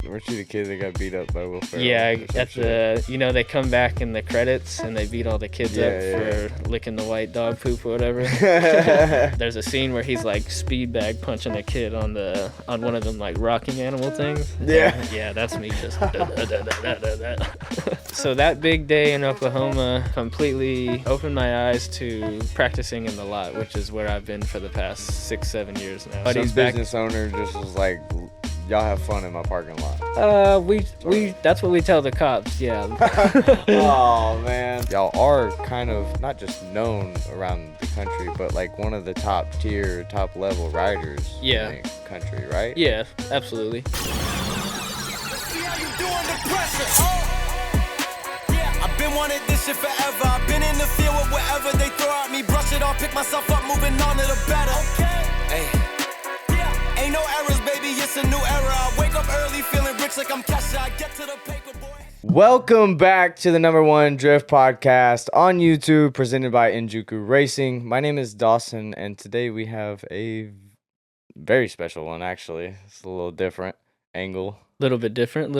Weren't you the kid that got beat up by Will Ferrell? Yeah, at the they come back in the credits and they beat all the kids up for licking the white dog poop or whatever. There's a scene where he's like speed bag punching a kid on one of them like rocking animal things. Yeah, that's me just. So that big day in Oklahoma completely opened my eyes to practicing in the lot, which is where I've been for the past 6-7 years now. But his business owner just was like, y'all have fun in my parking lot. We that's what we tell the cops, yeah. Oh man. Y'all are kind of not just known around the country, but like one of the top level riders in the country, right? Yeah, absolutely. I've been wanting this shit forever. I've been in the field with whatever they throw at me. Brush it off, pick myself up, moving on to the better. Hey. Ain't no errors, baby, it's a new era. I wake up early feeling rich like I'm Kesha. I get to the paper, boy. Welcome back to the #1 Drift Podcast on YouTube, presented by Injuku Racing. My name is Dawson, and today we have a very special one, actually. It's a little different angle. Little bit different.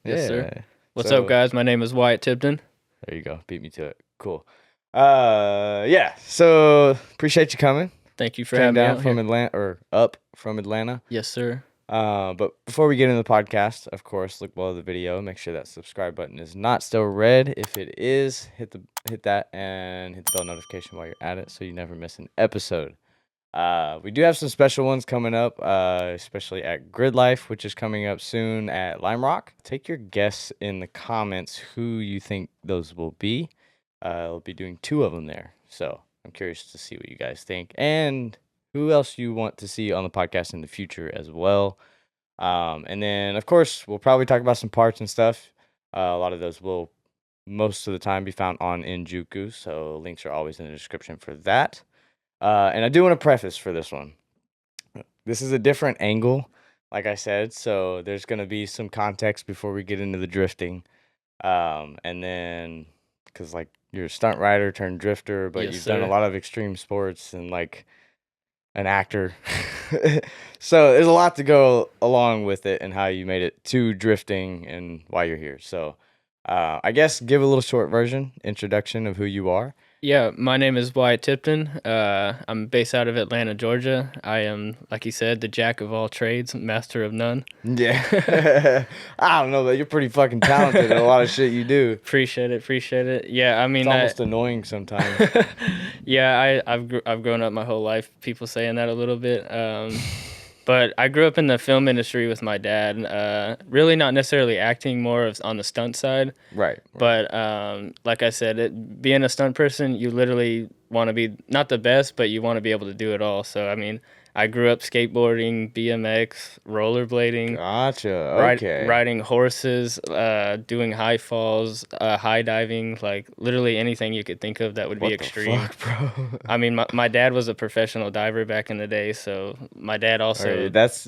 Yes, sir. What's up, guys? My name is Wyatt Tipton. There you go. Beat me to it. Cool. So appreciate you coming. Thank you for having me out from here. Atlanta, or up from Atlanta. Yes, sir. But before we get into the podcast, of course, look below the video. Make sure that subscribe button is not still red. If it is, hit that and hit the bell notification while you're at it, so you never miss an episode. We do have some special ones coming up, especially at Grid Life, which is coming up soon at Lime Rock. Take your guess in the comments who you think those will be. I'll be doing 2 of them there, so I'm curious to see what you guys think and who else you want to see on the podcast in the future as well. And then, of course, we'll probably talk about some parts and stuff. A lot of those will most of the time be found on Injuku, so links are always in the description for that. And I do want to preface for this one. This is a different angle, like I said, so there's going to be some context before we get into the drifting. And then, because like you're a stunt rider turned drifter, but you've done a lot of extreme sports and like an actor. So there's a lot to go along with it and how you made it to drifting and why you're here. So I guess give a little short version, introduction of who you are. Yeah, my name is Wyatt Tipton. I'm based out of Atlanta, Georgia. I am, like you said, the jack of all trades, master of none. Yeah. I don't know, but you're pretty fucking talented at a lot of shit you do. Appreciate it. Yeah, I mean, it's almost annoying sometimes. Yeah, I've grown up my whole life, people saying that a little bit. But I grew up in the film industry with my dad. Really not necessarily acting, more of on the stunt side. Right. But like I said, being a stunt person, you literally want to be not the best, but you want to be able to do it all. So, I mean, I grew up skateboarding, BMX, rollerblading. Gotcha. Okay. Riding horses, doing high falls, high diving, like literally anything you could think of that would be extreme. What the fuck, bro? I mean, my dad was a professional diver back in the day, so my dad also. Right, that's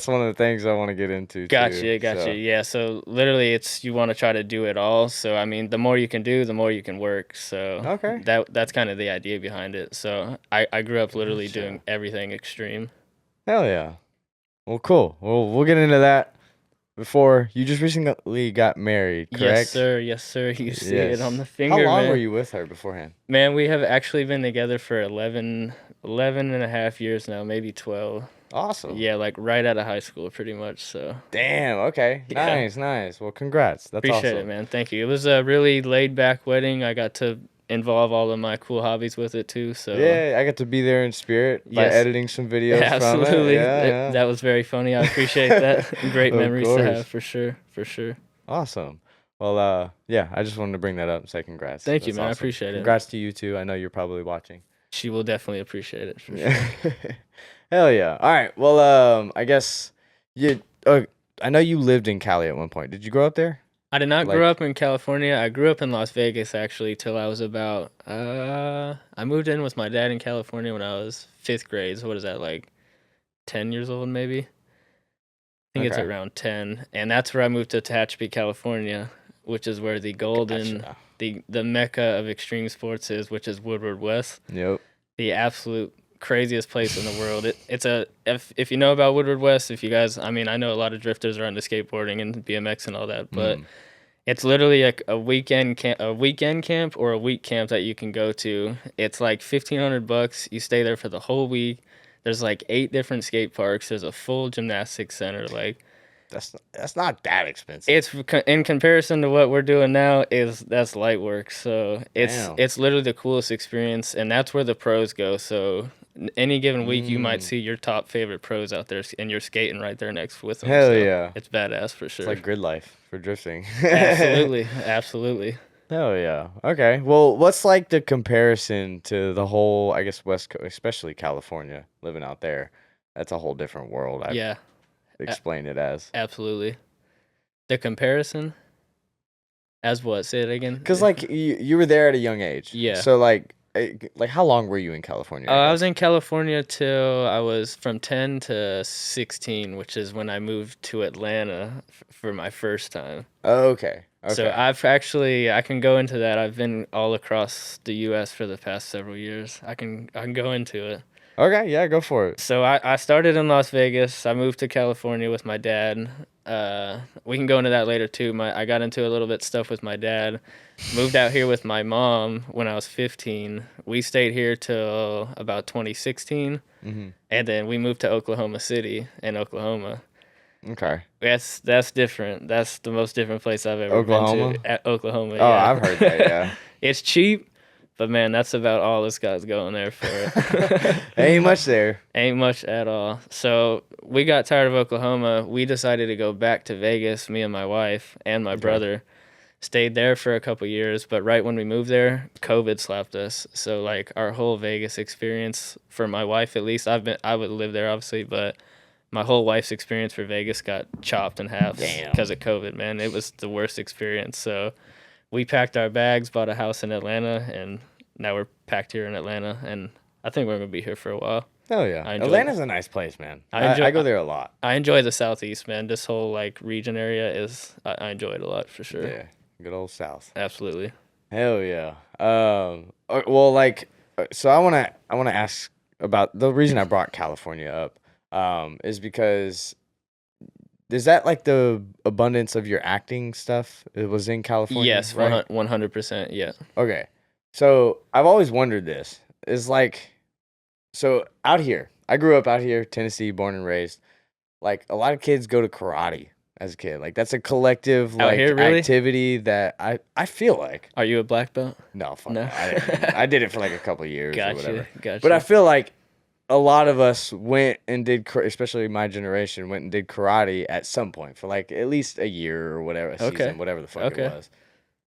one of the things I want to get into. Gotcha. So. Yeah, so literally, you want to try to do it all. So I mean, the more you can do, the more you can work. So okay, that's kind of the idea behind it. So I grew up literally doing everything extreme. Hell yeah. Well, cool. Well, we'll get into that. Before, you just recently got married, correct? Yes, sir. You see it on the finger, How long man. were you with her beforehand? Man, we have actually been together for 11 and a half years now, maybe 12. Awesome. Yeah, like right out of high school, pretty much, so. Damn, okay. Yeah. Nice. Well, congrats. That's Appreciate awesome. it, man. Thank you. It was a really laid-back wedding. I got to involve all of my cool hobbies with it too. So yeah, I got to be there in spirit by editing some videos. Absolutely. From it. That was very funny. I appreciate that. Great memories to have for sure. Awesome. Well, yeah, I just wanted to bring that up and say congrats. Thank you, man. Awesome. I appreciate it. Congrats to you too. I know you're probably watching. She will definitely appreciate it for sure. Hell yeah. All right. Well, I guess I know you lived in Cali at one point. Did you grow up there? I did not grow up in California. I grew up in Las Vegas, actually, till I was about, I moved in with my dad in California when I was 5th grade. So what is that, like 10 years old maybe? I think it's around 10. And that's where I moved to Tehachapi, California, which is where the golden, the mecca of extreme sports is, which is Woodward West. Yep. The absolute craziest place in the world. If you know about Woodward West, if you guys, I mean, I know a lot of drifters are into skateboarding and BMX and all that, but it's literally like a weekend camp or a week camp that you can go to. It's like $1,500. You stay there for the whole week. There's like 8 different skate parks. There's a full gymnastics center. Like, That's not that expensive. it's in comparison to what we're doing now, that's light work. So Damn. it's literally the coolest experience, and that's where the pros go. So any given week, you might see your top favorite pros out there, and you're skating right there next with them. Hell So yeah. it's badass for sure. It's like grid life for drifting. Absolutely, absolutely. Hell yeah. Okay. Well, what's like the comparison to the whole, I guess, West Coast, especially California, living out there? That's a whole different world. I Yeah, explain it as. absolutely. The comparison, as what? Say it again. Because like you were there at a young age. Yeah. So like how long were you in California? I was in California till I was from 10 to 16, which is when I moved to Atlanta for my first time. Oh, okay. Okay. So I can go into that. I've been all across the U.S. for the past several years. I can go into it. Okay, yeah, go for it. So I started in Las Vegas. I moved to California with my dad. We can go into that later too. I got into a little bit stuff with my dad. Moved out here with my mom when I was 15. We stayed here till about 2016, and then we moved to Oklahoma City in Oklahoma. Okay. That's different. That's the most different place I've ever Oklahoma? been to. At Oklahoma. Oh, yeah. I've heard that, yeah. It's cheap, but man, that's about all this guy's going there for. Ain't much there. Ain't much at all. So we got tired of Oklahoma. We decided to go back to Vegas, me and my wife and my brother. Stayed there for a couple years, but right when we moved there, COVID slapped us. So like our whole Vegas experience, for my wife at least, I would live there obviously, but my whole wife's experience for Vegas got chopped in half because of COVID, man. It was the worst experience. So we packed our bags, bought a house in Atlanta, and now we're packed here in Atlanta, and I think we're going to be here for a while. Oh, yeah. Atlanta's a nice place, man. I go there a lot. I enjoy the Southeast, man. This whole, like, region area I enjoy it a lot, for sure. Yeah, good old South. Absolutely. Hell yeah. Well, like, so I wanna ask about the reason I brought California up, is because is that like the abundance of your acting stuff? It was in California. Yes, right? 100%. Yeah. Okay. So I've always wondered this. Is like, so out here, I grew up out here, Tennessee, born and raised. Like a lot of kids go to karate as a kid. Like that's a collective Out like here, really? activity that I feel like. Are you a black belt? No, fuck No. no. I did it for like a couple of years or whatever. Gotcha. But I feel like a lot of us went and did, especially my generation, went and did karate at some point for like at least a year or whatever, a season, whatever the fuck it was.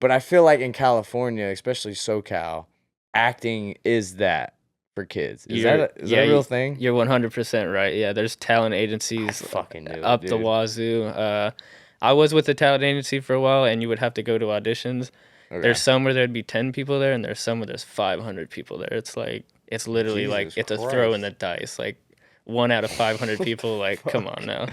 But I feel like in California, especially SoCal, acting is that for kids. Is that a real thing? You're 100% right. Yeah, there's talent agencies fucking knew it, up the dude. wazoo. I was with the talent agency for a while, and you would have to go to auditions. Okay. There's some where there'd be 10 people there, and there's some where there's 500 people there. It's like, it's literally like, Jesus it's a throw in the dice. Like, 1 out of 500 people, like, come on now.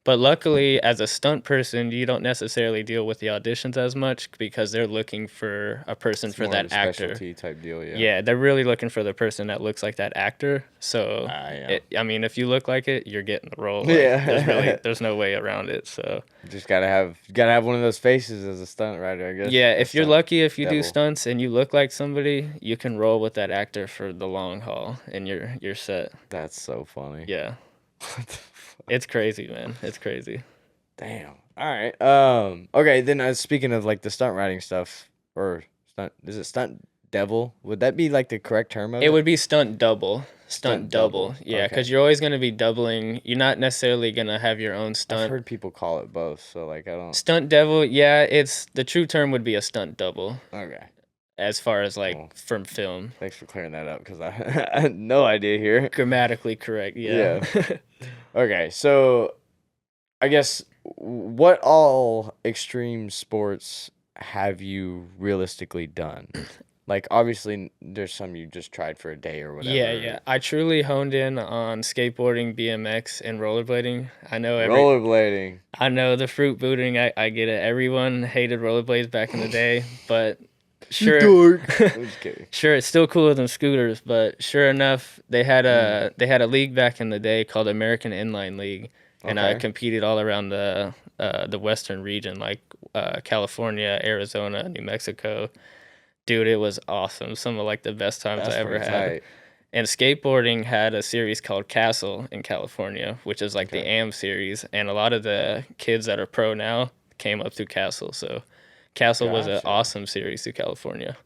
But luckily, as a stunt person, you don't necessarily deal with the auditions as much because they're looking for a person for that actor. Specialty type deal, yeah. Yeah, they're really looking for the person that looks like that actor. So, yeah. I mean, if you look like it, you're getting the role. Like, Yeah. there's no way around it. So, You just gotta have one of those faces as a stunt rider, I guess. yeah, if you're lucky, if you do devil. stunts and you look like somebody, you can roll with that actor for the long haul, and you're set. That's so funny. Yeah, What the fuck? it's crazy, man. It's crazy. Damn. All right. Okay. Then speaking of like the stunt riding stuff, or stunt, is it stunt devil? Would that be like the correct term of it? It would be stunt double. Stunt Stunt double. double. Yeah, Okay. because you're always going to be doubling. You're not necessarily going to have your own I've stunt. heard people call it both, so like I don't. Stunt devil, yeah, it's the true term would be a stunt double Okay. as far as like Cool. from film. Thanks for clearing that up because I had no idea here. Grammatically correct, yeah. Okay, so I guess what all extreme sports have you realistically done? Like obviously there's some you just tried for a day or whatever. Yeah. I truly honed in on skateboarding, BMX, and rollerblading. I know Rollerblading. I know the fruit booting. I get it. Everyone hated rollerblades back in the day, but sure. Dork. I'm just kidding. Sure, it's still cooler than scooters, but sure enough, they had a league back in the day called American Inline League, and I Okay. competed all around the western region, like California, Arizona, New Mexico. Dude, it was awesome. Some of like the best times That's I ever pretty had. tight. And skateboarding had a series called Castle in California, which is like the Okay. AM series, and a lot of the kids that are pro now came up through Castle. So Castle was an Gotcha. awesome series through California.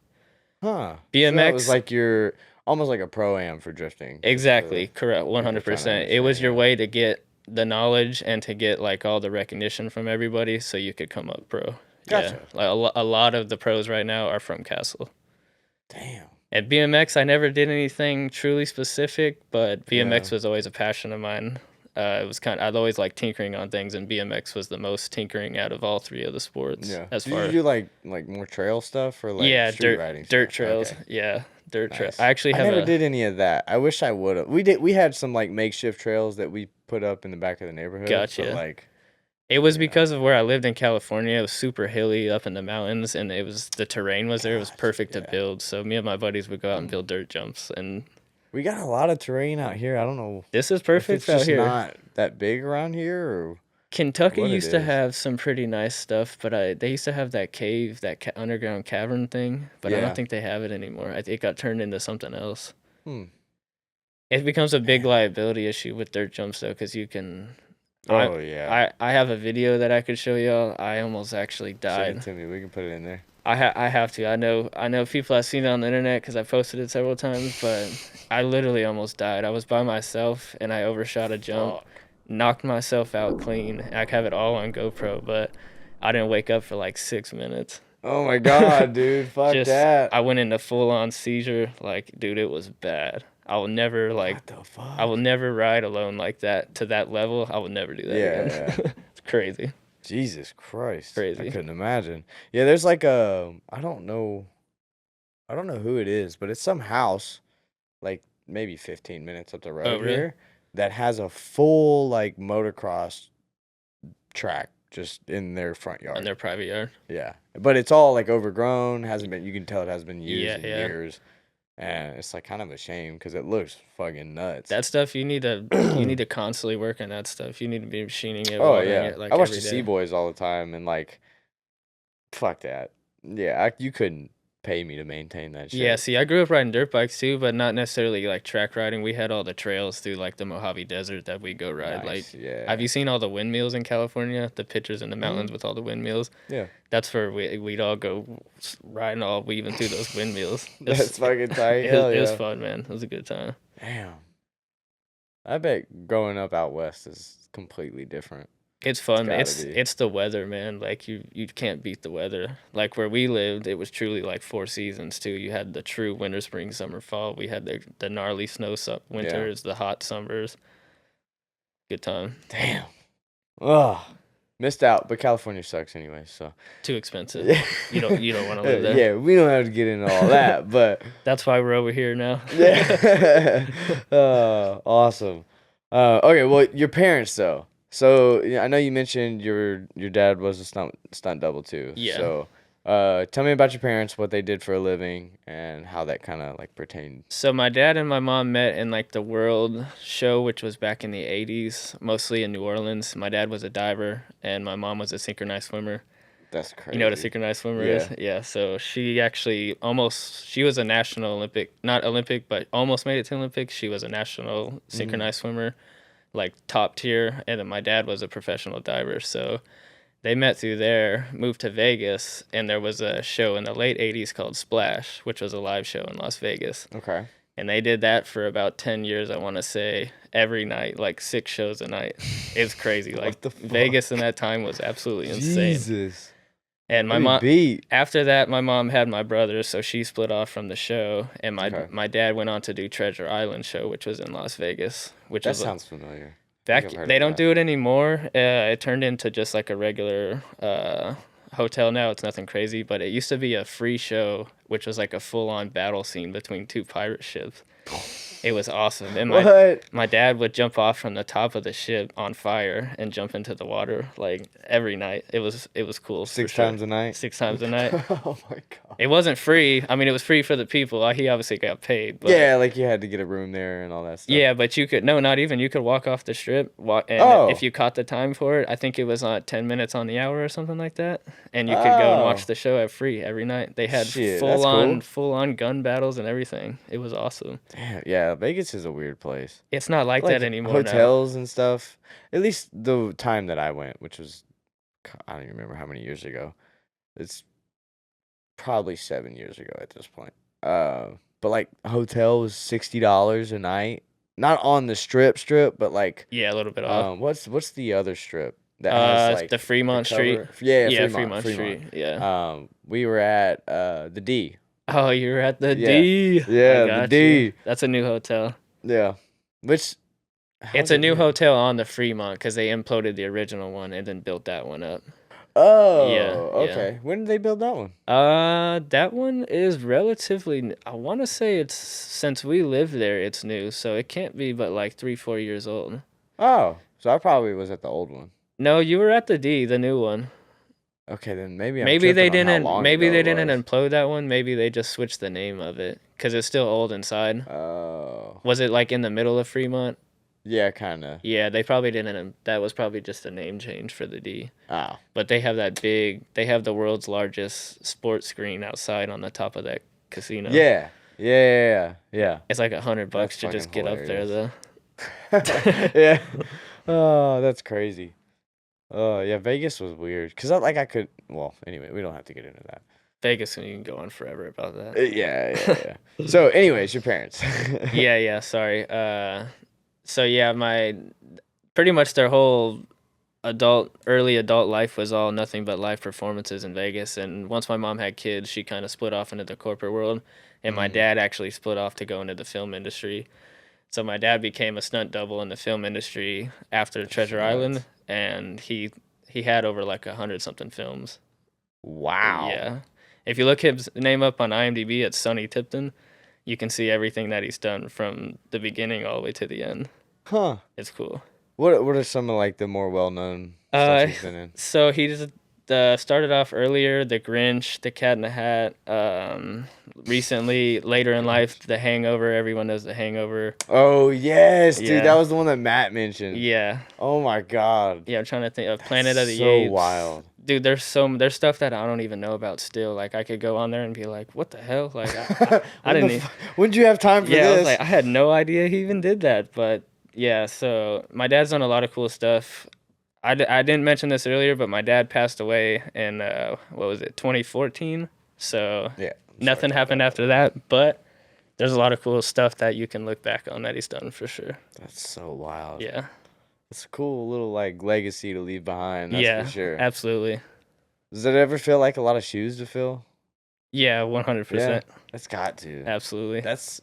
Huh. So that BMX was like your almost like a pro-am for drifting. just for Exactly, the- correct, trying to 100%. It was understand, your yeah. way to get the knowledge and to get like all the recognition from everybody, so you could come up pro. Gotcha. Yeah, like a lot of the pros right now are from Castle. Damn. At BMX, I never did anything truly specific, but BMX Yeah. was always a passion of mine. It was I'd always liked tinkering on things, and BMX was the most tinkering out of all three of the sports. Yeah. As Did far you do like more trail stuff or like yeah, street dirt riding dirt stuff? trails. Okay. Yeah, dirt trail. Nice. I actually have never a did any of that. I wish I would have. We had some like makeshift trails that we put up in the back of the neighborhood. Gotcha. But, like It was Yeah. because of where I lived in California. It was super hilly up in the mountains, and it was the terrain was there. It was Gotcha, perfect yeah. to build. So me and my buddies would go out and build dirt jumps, and we got a lot of terrain out here. I don't know this is if perfect it's out just here. not that big around here or Kentucky what it used to is. have some pretty nice stuff, but they used to have that cave, that underground cavern thing, but I Yeah. don't think they have it anymore. I think it got turned into something else. Hmm. It becomes a big liability issue with dirt jumps though, because you can. Oh yeah. I have a video that I could show y'all. I almost actually Send died. it to me. We can put it in there. I have to. I know people have seen it on the internet because I posted it several times, but I literally almost died. I was by myself and I overshot a jump, Fuck. knocked myself out clean. I have it all on GoPro, but I didn't wake up for like 6 minutes. Oh my god, dude. Fuck that. I went into full on seizure. Like, dude, it was bad. I will never What the fuck? I will never ride alone like that to that level. I will never do that Yeah, again. It's crazy. Jesus Christ. Crazy. I couldn't imagine. Yeah, there's like a I don't know who it is, but it's some house like maybe 15 minutes up the road Oh, really? here that has a full like motocross track just in their front yard. On their private yard. Yeah. But it's all like overgrown, hasn't been you can tell it hasn't been used Yeah, in yeah. years. And it's like kind of a shame because it looks fucking nuts. That stuff you need to constantly work on that stuff. You need to be machining it. Oh watering yeah, it, like, I watch every the day. Boys all the time, and like, fuck that. Yeah, you couldn't pay me to maintain that shit. Yeah, see, I grew up riding dirt bikes too, but not necessarily like track riding. We had all the trails through like the Mojave Desert that we go ride. Nice, Like, yeah. have you seen all the windmills in California? The pictures in the mountains with all the windmills. Yeah, That's where we'd all go riding, all weaving through those windmills. that's fucking tight. It Hell was yeah. fun, man. It was a good time. Damn. I bet growing up out west is completely different. It's fun. gotta It's be. it's the weather, man. Like you can't beat the weather. Like where we lived, it was truly like 4 seasons too. You had the true winter, spring, summer, fall. We had the gnarly snow winters, the hot summers. Good time. Damn. Ugh. Missed out, but California sucks anyway. So Too expensive. yeah, You don't want to live there. Yeah, we don't have to get into all that, but That's why we're over here now. yeah. Awesome. Okay, well, your parents though. So yeah, I know you mentioned your dad was a stunt double too. Yeah. So tell me about your parents, what they did for a living, and how that kind of like pertained. So my dad and my mom met in like the World Show, which was back in the 80s, mostly in New Orleans. My dad was a diver and my mom was a synchronized swimmer. That's crazy. You know what a synchronized swimmer is? Yeah. So she actually she was a national not Olympic, but almost made it to Olympics. She was a national synchronized swimmer, like top tier. And then my dad was a professional diver. So they met through there, moved to Vegas, and there was a show in the late 80s called Splash, which was a live show in Las Vegas. Okay. And they did that for about 10 years, I want to say, every night, like 6 shows a night. It's crazy. Like the fuck? Vegas in that time was absolutely insane. Jesus. And my What mom, do you beat? after that, my mom had my brother, so she split off from the show. And Okay. my dad went on to do Treasure Island show, which was in Las Vegas, which That was sounds familiar. back. I've heard They of don't that. do it anymore. It turned into just like a regular hotel now. It's nothing crazy, but it used to be a free show which was like a full-on battle scene between two pirate ships. It was awesome. And What? my dad would jump off from the top of the ship on fire and jump into the water like every night. It was cool. 6 times a night? 6 times a night. Oh my god. It wasn't free. I mean, it was free for the people. He obviously got paid. But Yeah, like you had to get a room there and all that stuff. yeah, but you could not even. You could walk off the strip, if you caught the time for it, I think it was 10 minutes on the hour or something like that, and you could go and watch the show at free every night. They had full on gun battles and everything. It was awesome. Damn, yeah, Vegas is a weird place. It's not like that anymore. Hotels and stuff. At least the time that I went, which was I don't even remember how many years ago. It's probably 7 years ago at this point. But like hotel was $60 a night. Not on the strip, but like yeah, a little bit off. What's the other strip that has like the Fremont Street? Yeah, Fremont Street. Yeah. We were at the D. Oh, you were at the D. Yeah, the D. That's a new hotel. Yeah, which it's a new hotel on the Fremont because they imploded the original one and then built that one up. Oh, yeah. Okay. When did they build that one? That one is relatively. I want to say it's since we lived there, it's new, so it can't be but like 3-4 years old. Oh, so I probably was at the old one. No, you were at the D, the new one. Okay, then maybe they didn't implode that one. Maybe they just switched the name of it because it's still old inside. Oh. Was it like in the middle of Fremont? Yeah, kind of. Yeah, they probably didn't. That was probably just a name change for the D. Oh. But they have they have the world's largest sports screen outside on the top of that casino. Yeah. It's like $100 to just get hilarious. up there, though. Yeah. Oh, that's crazy. Oh, yeah, Vegas was weird. Because I could... Well, anyway, we don't have to get into that. Vegas, you can go on forever about that. Yeah. So, anyways, your parents. Yeah, sorry. So, yeah, pretty much their whole early adult life was all nothing but live performances in Vegas. And once my mom had kids, she kind of split off into the corporate world. And my dad actually split off to go into the film industry. So my dad became a stunt double in the film industry after Treasure Island. And he had over like 100-something films. Wow. Yeah. If you look his name up on IMDb, it's Sonny Tipton. You can see everything that he's done from the beginning all the way to the end. Huh. It's cool. What are some of like the more well-known stuff he's been in? So he just started off earlier, The Grinch, The Cat in the Hat. Recently, later in life, The Hangover. Everyone knows The Hangover. Oh, yes, dude. Yeah. That was the one that Matt mentioned. Yeah. Oh, my God. Yeah, I'm trying to think of Planet of the Apes. So wild. Dude, there's stuff that I don't even know about still. Like, I could go on there and be like, what the hell? Like, I didn't even... When did you have time for this? Yeah, I was like, I had no idea he even did that. But, yeah, so my dad's done a lot of cool stuff. I didn't mention this earlier, but my dad passed away in, 2014? So nothing happened after that. But there's a lot of cool stuff that you can look back on that he's done for sure. That's so wild. Yeah. It's a cool little like legacy to leave behind. That's for sure. Absolutely. Does it ever feel like a lot of shoes to fill? Yeah, 100%. Yeah, it's got to. Absolutely. That's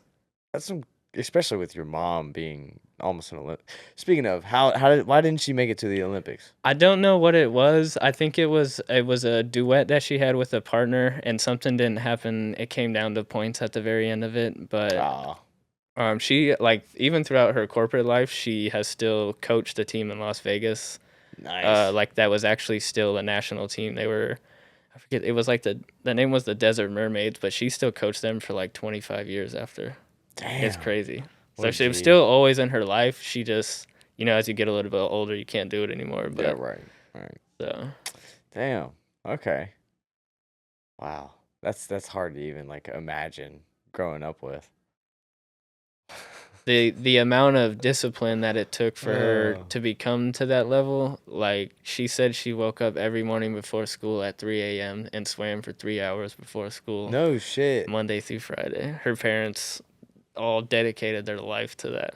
some, especially with your mom being almost an Olympic. Speaking of, why didn't she make it to the Olympics? I don't know what it was. I think it was a duet that she had with a partner, and something didn't happen. It came down to points at the very end of it, but. She, like, even throughout her corporate life, she has still coached a team in Las Vegas. Nice. Like, that was actually still a national team. They were, I forget, it was like the name was the Desert Mermaids, but she still coached them for like 25 years after. Damn. It's crazy. So she was still always in her life. She just, as you get a little bit older, you can't do it anymore. But, yeah, right. So. Damn. Okay. Wow. That's hard to even, like, imagine growing up with. The amount of discipline that it took for her to become to that level, like she said she woke up every morning before school at 3 a.m. and swam for 3 hours before school. No shit. Monday through Friday. Her parents all dedicated their life to that.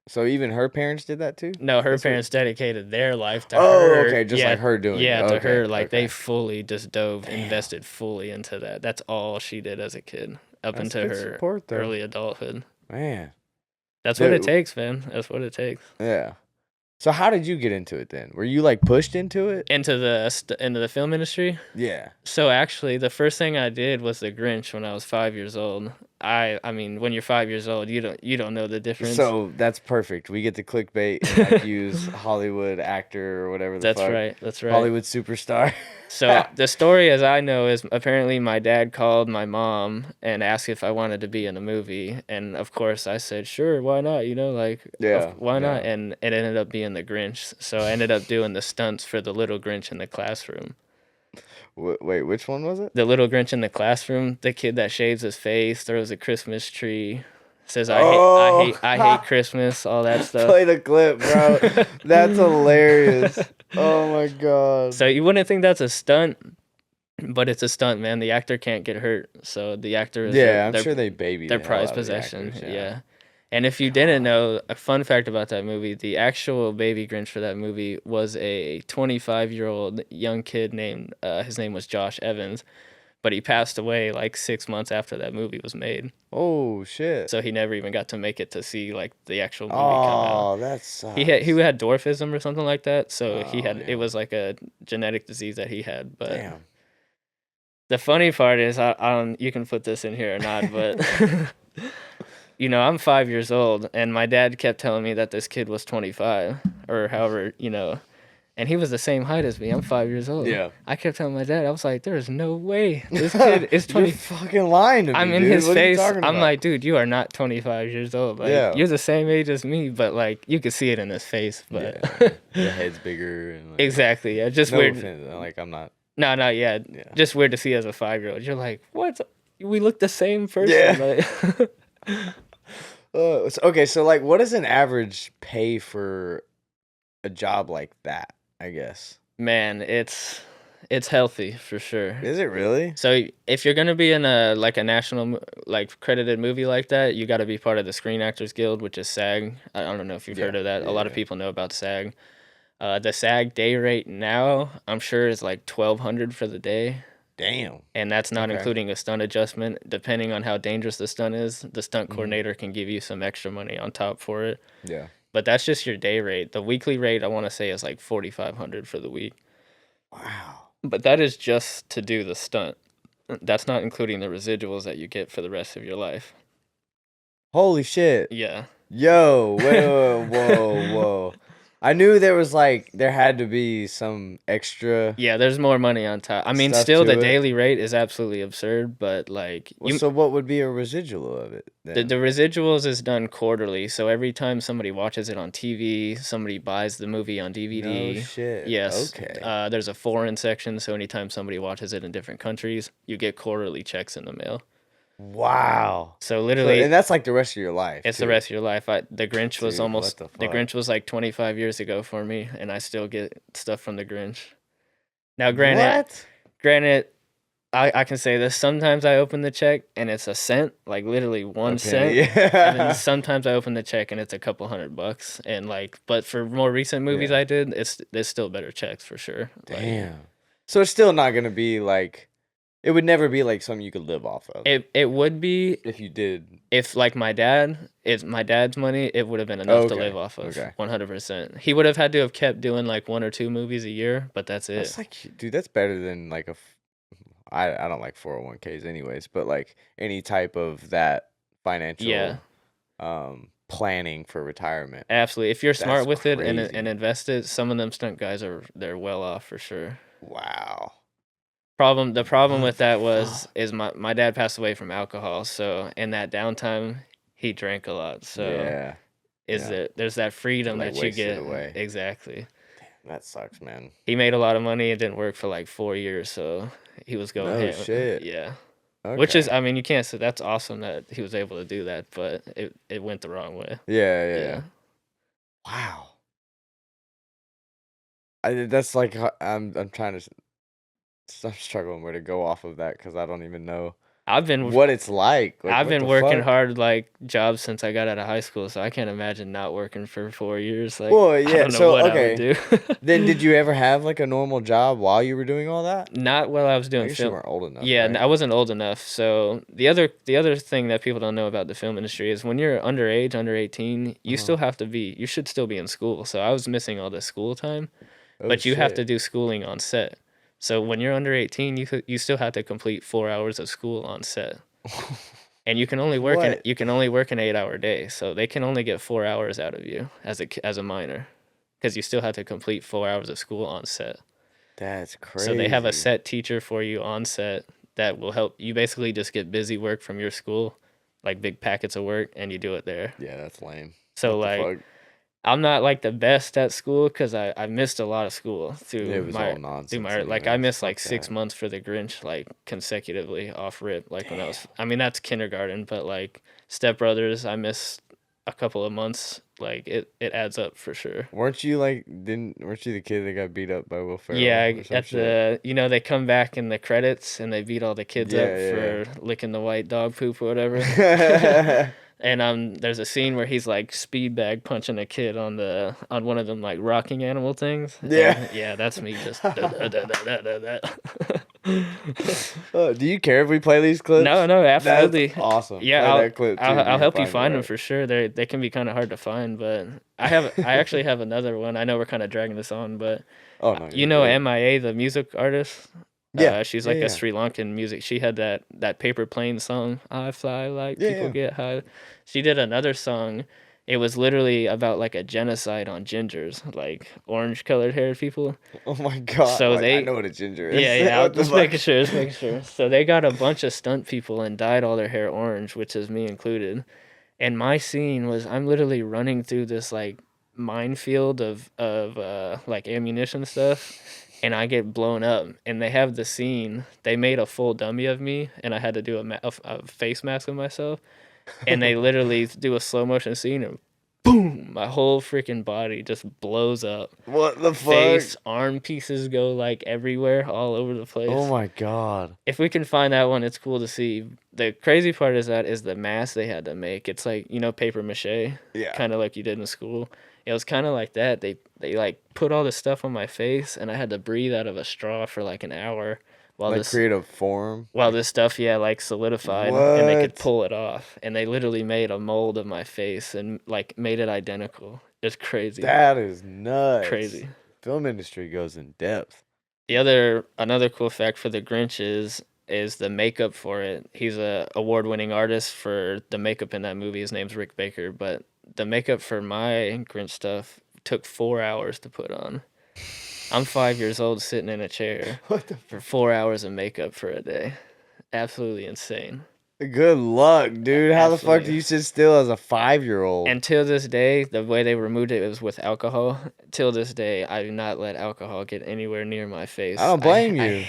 So even her parents did that too? No, her parents dedicated their life to her. Oh, okay, just like her doing it. Yeah, to Okay, her. Like okay. they fully just invested fully into that. That's all she did as a kid up That's into good her support, though. early adulthood. Man. That's what it takes, man. That's what it takes. Yeah. So how did you get into it then? Were you like pushed into it? Into the film industry. Yeah. So actually, the first thing I did was the Grinch when I was 5 years old. I mean, when you're 5 years old, you don't know the difference. So that's perfect. We get to clickbait and like use Hollywood actor or whatever the That's fuck. right. That's right. Hollywood superstar. So the story, as I know, is apparently my dad called my mom and asked if I wanted to be in a movie, and of course I said sure, why not? You know, like Yeah, why not? yeah. And it ended up being the Grinch. So I ended up doing the stunts for the little Grinch in the classroom. Wait, which one was it? The little Grinch in the classroom, the kid that shaves his face, throws a Christmas tree, says Oh. I hate Christmas, all that stuff. Play the clip, bro. That's hilarious. Oh my god. So you wouldn't think that's a stunt, but it's a stunt, man. The actor can't get hurt, so the actor is Yeah, I'm sure they baby their the hell prized out of the possession. actors, Yeah. And if you didn't know, a fun fact about that movie, the actual baby Grinch for that movie was a 25-year-old young kid named, his name was Josh Evans, but he passed away like 6 months after that movie was made. Oh shit. So he never even got to make it to see like the actual movie come out. Oh, that sucks. He had dwarfism or something like that, so Oh, it yeah. was like a genetic disease that he had. But Damn. the funny part is, I don't, you can put this in here or not, but you know, I'm 5 years old, and my dad kept telling me that this kid was 25 or however, you know, and he was the same height as me. I'm 5 years old. Yeah. I kept telling my dad, I was like, there is no way this kid is 20. You're fucking lying to me, I'm in dude. his What are you face. talking I'm about? like, dude, you are not 25 years old. Like, Yeah. you're the same age as me, but like, you could see it in his face. But Yeah, the head's bigger and like, exactly, yeah, just no weird. offense, like I'm not. No, yeah, Yeah. just weird to see as a 5-year-old. You're like, what? We look the same person. Yeah. Like, Okay, so like, what does an average pay for a job like that? I guess. man, it's healthy for sure. Is it really? So if you're gonna be in a national like credited movie like that, you got to be part of the Screen Actors Guild, which is SAG. I don't know if you've heard of that. A lot of people know about SAG. The SAG day rate now, I'm sure, is like $1,200 for the day. Damn. And that's not Okay. including a stunt adjustment. Depending on how dangerous the stunt is, the stunt coordinator can give you some extra money on top for it. Yeah. But that's just your day rate. The weekly rate, I want to say, is like $4,500 for the week. Wow. But that is just to do the stunt. That's not including the residuals that you get for the rest of your life. Holy shit. Yeah. Yo, whoa. I knew there had to be some extra. Yeah, there's more money on top. I mean, Stuff still to the it. daily rate is absolutely absurd, but like So what would be a residual of it the then? residuals is done quarterly. So every time somebody watches it on TV, somebody buys the movie on DVD. No shit. Yes. Okay. There's a foreign section, so anytime somebody watches it in different countries, you get quarterly checks in the mail. Wow. So literally, And that's like the rest of your life. it's too. the rest of your life. The Grinch was Dude, almost what the the fuck? Grinch was like 25 years ago for me, and I still get stuff from the Grinch. Now, granted, I can say this. Sometimes I open the check and it's a cent, like literally 1 cent. Yeah. And then sometimes I open the check and it's a couple $100. And like, but for more recent movies Yeah. I did, there's still better checks for sure. Like, Damn. So it's still not gonna be like. It would never be like something you could live off of. it would be If you did. if like my dad's money, it would have been enough to Okay, live off of. okay. 100%. He would have had to have kept doing like 1 or 2 movies a year, but that's it. That's like, dude, that's better than like I don't like 401ks anyways, but like any type of that financial Yeah. planning for retirement. Absolutely. If you're smart That's with it crazy. and invest it, some of them stunt guys they're well off for sure. Wow. The problem What with that the is my dad passed away from alcohol, so in that downtime he drank a lot. So Yeah. yeah. there's that freedom Like, that you waste it get. away. Exactly. That sucks, man. He made a lot of money. It didn't work for like 4 years, so he was going No ham. shit. Yeah. Okay. Which is, I mean, you can't say that's awesome that he was able to do that, but it went the wrong way. Yeah. Wow. That's like I'm trying to. I'm struggling where to go off of that because I don't even know. I've been what it's like. I've what been the working fuck? hard like jobs since I got out of high school, so I can't imagine not working for 4 years. Like, Well, I yeah. don't know So what I would okay. do. Then did you ever have like a normal job while you were doing all that? Not while I was I doing guess you film. weren't old enough, Yeah, right? I wasn't old enough. So the other thing that people don't know about the film industry is when you're underage, under 18, you still have to be. You should still be in school. So I was missing all the school time, Oh but you have shit. to do schooling on set. So when you're under 18, you still have to complete 4 hours of school on set. And you can only work What? you can only work an 8-hour day, so they can only get 4 hours out of you as a minor, because you still have to complete 4 hours of school on set. That's crazy. So they have a set teacher for you on set that will help you. Basically, just get busy work from your school, like big packets of work, and you do it there. Yeah, that's lame. So What the like, fuck? I'm not like the best at school because I missed a lot of school It through was my all nonsense. through my like I anyways. missed like Fuck 6 that. months for the Grinch like consecutively off rip like when I was. I mean that's kindergarten, but like Step Brothers, I missed a couple of months. Like it adds up for sure. Weren't you the kid that got beat up by Will Ferrell? Yeah, or some at shit? the they come back in the credits and they beat all the kids up Yeah, for licking the white dog poop or whatever. yeah. And there's a scene where he's like speed bag punching a kid on one of them like rocking animal things. Yeah. And, yeah, that's me just. Do you care if we play these clips? No, absolutely. That's awesome. Yeah, Play I'll, that clip too, I'll help you it, find them right? for sure. They can be kind of hard to find, but I actually have another one. I know we're kind of dragging this on, but Oh no, you you're know good. MIA, the music artist. Yeah, She's yeah, like yeah. a Sri Lankan music. She had that paper plane song. I fly like Yeah, people yeah. get high. She did another song. It was literally about like a genocide on gingers, like orange colored haired people. Oh my god. So I they- know what a ginger is. Yeah, What the just fuck? making sure, just making sure. So they got a bunch of stunt people and dyed all their hair orange, which is me included. And my scene was I'm literally running through this like minefield of like ammunition stuff, and I get blown up. And they have the scene. They made a full dummy of me, and I had to do a face mask of myself. And they literally do a slow motion scene, and boom, my whole freaking body just blows up. What the fuck? Face, arm pieces go like everywhere, all over the place. Oh my god. If we can find that one, it's cool to see. The crazy part is the mask they had to make. It's like, paper mache, Yeah. kind of like you did in school. It was kind of like that. They like put all this stuff on my face, and I had to breathe out of a straw for like an hour while Like this creative form. stuff like solidified and they could What? pull it off. And they literally made a mold of my face and like made it identical. It's crazy. That is nuts. Crazy. Film industry goes in depth. Another cool fact for the Grinch is the makeup for it. He's a award-winning artist for the makeup in that movie. His name's Rick Baker, but the makeup for my Grinch stuff took 4 hours to put on. I'm 5 years old sitting in a chair What the for 4 hours of makeup for a day. Absolutely insane. Good luck, dude. How the fuck Absolutely. do you sit still as a 5-year-old? And till this day, the way they removed it was with alcohol. Till this day, I do not let alcohol get anywhere near my face. I don't blame I you.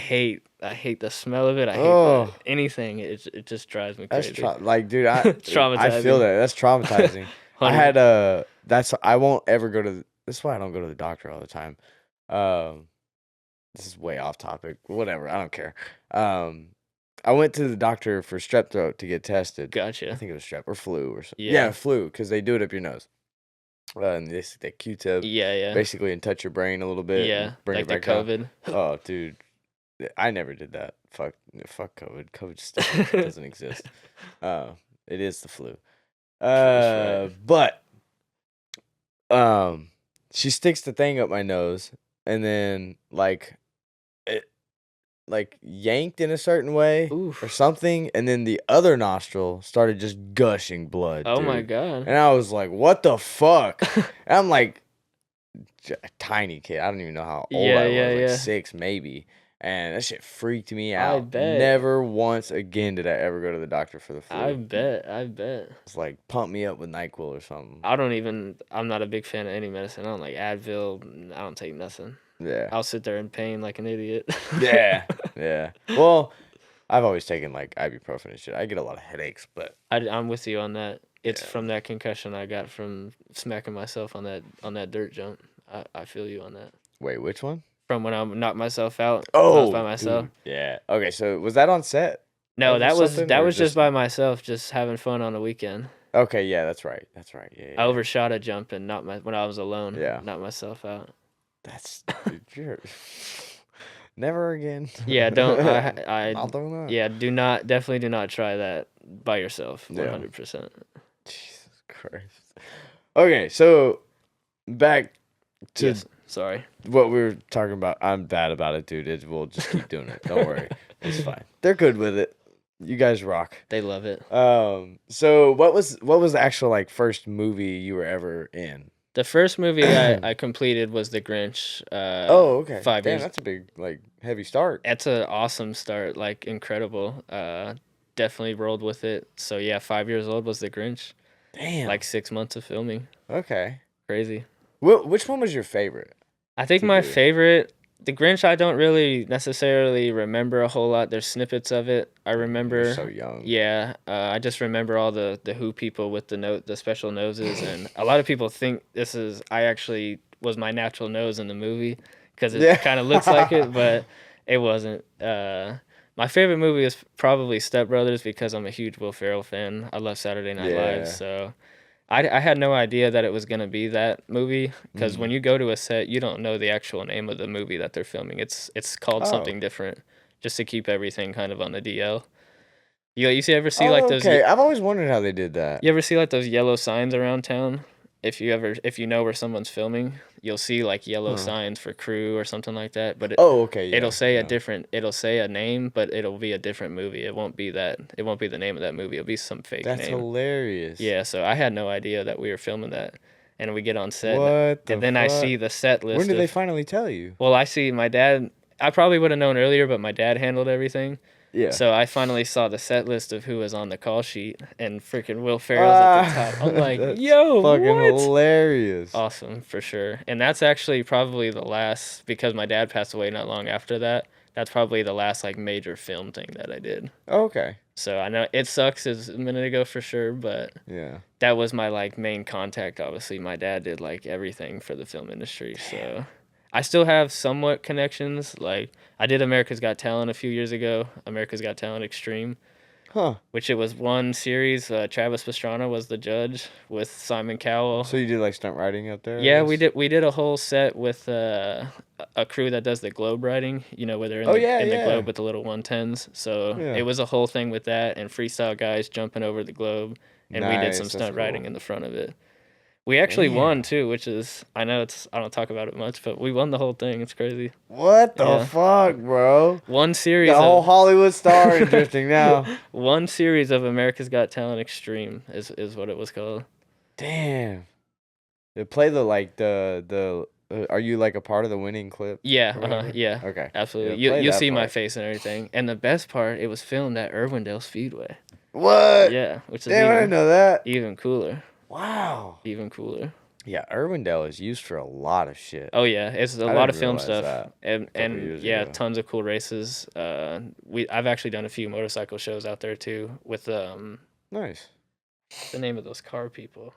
hate the smell of it. I hate Oh. anything. It just drives me That's crazy. dude. I Traumatizing. feel that. That's traumatizing. I 100 had I won't ever go to. That's why I don't go to the doctor all the time. This is way off topic. Whatever. I don't care. I went to the doctor for strep throat to get tested. I Gotcha. think it was strep or flu or something. Yeah. Yeah, flu, because they do it up your nose. And they stick that Q-tip Yeah. basically and touch your brain a little bit. Yeah. and bring Like it the back down. COVID. Oh, dude, I never did that. Fuck COVID. COVID still doesn't exist. It is the flu. right. But she sticks the thing up my nose, and then it yanked in a certain way Oof. or something, and then the other nostril started just gushing blood. Oh my dude. god. And I was like, "What the fuck?" And I'm like a tiny kid. I don't even know how old Yeah, I was, yeah, like yeah. 6 maybe. And that shit freaked me I out. bet. Never once again did I ever go to the doctor for the flu. I bet. It's like pump me up with NyQuil or something. I'm not a big fan of any medicine. I don't like Advil. I don't take nothing. Yeah. I'll sit there in pain like an idiot. Yeah. Yeah. Well, I've always taken like ibuprofen and shit. I get a lot of headaches, but I'm with you on that. It's Yeah. from that concussion I got from smacking myself on that dirt jump. I feel you on that. wait, which one? From when I knocked myself out. When I was by myself. dude. Yeah. Okay, so was that on set? No, over that was something, or just by myself, just having fun on the weekend. Okay, yeah, that's right. That's right. Yeah, I yeah. overshot a jump and when I was alone. Yeah. Knocked myself out. That's dude, you're never again. Yeah, Not doing that. yeah, definitely do not try that by yourself. 100%. Jesus Christ. Okay, so back to Yes. Sorry. what we were talking about. I'm bad about it, dude. We'll just keep doing it. Don't worry. It's fine. They're good with it. You guys rock. They love it. So what was the actual like first movie you were ever in? The first movie I completed was The Grinch. Oh, okay. 5 Damn, years. that's a big like heavy start. That's an awesome start. Like incredible. Definitely rolled with it. So yeah, 5 years old was The Grinch. Damn. Like 6 months of filming. Okay. Crazy. Which one was your favorite? I think my favorite, The Grinch, I don't really necessarily remember a whole lot. There's snippets of it. I remember. You're so young. Yeah, I just remember all the Who people with the special noses, and a lot of people think I actually was my natural nose in the movie because it kind of looks like it, but it wasn't. My favorite movie is probably Step Brothers because I'm a huge Will Ferrell fan. I love Saturday Night Live, so I had no idea that it was going to be that movie because when you go to a set, you don't know the actual name of the movie that they're filming. It's called something different just to keep everything kind of on the DL. You ever see like those? Okay, I've always wondered how they did that. You ever see like those yellow signs around town? If you know where someone's filming, you'll see like yellow signs for crew or something like that. But it'll say it'll say a name, but it'll be a different movie. It won't be the name of that movie. It'll be some fake name. That's hilarious. Yeah, so I had no idea that we were filming that. And we get on set. What and then I see the set list. When did they finally tell you? Well, I see my dad. I probably would have known earlier, but my dad handled everything. Yeah. So I finally saw the set list of who was on the call sheet, and freaking Will Ferrell's at the top. I'm like, yo, fucking what? Hilarious. Awesome, for sure. And that's actually probably the last, because my dad passed away not long after that. That's probably the last like major film thing that I did. Okay. So I know it sucks as a minute ago for sure, but yeah, that was my like main contact. Obviously, my dad did like everything for the film industry, so I still have somewhat connections. Like I did America's Got Talent a few years ago, America's Got Talent Extreme. Which it was one series. Travis Pastrana was the judge with Simon Cowell. So you did like stunt riding out there? Yeah, we did a whole set with a crew that does the globe riding. You know, where they're in the globe with the little 110s. So it was a whole thing with that and freestyle guys jumping over the globe, and we did some stunt riding in the front of it. We actually won too, which is I don't talk about it much, but we won the whole thing. It's crazy. What the fuck, bro? One series. The whole Hollywood star in drifting now. One series of America's Got Talent Extreme is what it was called. Damn. They play the are you like a part of the winning clip? Yeah, yeah. Okay. Absolutely. Yeah, You'll see my face and everything. And the best part, it was filmed at Irwindale Speedway. What? Yeah, which is I didn't know that. Even cooler. Wow. Even cooler. Yeah, Irwindale is used for a lot of shit. Oh yeah, it's a lot of film stuff, that and yeah, tons of cool races. I've actually done a few motorcycle shows out there too with Nice. What's the name of those car people?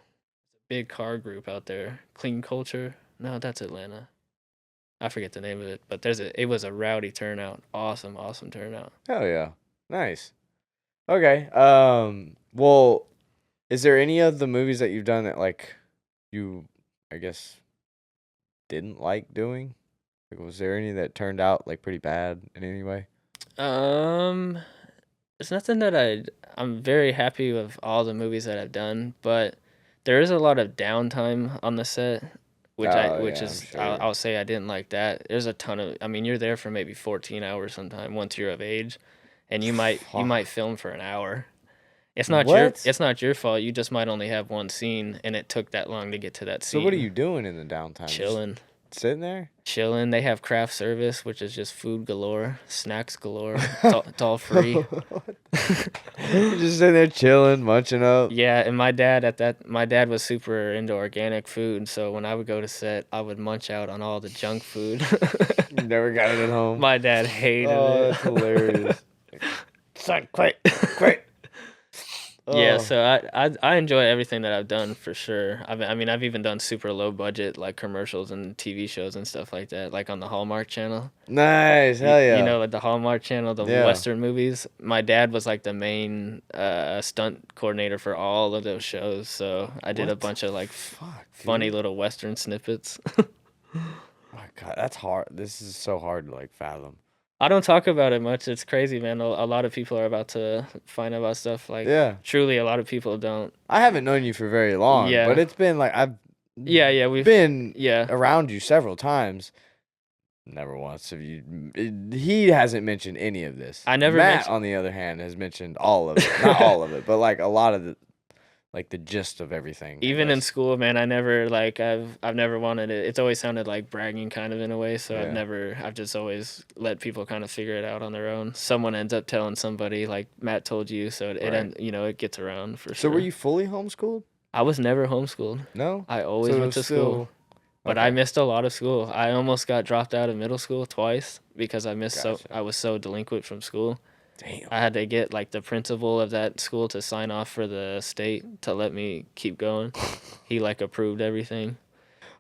Big car group out there. Clean Culture? No, that's Atlanta. I forget the name of it, but it was a rowdy turnout. Awesome turnout. Hell yeah. Nice. Okay. Well, is there any of the movies that you've done that like you, I guess, didn't like doing? Like, was there any that turned out like pretty bad in any way? It's nothing that I'm very happy with all the movies that I've done, but there is a lot of downtime on the set, I'll say I didn't like that. There's a ton of, I mean, you're there for maybe 14 hours sometime once you're of age, and you might film for an hour. It's not your fault. You just might only have one scene, and it took that long to get to that scene. So what are you doing in the downtime? Chilling. Just sitting there? Chilling. They have craft service, which is just food galore, snacks galore. It's all free. You're just sitting there chilling, munching up. Yeah, and my dad was super into organic food, so when I would go to set, I would munch out on all the junk food. You never got it at home? My dad hated it. Oh, that's hilarious. Son, quit. Yeah, Oh. so I enjoy everything that I've done for sure. I mean, I've even done super low budget like commercials and TV shows and stuff like that, like on the Hallmark Channel. Nice, hell yeah. You know, like the Hallmark Channel, the Yeah. Western movies. My dad was like the main stunt coordinator for all of those shows, so I did a What bunch the of like fuck, funny dude? little Western snippets. My God, that's hard. This is so hard to like fathom. I don't talk about it much. It's crazy, man. A lot of people are about to find out about stuff like Yeah. truly a lot of people don't. I haven't known you for very long, Yeah. but it's been like I've Yeah, we've been yeah. around you several times. Never once have you. He hasn't mentioned any of this. I never Matt, mentioned- on the other hand, has mentioned all of it. Not all of it, but like a lot of the, like the gist of everything. I Even in guess. school, man, I never like I've never wanted it. It's always sounded like bragging kind of in a way, so Yeah. I've just always let people kind of figure it out on their own. Someone ends up telling somebody like Matt told you, so Right. it gets around for So sure. were you fully homeschooled? I was never homeschooled. No. I always So went to still- school. But I okay. missed a lot of school. I almost got dropped out of middle school twice because I Gotcha. I was so delinquent from school. Damn. I had to get like the principal of that school to sign off for the state to let me keep going. He like approved everything.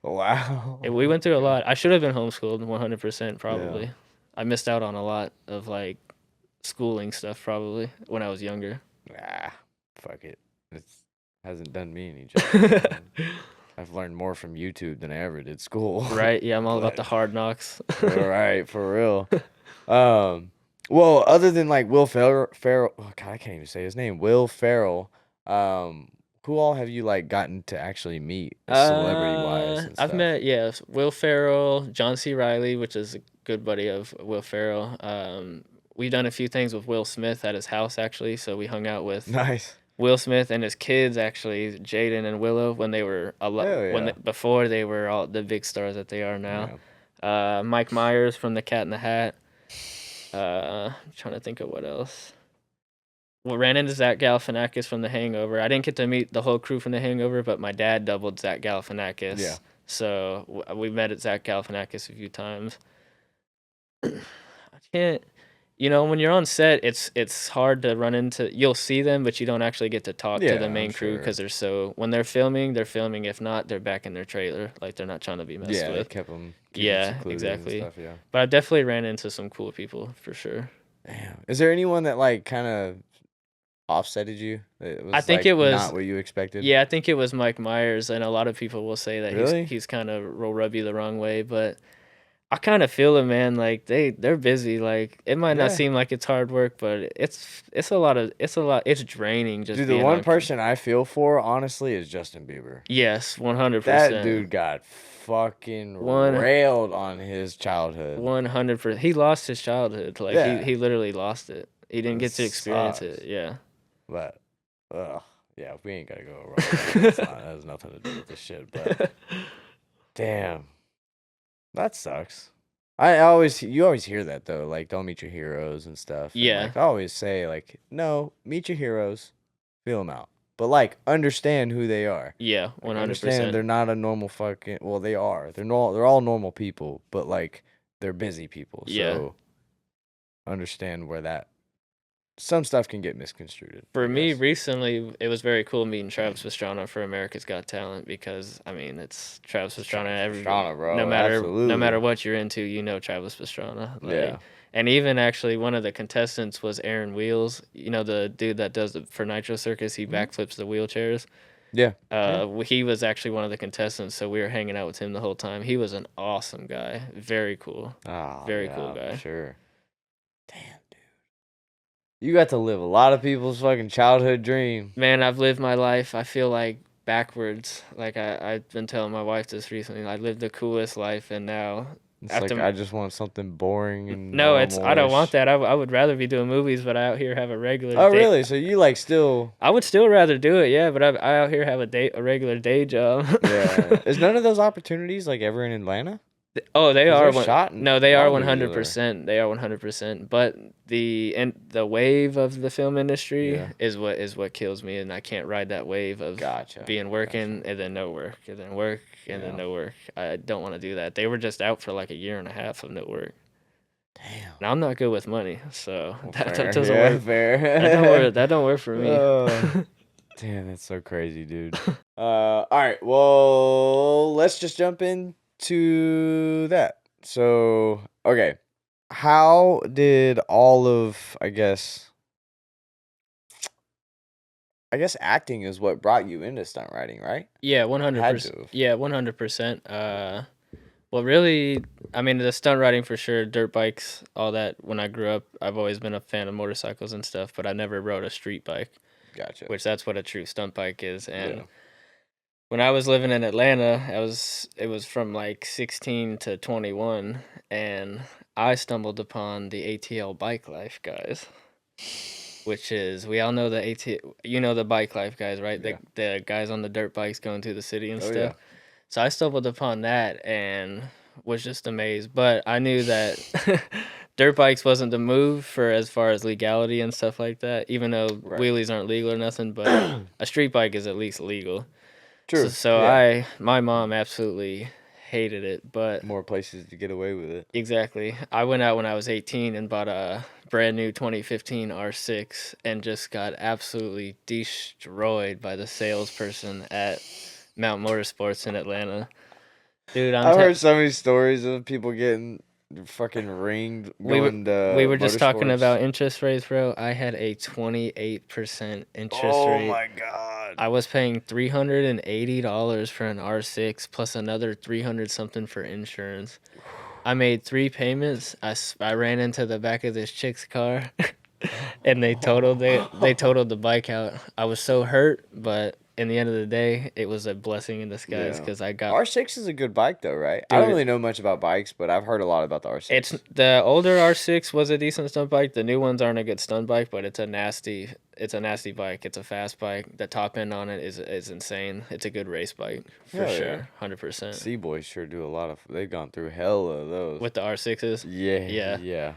Wow. And we went through a lot. I should have been homeschooled 100% probably. Yeah. I missed out on a lot of like schooling stuff probably when I was younger. Ah, fuck it. It hasn't done me any justice. I've learned more from YouTube than I ever did school. Right? Yeah, I'm all about But- the hard knocks. Right, for real. Well, other than like Will Ferrell, oh God, I can't even say his name. Will Ferrell. Who all have you like gotten to actually meet, celebrity wise? I've met Will Ferrell, John C. Reilly, which is a good buddy of Will Ferrell. We done a few things with Will Smith at his house actually, so we hung out with Nice. Will Smith and his kids actually, Jaden and Willow, when they were before they were all the big stars that they are now. Yeah. Mike Myers from The Cat in the Hat. I'm trying to think of what else. Well, ran into Zach Galifianakis from The Hangover. I didn't get to meet the whole crew from The Hangover, but my dad doubled Zach Galifianakis. Yeah. So we met at Zach Galifianakis a few times. I can't. You know, when you're on set, it's hard to run into. You'll see them, but you don't actually get to talk to the main crew because they're so. When they're filming. If not, they're back in their trailer. Like they're not trying to be messed Yeah, they with. kept them. Exactly. Stuff, yeah. But I definitely ran into some cool people for sure. Damn. Is there anyone that like kind of offsetted you? It was, I think like, it was not what you expected. Yeah, I think it was Mike Myers, and a lot of people will say that Really? he's kind of will rub you the wrong way, but I kind of feel it, man. Like they're busy. Like it might not Yeah. seem like it's hard work, but it's draining. Just Dude, the being one on- person I feel for, honestly, is Justin Bieber. Yes, 100%. That dude got fucking railed on his childhood. 100%. He lost his childhood. Like Yeah. he literally lost it. He didn't get to It experience sucks. it. Yeah. But, yeah, we ain't gotta go around that. That has nothing to do with this shit. But, damn, that sucks. You always hear that though. Like, don't meet your heroes and stuff. And, Yeah. like, I always say, like, no, meet your heroes, feel them out, but like, understand who they are. Yeah, Like, 100%. understand they're not a normal fucking. Well, they are. They're all normal people, but like, they're busy people. Yeah. So, understand where that. Some stuff can get misconstrued. For I me, guess. recently, it was very cool meeting Travis Pastrana for America's Got Talent because, I mean, it's Travis Pastrana. Pastrana, bro, no absolutely. matter what you're into, you know Travis Pastrana. Like, Yeah. And even actually, one of the contestants was Aaron Wheels. You know, the dude that does it for Nitro Circus. He backflips the wheelchairs. Yeah. He was actually one of the contestants, so we were hanging out with him the whole time. He was an awesome guy. Very cool. Oh, Very cool guy. for sure. Damn, dude. You got to live a lot of people's fucking childhood dream. Man, I've lived my life, I feel like, backwards. Like, I've been telling my wife this recently. I lived the coolest life, and now... It's After- like I just want something boring and No, I don't want normal-ish. that. I would rather be doing movies, but I out here have a regular Oh, day. really? So you like still? I would still rather do it, yeah, but I out here have a regular day job. Yeah. Is none of those opportunities like ever in Atlanta? Oh, they 'Cause are. they're shot in No, they are Hollywood, 100%. They are 100%. But the wave of the film industry Yeah. is what kills me, and I can't ride that wave of Gotcha. being working and then no work and then work and Yeah. then no work. I don't want to do that. They were just out for like a year and a half of no work. Damn. Now I'm not good with money, so that Fair. doesn't Yeah, work. fair. That don't work for me. Damn, that's so crazy, dude. All right, well, let's just jump into that. So, okay, how did all of, I guess acting is what brought you into stunt riding, right? Yeah, Had 100%. to have. Yeah, 100%. Well, really, I mean, the stunt riding for sure, dirt bikes, all that. When I grew up, I've always been a fan of motorcycles and stuff, but I never rode a street bike, Gotcha. which that's what a true stunt bike is. And Yeah. when I was living in Atlanta, it was from like 16 to 21, and I stumbled upon the ATL Bike Life guys, which is we all know the you know the Bike Life guys, right? Yeah. The guys on the dirt bikes going through the city and Oh, stuff. yeah. So I stumbled upon that and was just amazed. But I knew that dirt bikes wasn't the move for as far as legality and stuff like that, even though Right. wheelies aren't legal or nothing, but a street bike is at least legal. True. So yeah. my mom absolutely hated it, but More places to get away with it. exactly. I went out when I was 18 and bought a brand new 2015 R6 and just got absolutely destroyed by the salesperson at Mount Motorsports in Atlanta. Dude, I've heard so many stories of people getting fucking ringed we were just talking motorsports. about interest rates, bro. I had a 28% interest rate. Oh my god. I was paying $380 for an R6 plus another 300 something for insurance. I made 3 payments. I ran into the back of this chick's car and they totaled the bike out. I was so hurt, but in the end of the day, it was a blessing in disguise Yeah. because I got R6 is a good bike though, right? I don't Dude. really know much about bikes, but I've heard a lot about the R6. It's the older R6 was a decent stunt bike. The new ones aren't a good stunt bike, but it's a nasty bike. It's a fast bike. The top end on it is insane. It's a good race bike for Hell yeah. sure, 100%. C-Boys sure do a lot of. They've gone through hell of those. With the R6s, Yeah.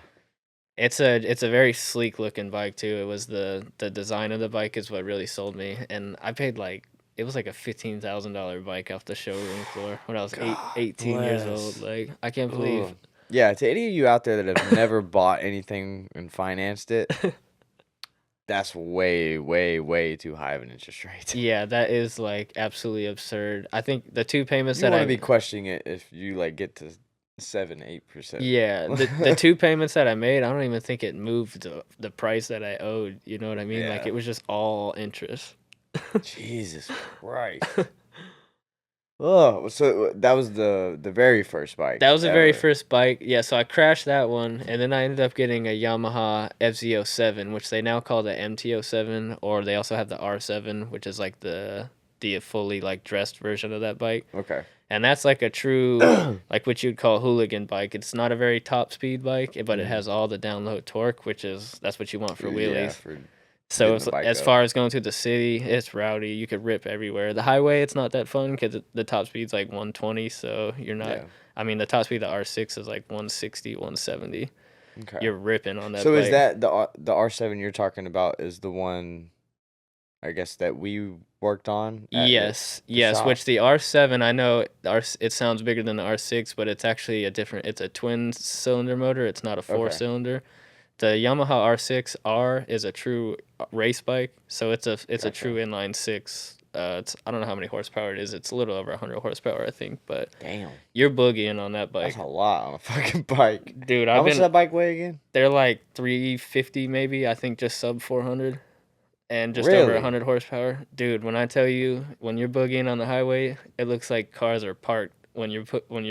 it's a very sleek looking bike too. It was the design of the bike is what really sold me, and I paid it was like a $15,000 bike off the showroom floor when I was 18 years bless. old. Like I can't believe. Ugh. Yeah, to any of you out there that have never bought anything and financed it, that's way, way, way too high of an interest rate. Yeah, that is like absolutely absurd. I think the 2 payments You that want I to be questioning it if you get to 7-8%. Yeah, the 2 payments that I made, I don't even think it moved the price that I owed. You know what I mean? Like Yeah. it was just all interest. Jesus Christ. Oh, so that was the very first bike. That was the very ever. first bike. Yeah, so I crashed that one, and then I ended up getting a Yamaha FZ07, which they now call the MT07, or they also have the R7, which is like the fully like dressed version of that bike. Okay. And that's like a true, like what you'd call hooligan bike. It's not a very top speed bike, but it has all the down low torque, that's what you want for wheelies. Yeah, for So getting it's, the bike as up. far as going through the city, it's rowdy. You could rip everywhere. The highway, it's not that fun because the top speed's like 120, so you're not. Yeah. I mean, the top speed of the R6 is like 160, 170. Okay. You're ripping on that So bike. is that the R7 you're talking about is the one, I guess, that we worked on? At Yes, the yes. shop? Which the R7, I know it sounds bigger than the R6, but it's actually it's a twin cylinder motor. It's not a 4-cylinder. The Yamaha R6R is a true race bike, so it's a true inline 6. I don't know how many horsepower it is. It's a little over 100 horsepower, I think. But Damn. you're boogieing on that bike, That's a lot on a fucking bike. dude. How much does that bike weigh again? They're like 350 maybe. I think just sub 400, and just over Really? 100 horsepower, dude. When I tell you, when you're boogieing on the highway, it looks like cars are parked when you're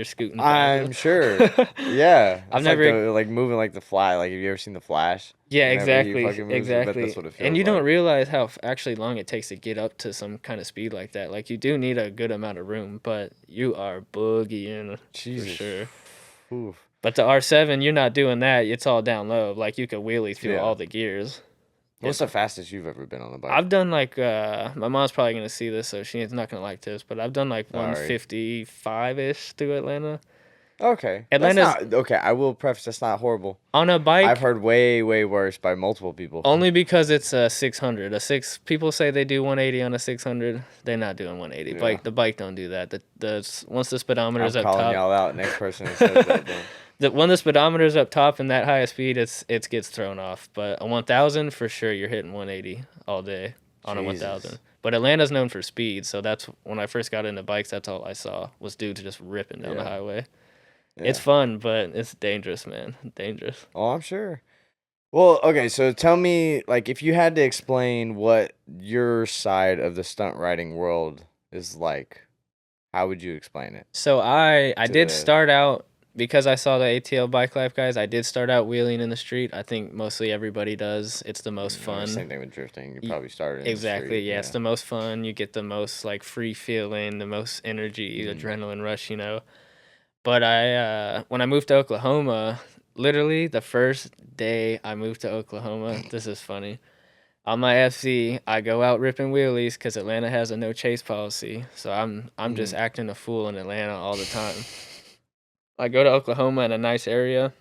scooting. past I'm it. sure. Yeah. I've It's never- like moving like the Fly. Like, have you ever seen the Flash? Yeah, Whenever he exactly, fucking moves, I bet exactly. that's what it And you feels don't like. realize how actually long it takes to get up to some kind of speed like that. Like you do need a good amount of room, but you are boogieing Jesus. for sure. Oof. But the R7, you're not doing that. It's all down low. Like you could wheelie through Yeah. all the gears. What's the fastest you've ever been on a bike? I've done like my mom's probably gonna see this, so she's not gonna like this. But I've done like Sorry. 155-ish through Atlanta Okay. Atlanta's- That's not, okay, I will preface that's not horrible. on a bike. I've heard way, way worse by multiple people. Only because it's a 600. People say they do 180 on a 600. They're not doing 180. Yeah. The bike don't do that. Once the speedometer's I'm up calling top, y'all out. Next person that says that, then. when the speedometer's up top and that high of speed, it gets thrown off. But a 1000 for sure, you're hitting 180 all day on a Jesus. 1000. But Atlanta's known for speed, so that's when I first got into bikes. That's all I saw was dudes just ripping down the highway. Yeah. It's fun, but it's dangerous, man. Dangerous. Oh, I'm sure. Well, okay, so tell me, like, if you had to explain what your side of the stunt riding world is like, how would you explain it? So I To did the- start out, because I saw the ATL Bike Life guys, I did start out wheeling in the street. I think mostly everybody does. It's the most fun. Same thing with drifting. You probably started in Exactly, the street, yeah. It's the most fun. You get the most, like, free feeling, the most energy, adrenaline rush, you know. But when I moved to Oklahoma, literally the first day I moved to Oklahoma, this is funny. On my FC, I go out ripping wheelies because Atlanta has a no chase policy. So I'm just acting a fool in Atlanta all the time. I go to Oklahoma in a nice area.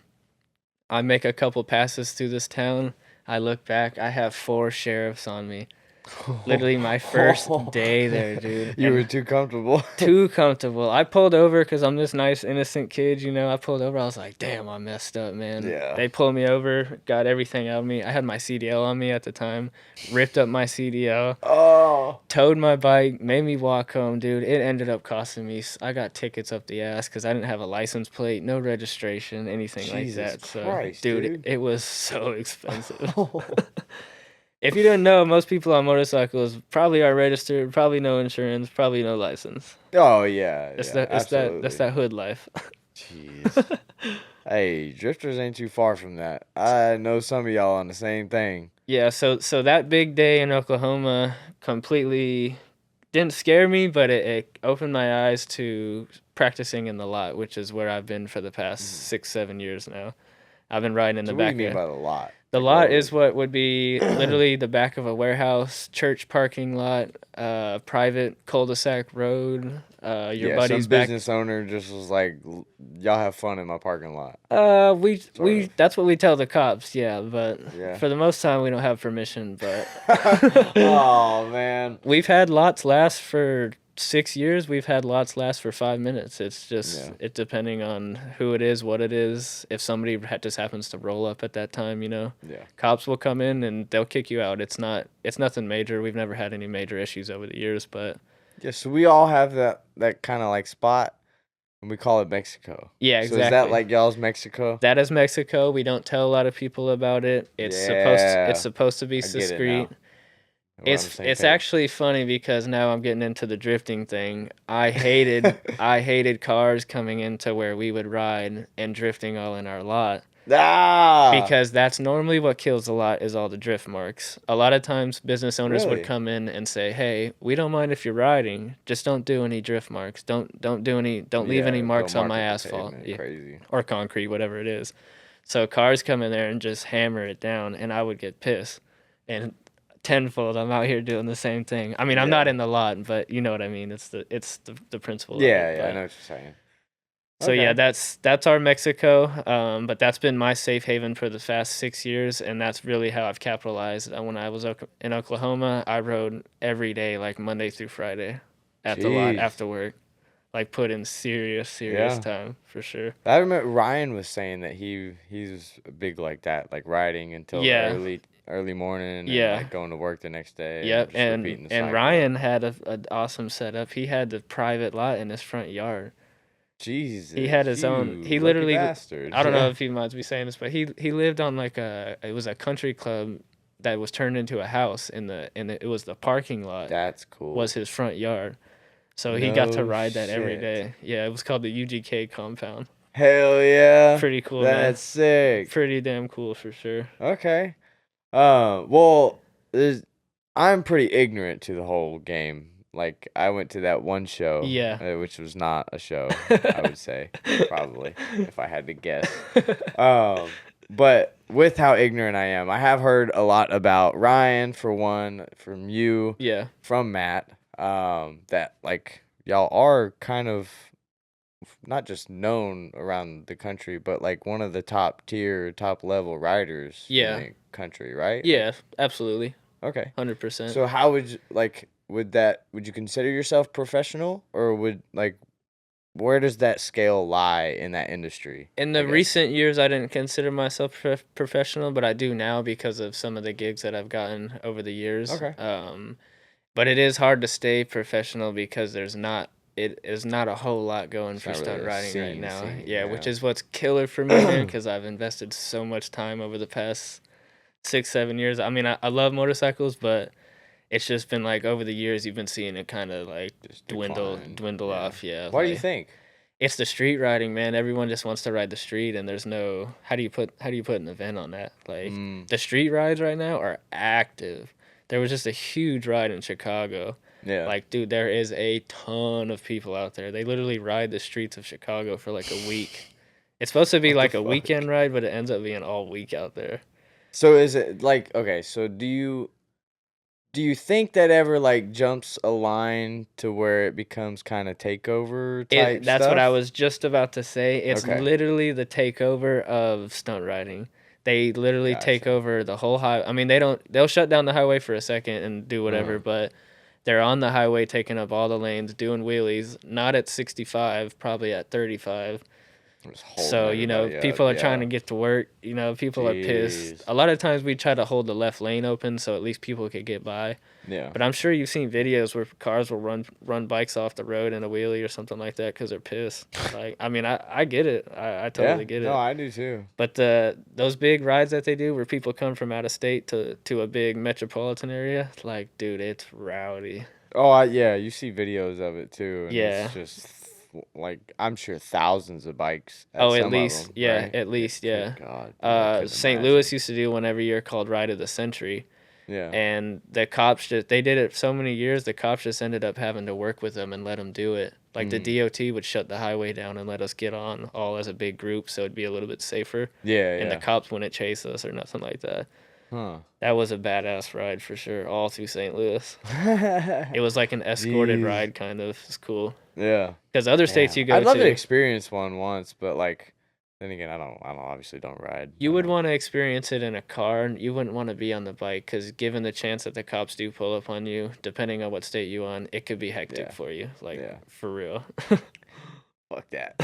I make a couple passes through this town. I look back. I have 4 sheriffs on me. Literally my first day there, dude. You were too comfortable. Too comfortable. I pulled over because I'm this nice, innocent kid, you know. I pulled over. I was like, damn, I messed up, man. Yeah. They pulled me over, got everything out of me. I had my CDL on me at the time, ripped up my CDL, towed my bike, made me walk home, dude. It ended up costing me, I got tickets up the ass because I didn't have a license plate, no registration, anything like that. Christ, So, dude. it was so expensive. If you don't know, most people on motorcycles probably are registered, probably no insurance, probably no license. Oh yeah, That's absolutely. that's that hood life. Jeez. Hey, drifters ain't too far from that. I know some of y'all on the same thing. Yeah, so that big day in Oklahoma completely didn't scare me, but it opened my eyes to practicing in the lot, which is where I've been for the past 6-7 years now. I've been riding in the So what do back you mean of by the lot? the Like, lot is what would be literally the back of a warehouse, church parking lot, private cul-de-sac road. Your buddy's some back. business owner just was like, y'all have fun in my parking lot. We that's what we tell the cops, yeah, but Yeah. for the most time we don't have permission, but Oh man. we've had lots last for 6 years. We've had lots last for 5 minutes. It's just it depending on who it is, what it is. If somebody just happens to roll up at that time, you know, Yeah. cops will come in and they'll kick you out. It's nothing major. We've never had any major issues over the years, but Yeah, so we all have that kind of like spot, and we call it Mexico. yeah, So exactly. is that like y'all's Mexico? That is Mexico. We don't tell a lot of people about it. It's supposed to be I get it discreet. now. We're on the same It's page. actually funny because now I'm getting into the drifting thing. I hated cars coming into where we would ride and drifting all in our lot. Because that's normally what kills a lot is all the drift marks. A lot of times business owners Really? would come in and say, "Hey, we don't mind if you're riding, just don't do any drift marks. Don't leave any marks on my asphalt." Yeah. Crazy. Or concrete, whatever it is. So cars come in there and just hammer it down, and I would get pissed. And tenfold, I'm out here doing the same thing. I mean, I'm not in the lot, but you know what I mean. It's the principle. of it, Yeah, I but- know what you're saying. So yeah, Okay. that's our Mexico. But that's been my safe haven for the past 6 years, and that's really how I've capitalized. When I was in Oklahoma, I rode every day, like Monday through Friday, at the lot Jeez. after work. Like put in serious Yeah. time for sure. I remember Ryan was saying that he's big like that, like riding until Yeah. early morning and Yeah. like going to work the next day. Yep, just repeating the and cycle. Ryan had an awesome setup. He had the private lot in his front yard. Jesus. He had his own. you He lucky literally. bastard. I don't know if he minds me saying this, but he lived on like it was a country club that was turned into a house it was the parking lot That's cool. was his front yard. So he got to No ride that every shit. day. Yeah, it was called the UGK compound. Hell yeah. Pretty cool, man. That's sick. Pretty damn cool for sure. Okay. Well, I'm pretty ignorant to the whole game. Like, I went to that one show. Yeah. Which was not a show, I would say, probably, if I had to guess. But with how ignorant I am, I have heard a lot about Ryan, for one, from you, Yeah. from Matt, that, like, y'all are kind of not just known around the country, but, like, one of the top tier, top level riders Yeah. in the country, right? Yeah, absolutely. Okay. 100%. So how would you, like, would you consider yourself professional, or where does that scale lie in that industry? In I the guess? recent years, I didn't consider myself professional, but I do now because of some of the gigs that I've gotten over the years. Okay. But it is hard to stay professional because it is not a whole lot going It's for not really stunt a riding right scene, now. scene, Yeah, which yeah. is what's killer for me, man, because I've invested so much time over the past 6, 7 years. I mean, I love motorcycles, but it's just been like over the years you've been seeing it kind of like Just dwindle decline. dwindle Yeah. off. Yeah. Why do you like, think? it's the street riding, man. Everyone just wants to ride the street, and there's no how do you put an event on that? Like the street rides right now are active. There was just a huge ride in Chicago. Yeah. Like, dude, there is a ton of people out there. They literally ride the streets of Chicago for like a week. It's supposed to be What like the a fuck? weekend ride, but it ends up being all week out there. So is it like, okay, so do you think that ever like jumps a line to where it becomes kind of takeover type That's what I stuff? was just about to say. It's Okay. literally the takeover of stunt riding. They literally take Gotcha. over the whole highway. I mean, they'll shut down the highway for a second and do whatever, but they're on the highway taking up all the lanes, doing wheelies, not at 65, probably at 35. Just holding So, everybody up, people are trying to yeah. get to work. People are pissed. Jeez. A lot of times we try to hold the left lane open so at least people could get by. Yeah. But I'm sure you've seen videos where cars will run bikes off the road in a wheelie or something like that because they're pissed. Like, I mean, I get it. I totally get it. No, I do too. But those big rides that they do where people come from out of state to a big metropolitan area, like, dude, it's rowdy. Oh, yeah, you see videos of it too. And Yeah. It's just like, I'm sure thousands of bikes. Oh, some at of least, them, yeah, right? at least, yeah. Good God. dude, I couldn't St. Louis imagine. used to do one every year called Ride of the Century. Yeah. And the cops they did it so many years, the cops just ended up having to work with them and let them do it. Like the DOT would shut the highway down and let us get on all as a big group so it'd be a little bit safer. Yeah, And the yeah. cops wouldn't chase us or nothing like that. Huh. That was a badass ride for sure, all through St. Louis. It was like an escorted Jeez. ride, kind of. It's cool. Yeah. Because other states you go I'd love to to, experience one once, but like, then again, I don't obviously don't ride. you would want to experience it in a car. And you wouldn't want to be on the bike because given the chance that the cops do pull up on you, depending on what state you on, it could be hectic Yeah. for you. Like, Yeah. for real. Fuck that.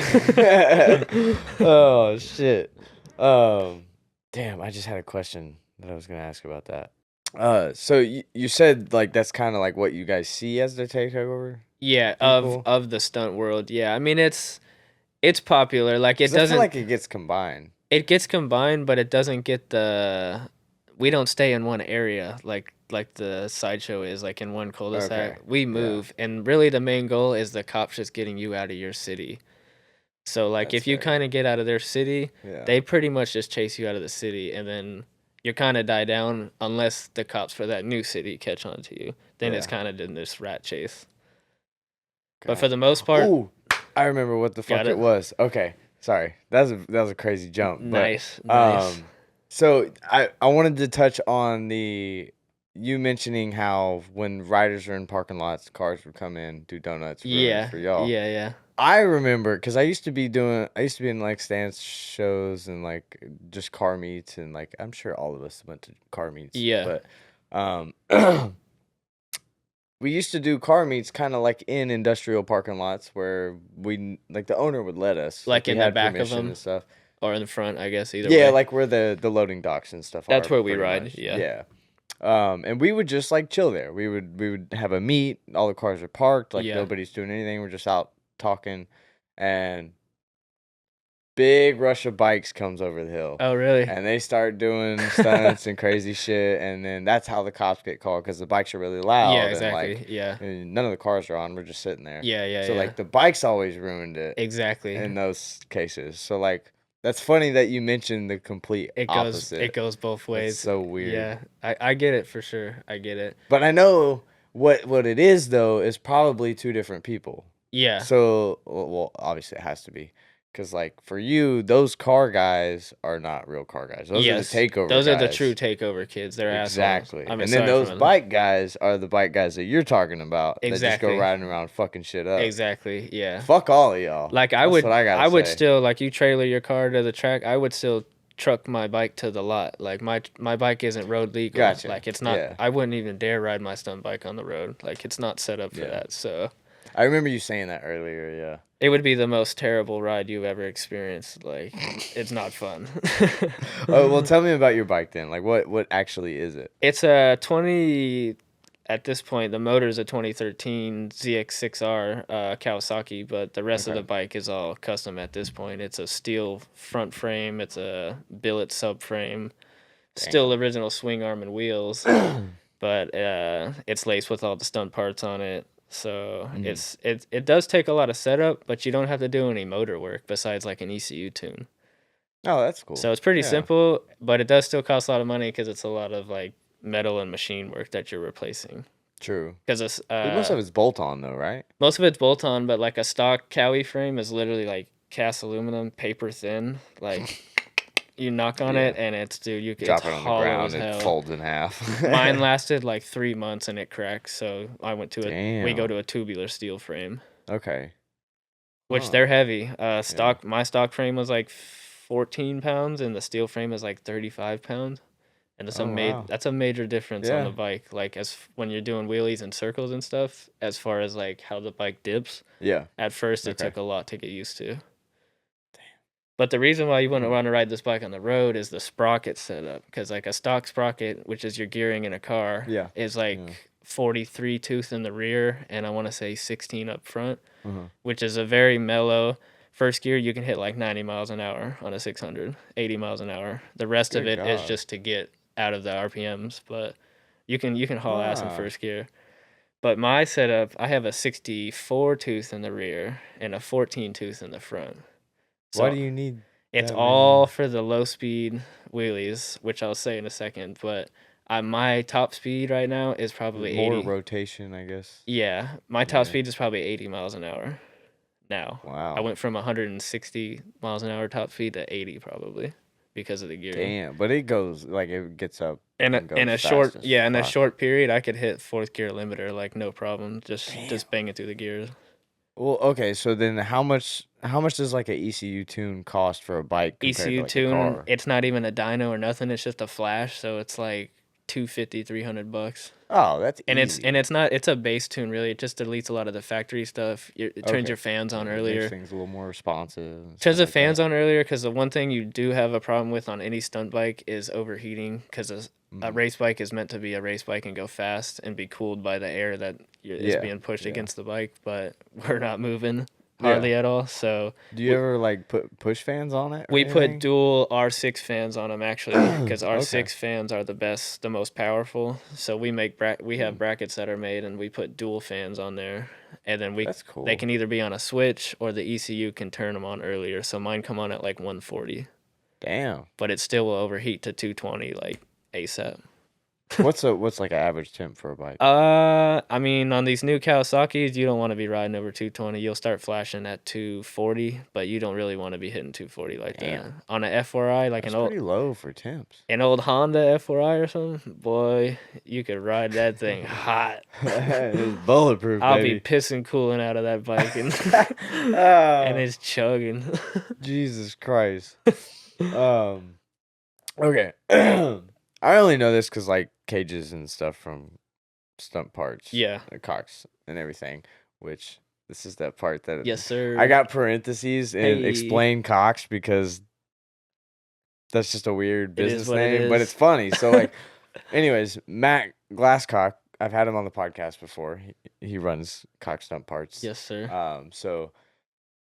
Oh shit. Damn, I just had a question that I was gonna ask about that. So you said like that's kind of like what you guys see as the takeover? Yeah, People? of the stunt world. Yeah, I mean it's popular. Like it 'Cause I doesn't feel like it gets combined. it gets combined, but it doesn't get we don't stay in one area like the sideshow is like in one cul-de-sac. Okay, We yeah. move, and really the main goal is the cops just getting you out of your city. So like That's if you fair. kind of get out of their city, Yeah. they pretty much just chase you out of the city, and then you kind of die down unless the cops for that new city catch on to you. Then it's Yeah. kind of in this rat chase. But for the most part, Ooh, I remember what the fuck Got it it? was. Okay, sorry. That was a crazy jump. But, nice. So I wanted to touch on you mentioning how when riders are in parking lots, cars would come in, do donuts, runs Yeah, for y'all. yeah. I remember because I used to be in like stance shows and like just car meets, and like I'm sure all of us went to car meets. Yeah. But we used to do car meets kind of like in industrial parking lots where we like the owner would let us Like we in the had back of permission them? and stuff. Or in the front, I guess, either Yeah, way. like where the loading docks and stuff That's are, where we pretty ride, much. yeah. And we would just like chill there. We would have a meet. All the cars are parked. Like Yeah. nobody's doing anything. We're just out talking, and big rush of bikes comes over the hill. Oh, really? And they start doing stunts and crazy shit, and then that's how the cops get called because the bikes are really loud. Yeah, And, exactly. like, Yeah. and none of the cars are on. We're just sitting there. Yeah. So like the bikes always ruined it exactly. in those cases. So like that's funny that you mentioned the complete opposite. It goes both ways. It's so weird. Yeah. I get it for sure. I get it. But I know what it is though is probably two different people. Yeah. So well, obviously it has to be. Because, like, for you, those car guys are not real car guys. Those are the takeover Those are the guys. true takeover kids. They're Exactly. assholes. I mean, And then sorry those for them. bike guys are the bike guys that you're talking about. That just Exactly. go riding around fucking shit up. Exactly. Yeah. Fuck all of y'all. Like That's what I gotta would say. still like you trailer your car to the track. I would still truck my bike to the lot. Like my bike isn't road legal. Gotcha. Like it's not. Yeah. I wouldn't even dare ride my stunt bike on the road. Like it's not set up for Yeah. that. So I remember you saying that earlier, yeah. it would be the most terrible ride you've ever experienced. Like it's not fun. Oh, well, tell me about your bike then. Like, what actually is it? It's a 20. at this point, the motor is a 2013 ZX6R Kawasaki, but the rest of the bike is all custom at this point. It's a steel front frame. It's a billet subframe. Still original swing arm and wheels, but it's laced with all the stunt parts on it. So it does take a lot of setup, but you don't have to do any motor work besides like an ECU tune. Oh, that's cool. So it's pretty simple, but it does still cost a lot of money because it's a lot of like metal and machine work that you're replacing. True. Because most of it's bolt on though, right? Most of it's bolt on, but like a stock Cowie frame is literally like cast aluminum, paper thin. Like you knock on it and it's you can drop it on the ground and it folds in half. Mine lasted like 3 months and it cracked, so I went to we go to a tubular steel frame. Okay. Which they're heavy. My stock frame was like 14 pounds and the steel frame is like 35 pounds. And it's that's a major difference on the bike, like as when you're doing wheelies and circles and stuff, as far as like how the bike dips. Yeah. At first it took a lot to get used to. But the reason why you want to ride this bike on the road is the sprocket setup, because like a stock sprocket, which is your gearing in a car, is like 43 tooth in the rear and I want to say 16 up front, which is a very mellow. First gear, you can hit like 90 miles an hour on a 600, 80 miles an hour. The rest of it is just to get out of the RPMs, but you can haul ass in first gear. But my setup, I have a 64 tooth in the rear and a 14 tooth in the front. So why do you need it's all for the low speed wheelies, which I'll say in a second, but my top speed right now is probably more 80. Rotation, I guess. Yeah, my top speed is probably 80 miles an hour now. Wow. I went from 160 miles an hour top speed to 80 probably because of the gear. Damn, but it goes like it gets up. In a short period, I could hit fourth gear limiter like no problem, just banging through the gears. Well, okay, so then how much does like a ECU tune cost for a bike? ECU to, like, tune, a car? It's not even a dyno or nothing. It's just a flash, so it's like $250, $300. Oh, that's easy. It's a base tune really. It just deletes a lot of the factory stuff. It turns your fans on earlier. Makes things a little more responsive. Turns the fans on earlier because the one thing you do have a problem with on any stunt bike is overheating, because a race bike is meant to be a race bike and go fast and be cooled by the air that is being pushed against the bike, but we're not moving hardly at all. So do you ever like put push fans on it? We put dual R6 fans on them actually, because R6 fans are the most powerful. So we have brackets that are made and we put dual fans on there, and then That's cool. They can either be on a switch or the ECU can turn them on earlier. So mine come on at like 140. Damn. But it still will overheat to 220 like ASAP. What's like an average temp for a bike? I mean, on these new Kawasaki's, you don't want to be riding over 220. You'll start flashing at 240, but you don't really want to be hitting 240 like that. On an F4i, like That's pretty low for temps. An old Honda F4i or something, boy, you could ride that thing hot. It's bulletproof, I'll baby. be pissing cooling out of that bike and it's chugging. Jesus Christ. Okay. I only know this because like cages and stuff from stunt parts. Yeah. Cocks and everything, which this is that part that yes, sir. I got parentheses and explain cocks because that's just a weird business name, but it's funny. So like, anyways, Matt Glasscock, I've had him on the podcast before. He runs Cock Stunt Parts. Yes, sir. So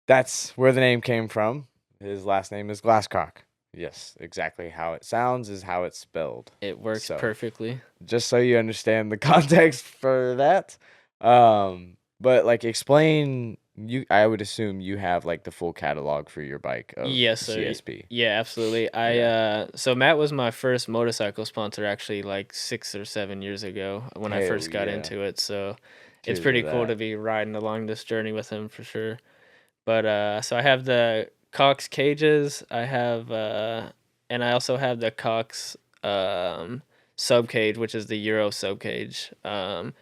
that's where the name came from. His last name is Glasscock. Yes, exactly how it sounds is how it's spelled. It works perfectly. Just so you understand the context for that. But like explain, I would assume you have like the full catalog for your bike of yes, sir. CSP. Yeah, absolutely. So Matt was my first motorcycle sponsor actually like 6 or 7 years ago when I first got into it. So it's pretty cool to be riding along this journey with him for sure. But so I have the Cox cages, I have and I also have the Cox sub cage, which is the Euro sub cage. The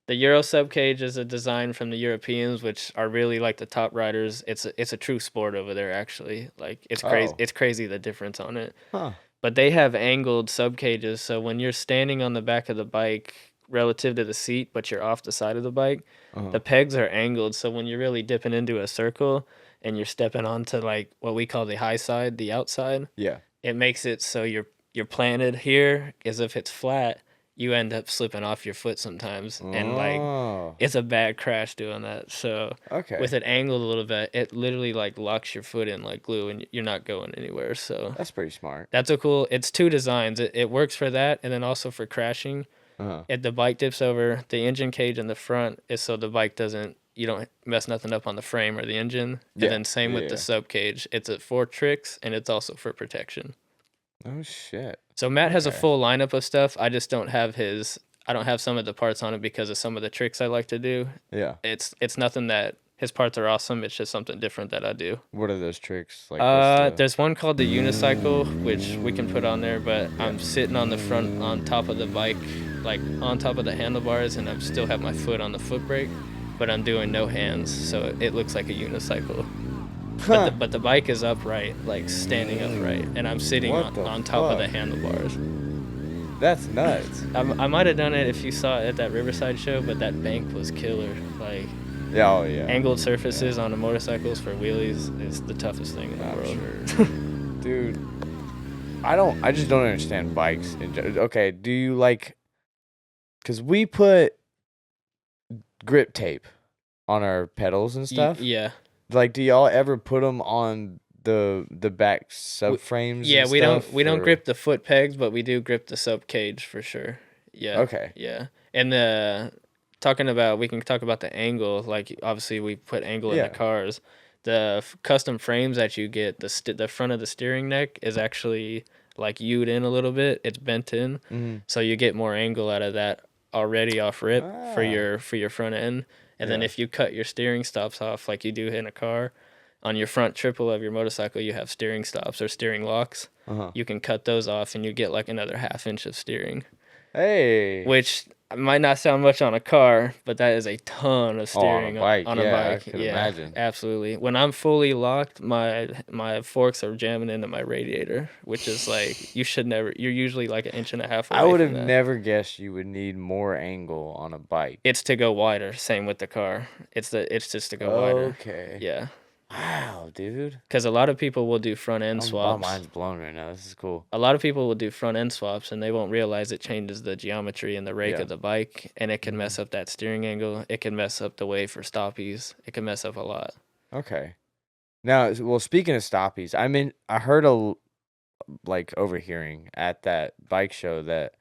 Euro sub cage is a design from the Europeans, which are really like the top riders. It's a true sport over there actually. Like it's crazy. It's crazy the difference on it. Huh. But they have angled sub cages, so when you're standing on the back of the bike relative to the seat, but you're off the side of the bike, the pegs are angled. So when you're really dipping into a circle and you're stepping onto like what we call the high side, the outside, it makes it so you're planted here as if it's flat, you end up slipping off your foot sometimes, and like Oh, it's a bad crash doing that. So okay. with it angled a little bit, it literally like locks your foot in like glue, and you're not going anywhere. So That's pretty smart. that's a cool. It's two designs. It works for that, and then also for crashing. Uh-huh. If the bike dips over, the engine cage in the front is so the bike doesn't, you don't mess nothing up on the frame or the engine. Yeah, And then same with yeah. the sub cage. It's for tricks, and it's also for protection. Oh shit. So Matt has a Okay. full lineup of stuff. I just don't have I don't have some of the parts on it because of some of the tricks I like to do. Yeah. It's nothing that his parts are awesome. It's just something different that I do. What are those tricks? Like, what's the... There's one called the unicycle, which we can put on there, but I'm sitting on the front, on top of the bike, like on top of the handlebars, and I still have my foot on the foot brake, but I'm doing no hands, so it looks like a unicycle. But the bike is upright, like standing upright, and I'm sitting What the on top of the fuck? handlebars. That's nuts. I might have done it if you saw it at that Riverside show, but that bank was killer. Like, Yeah, oh yeah. angled surfaces on the motorcycles for wheelies is the toughest thing in the I'm world. sure. Dude, I just don't understand bikes. Okay, do you like, because we put grip tape on our pedals and stuff. Yeah. Like, do y'all ever put them on the back subframes? Yeah, and we stuff, don't or- grip the foot pegs, but we do grip the sub cage for sure. Yeah. Okay. Yeah. And we can talk about the angle. Like, obviously we put angle in Yeah. the cars. The custom frames that you get, the front of the steering neck is actually like U'd in a little bit. It's bent in, Mhm. so you get more angle out of that already off rip for Ah. your front end. And then Yeah. if you cut your steering stops off like you do in a car, on your front triple of your motorcycle, you have steering stops or steering locks. Uh-huh. You can cut those off, and you get like another half inch of steering, Hey. which might not sound much on a car, but that is a ton of Oh, on a steering bike, on a yeah, I bike. could imagine. Absolutely. When I'm fully locked, my forks are jamming into my radiator, which is like you're usually like an inch and a half away I would from have that. never guessed you would need more angle on a bike. It's to go wider. Same with the car. It's just to go wider. Okay. Yeah. Wow, dude. Because a lot of people will do front end My swaps. mind's blown right now. This is cool. A lot of people will do front end swaps and they won't realize it changes the geometry and the rake Yeah. of the bike, and it can mess up that steering angle. It can mess up the way for stoppies. It can mess up a lot. Okay. Now, well, speaking of stoppies, I heard like overhearing at that bike show that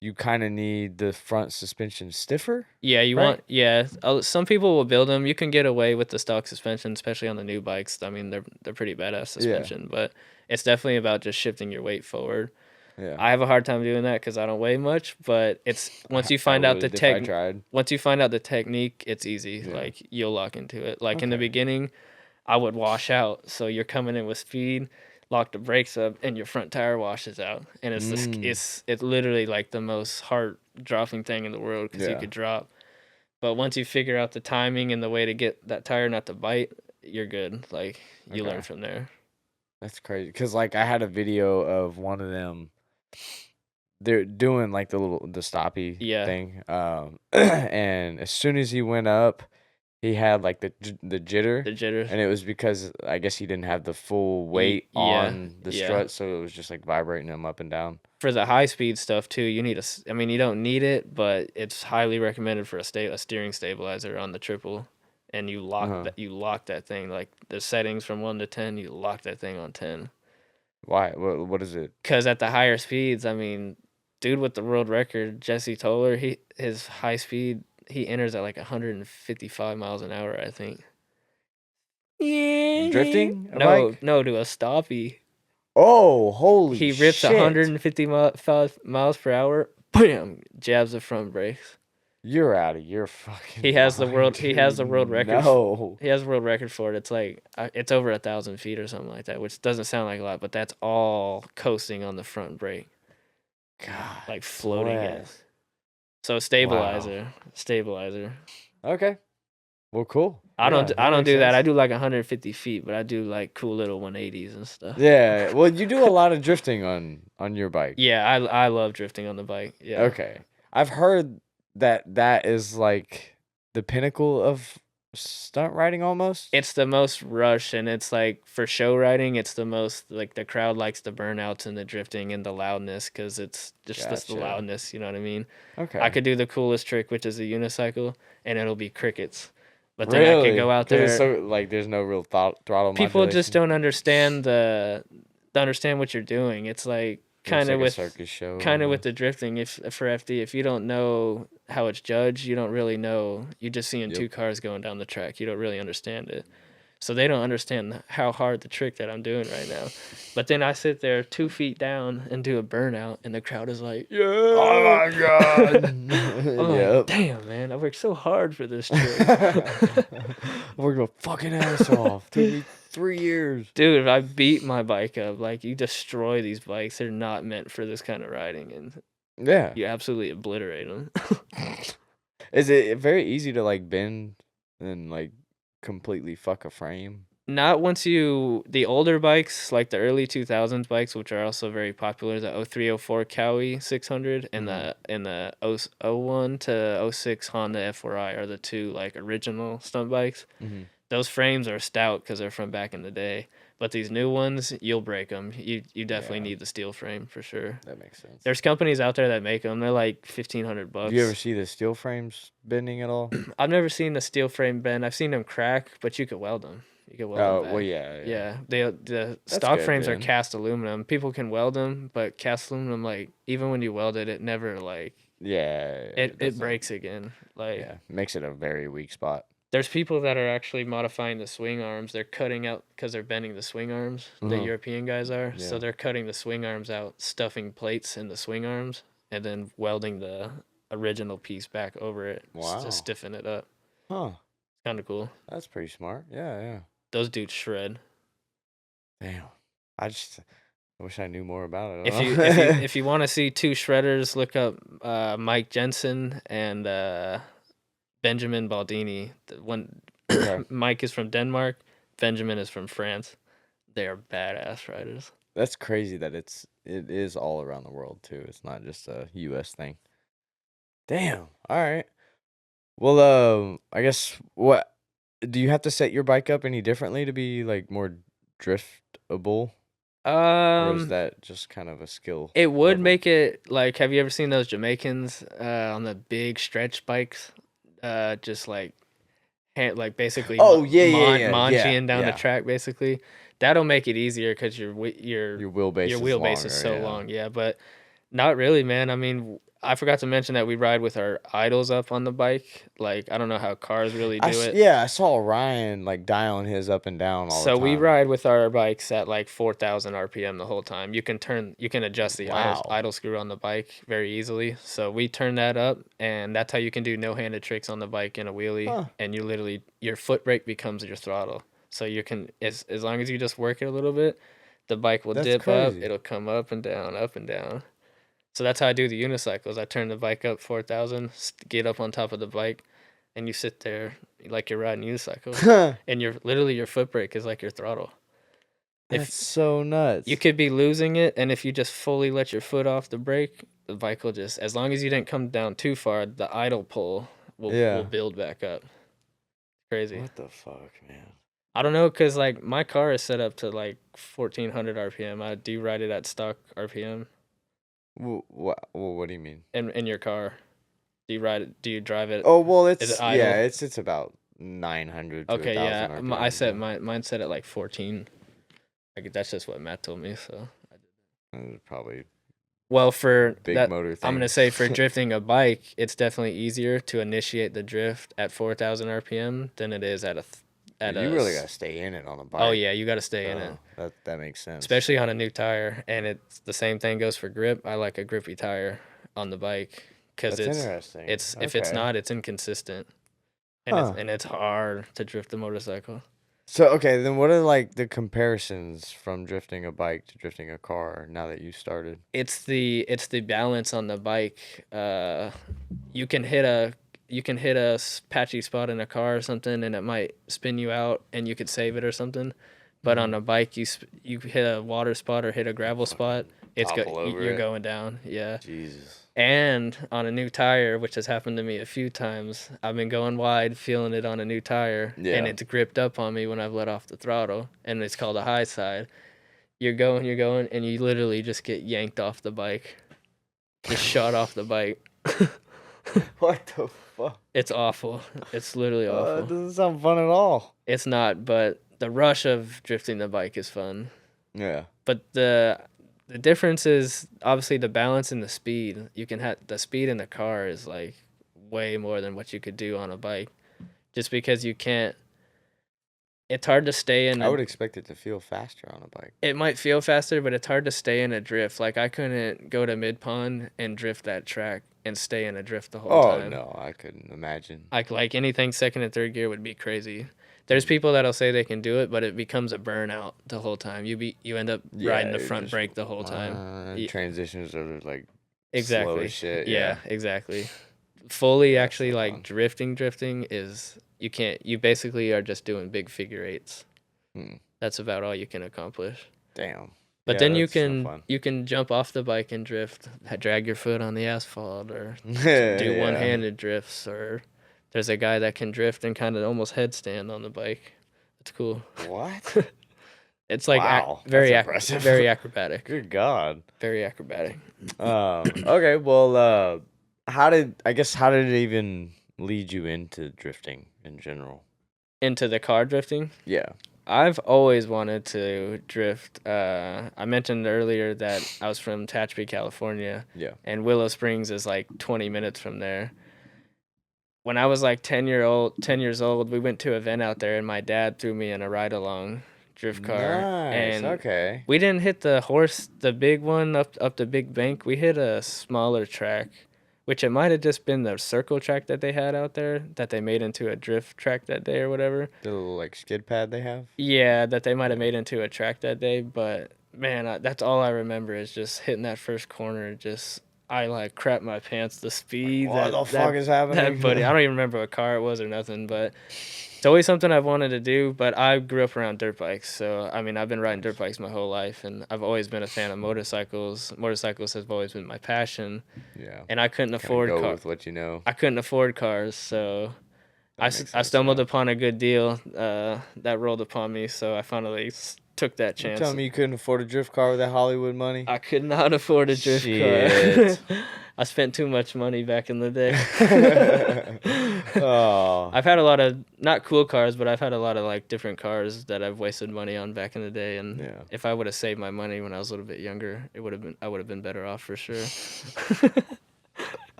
you kind of need the front suspension stiffer. Yeah, Right. some people will build them. You can get away with the stock suspension, especially on the new bikes. I mean, they're pretty badass suspension, but it's definitely about just shifting your weight forward. Yeah. I have a hard time doing that because I don't weigh much, but it's once you find out the I tried. once you find out the technique, it's easy. Yeah. Like, you'll lock into it. Like, in the Okay. beginning, I would wash out. So you're coming in with speed, lock the brakes up, and your front tire washes out. And it's literally like the most heart dropping thing in the world because you Yeah. could drop. But once you figure out the timing and the way to get that tire not to bite, you're good. Like, you learn Okay. from there. That's crazy. Cause like I had a video of one of them. They're doing like the stoppy Yeah. thing. And as soon as he went up, he had like the jitter. The jitter. And it was because I guess he didn't have the full weight yeah, on the yeah. strut, so it was just like vibrating him up and down. For the high speed stuff too, you need you don't need it, but it's highly recommended for a steering stabilizer on the triple, and you lock that thing, like the settings from 1 to 10, you lock that thing on 10. Why? What is it? Because at the higher speeds, I mean, dude with the world record, Jesse Toller, his high speed, he enters at like 155 miles an hour, I think. Drifting? A No, bike? no, to a stoppie. Oh, holy He rips shit. 150 miles per hour. Bam! Jabs the front brakes. You're out of your fucking He has the mind, world. He has the dude. world record. No. He has a world record for it. It's like it's over 1,000 feet or something like that, which doesn't sound like a lot, but that's all coasting on the front brake, God. like floating it. bless. So stabilizer. Okay. Well, cool. I don't Yeah, do makes that. I sense. do like 150 feet, but I do like cool little 180s and stuff. Yeah. Well, you do a lot of drifting on your bike. Yeah, I love drifting on the bike. Yeah. Okay. I've heard that is like the pinnacle of stunt riding almost. It's the most rush, and it's like for show riding, it's the most like the crowd likes the burnouts and the drifting and the loudness because it's just the Gotcha. loudness. You know what I mean? Okay. I could do the coolest trick, which is a unicycle, and it'll be crickets. But then I could go out 'Cause there. it's so, like, there's no real throttle People just modulation? don't understand understand what you're doing. It's like It's kind of like a with circus show kind of with almost. the drifting. If for FD, if you don't know how it's judged, you don't really know. You just seeing Yep. two cars going down the track. You don't really understand it. So they don't understand how hard the trick that I'm doing right now. But then I sit there 2 feet down and do a burnout, and the crowd is like, "Yeah!" Oh my god! I'm Yep. like, "Damn, man, I worked so hard for this trick." Worked my fucking ass off. Took me 3 years. Dude, I beat my bike up. Like, you destroy these bikes. They're not meant for this kind of riding, and Yeah. you absolutely obliterate them. Is it very easy to like bend and like completely fuck a frame? Not once the older bikes, like the early 2000s bikes, which are also very popular, the 0304 Cowie 600 and the 01 to 06 Honda F4i are the two like original stunt bikes. Mm-hmm. Those frames are stout because they're from back in the day. But these new ones, you'll break them. You definitely Yeah. need the steel frame for sure. That makes sense. There's companies out there that make them. They're like $1,500. Do you ever see the steel frames bending at all? I've never seen a steel frame bend. I've seen them crack, but you could weld them. You could weld them Oh, back. well, yeah. Yeah, the That's stock good, frames are then. cast aluminum. People can weld them, but cast aluminum, like even when you weld it, it never like Yeah. it doesn't- breaks again. Like Yeah. Makes it a very weak spot. there's people that are actually modifying the swing arms. They're cutting out because they're bending the swing arms. The Uh-huh. European guys are, so Yeah. they're cutting the swing arms out, stuffing plates in the swing arms, and then welding the original piece back over it Wow. to stiffen it up. Huh. Kind of cool. That's pretty smart. Yeah, yeah. Those dudes shred. Damn. I wish I knew more about it. If you want to see two shredders, look up Mike Jensen and Benjamin Baldini. Okay. Mike is from Denmark. Benjamin is from France. They are badass riders. That's crazy that it is all around the world too. It's not just a US thing. Damn. All right. Well, I guess what do you have to set your bike up any differently to be like more driftable, or is that just kind of a skill? It would level? make it like. Have you ever seen those Jamaicans on the big stretch bikes? Just like, like basically. Oh, yeah. Manchiing down Yeah. the track, basically. That'll make it easier because your Your wheelbase your is wheelbase longer, is so yeah. long, yeah. But not really, man. I mean, I forgot to mention that we ride with our idles up on the bike. Like, I don't know how cars really do it. Yeah, I saw Ryan like dialing his up and down all the So time. we ride with our bikes at like 4,000 RPM the whole time. You can adjust the Wow. idle screw on the bike very easily. So we turn that up, and that's how you can do no-handed tricks on the bike in a wheelie. Huh. And you literally, your foot brake becomes your throttle. So you can, as long as you just work it a little bit, the bike will That's dip up. crazy. It'll come up and down, up and down. So that's how I do the unicycles. I turn the bike up 4,000, get up on top of the bike, and you sit there like you're riding a unicycle. And your foot brake is like your throttle. That's so nuts. You could be losing it, and if you just fully let your foot off the brake, the bike will just, as long as you didn't come down too far, the idle pull will build back up. Crazy. What the fuck, man? I don't know, cause like my car is set up to like 1,400 RPM. I do ride it at stock RPM. What do you mean? In your car, do you drive it? Oh well, Is it idle? it's about 900 to Okay, 1,000 yeah. RPM, I set yeah. mine set at like 14. Like, that's just what Matt told me. So Probably well, for big that, motor thing. I'm gonna say for drifting a bike, it's definitely easier to initiate the drift at 4,000 RPM than it is at You really gotta stay in it on a bike. Oh yeah, you gotta stay in it, That makes sense. especially on a new tire. And it's the same thing goes for grip. I like a grippy tire on the bike because That's interesting. if it's Okay. not, it's inconsistent, and it's hard to drift a motorcycle. So okay, then what are like the comparisons from drifting a bike to drifting a car now that you started? It's the balance on the bike. You can hit a patchy spot in a car or something, and it might spin you out, and you could save it or something. But on a bike, you hit a water spot or hit a gravel spot, Topple over you're it. going down. Yeah. Jesus. And on a new tire, which has happened to me a few times, I've been going wide, feeling it on a new tire, Yeah. and it's gripped up on me when I've let off the throttle, and it's called a high side. You're going, and you literally just get yanked off the bike. Just shot off the bike. What the fuck? It's awful. It's literally awful. It doesn't sound fun at all. It's not, but the rush of drifting the bike is fun. Yeah. But the difference is obviously the balance and the speed. You can have the speed in the car is like way more than what you could do on a bike, just because you can't. It's hard to stay in. I would expect it to feel faster on a bike. It might feel faster, but it's hard to stay in a drift. Like I couldn't go to mid pond and drift that track and stay in a drift the whole time. Oh no, I couldn't imagine. Like anything second and third gear would be crazy. There's people that'll say they can do it, but it becomes a burnout the whole time. You end up riding the front brake the whole time. Transitions are like exactly slow as shit. Yeah, exactly. Fully That's actually so like fun. drifting is you basically are just doing big figure eights. That's about all you can accomplish. Damn. But Yeah, then you that's so can fun. you can jump off the bike and drift, drag your foot on the asphalt, or do Yeah. one-handed drifts, or there's a guy that can drift and kind of almost headstand on the bike. It's cool. What? It's like Wow, very that's impressive. very acrobatic. Good God. Very acrobatic. Okay. Well, how did it even lead you into drifting in general? Into the car drifting? Yeah. I've always wanted to drift. I mentioned earlier that I was from Tehachapi, California. Yeah. And Willow Springs is like 20 minutes from there. When I was like 10 years old, we went to an event out there, and my dad threw me in a ride-along drift car. Nice. And Okay. we didn't hit the big one up the big bank. We hit a smaller track, which it might have just been the circle track that they had out there that they made into a drift track that day or whatever. The little like skid pad they have. Yeah, that they might have made into a track that day. But man, that's all I remember is just hitting that first corner. I like crap my pants. The speed. What the fuck is happening? Buddy, I don't even remember what car it was or nothing, but it's always something I've wanted to do. But I grew up around dirt bikes, so I mean I've been riding dirt bikes my whole life, and I've always been a fan of motorcycles. Motorcycles have always been my passion. Yeah. And I couldn't Kinda afford go cars. with what you know. I couldn't afford cars, so That I makes sense, stumbled yeah. upon a good deal that rolled upon me, so I finally took that You chance. telling me you couldn't afford a drift car with that Hollywood money? I could not afford a drift Shit. car. I spent too much money back in the day. Oh. I've had a lot of not cool cars, but I've had a lot of like different cars that I've wasted money on back in the day. And Yeah. if I would have saved my money when I was a little bit younger, I would have been better off for sure.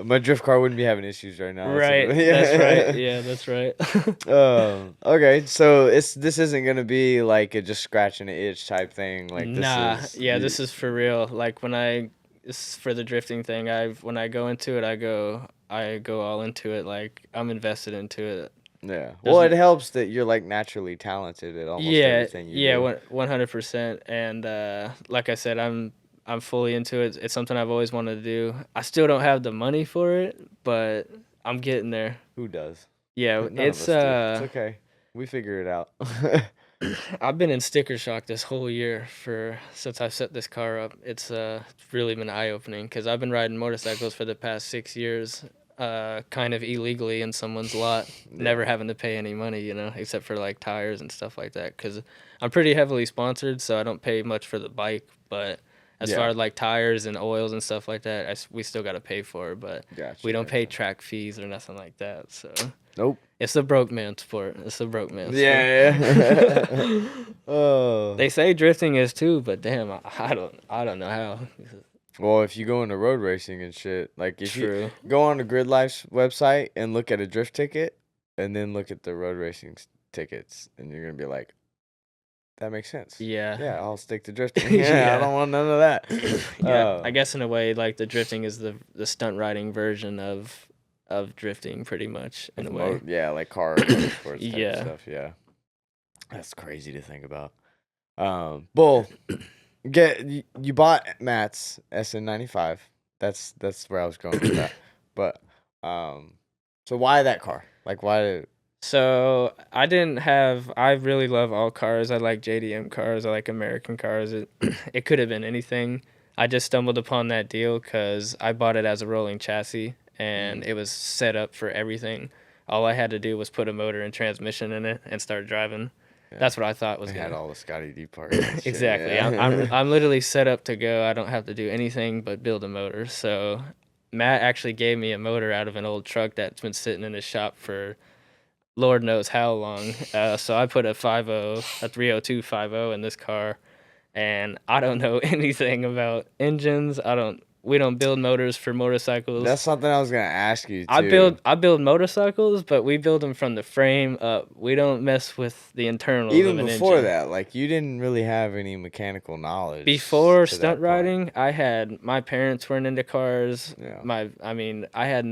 My drift car wouldn't be having issues right now. Right. That's right. Yeah, that's right. Okay, so this isn't gonna be like a just scratching an itch type thing. Like this Nah. is Yeah, this is for real. Like this is for the drifting thing. When I go into it, I go all into it. Like I'm invested into it. Yeah. Well, it helps that you're like naturally talented at almost everything you do. 100%. And like I said, I'm fully into it. It's something I've always wanted to do. I still don't have the money for it, but I'm getting there. Who does? Yeah, None of us do. It's okay. We figure it out. I've been in sticker shock this whole year since I set this car up. It's really been eye-opening because I've been riding motorcycles for the past 6 years, kind of illegally in someone's lot, never having to pay any money, except for like tires and stuff like that. Because I'm pretty heavily sponsored, so I don't pay much for the bike. But as far as like tires and oils and stuff like that, we still got to pay for it. But we don't pay track fees or nothing like that. So Nope. it's a broke man sport. It's a broke man sport. Yeah. Oh. They say drifting is too, but damn, I don't know how. Well, if you go into road racing and shit, like if True. you go on the Grid Life's website and look at a drift ticket, and then look at the road racing tickets, and you're gonna be like, that makes sense. Yeah. Yeah, I'll stick to drifting. Yeah, I don't want none of that. Yeah, I guess in a way, like the drifting is the stunt riding version of drifting, pretty much in a way. Yeah, like car motorsports type Yeah. of stuff. Yeah, that's crazy to think about. Bull, you bought Matt's SN95. That's where I was going with that. But so why that car? Like why So I didn't have. I really love all cars. I like JDM cars. I like American cars. It could have been anything. I just stumbled upon that deal because I bought it as a rolling chassis, and it was set up for everything. All I had to do was put a motor and transmission in it and start driving. Yeah. That's what I thought was They good. had all the Scotty D parts. and shit, Exactly. yeah. I'm literally set up to go. I don't have to do anything but build a motor. So Matt actually gave me a motor out of an old truck that's been sitting in his shop for Lord knows how long. So I put a 302 50 in this car, and I don't know anything about engines. We don't build motors for motorcycles. That's something I was gonna ask you too. I build motorcycles, but we build them from the frame up. We don't mess with the internals even of an before engine. that. Like you didn't really have any mechanical knowledge. Before to that stunt point. riding, my parents weren't into cars. Yeah. I had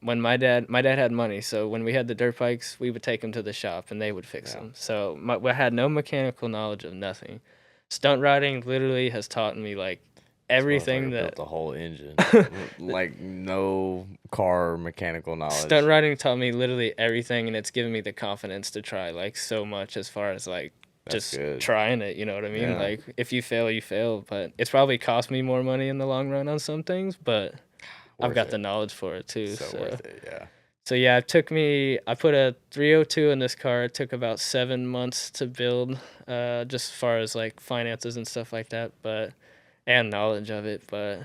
when my dad had money, so when we had the dirt bikes, we would take them to the shop and they would fix them. So I had no mechanical knowledge of nothing. Stunt riding literally has taught me like everything that built the whole engine, like no car mechanical knowledge. Stunt riding taught me literally everything, and it's given me the confidence to try like so much as far as like just trying it, you know what I mean? Yeah. Like if you fail, you fail, but it's probably cost me more money in the long run on some things, but I've got the knowledge for it too. So worth it, yeah. So yeah, I put a 302 in this car. It took about 7 months to build, just as far as like finances and stuff like that, and knowledge of it. But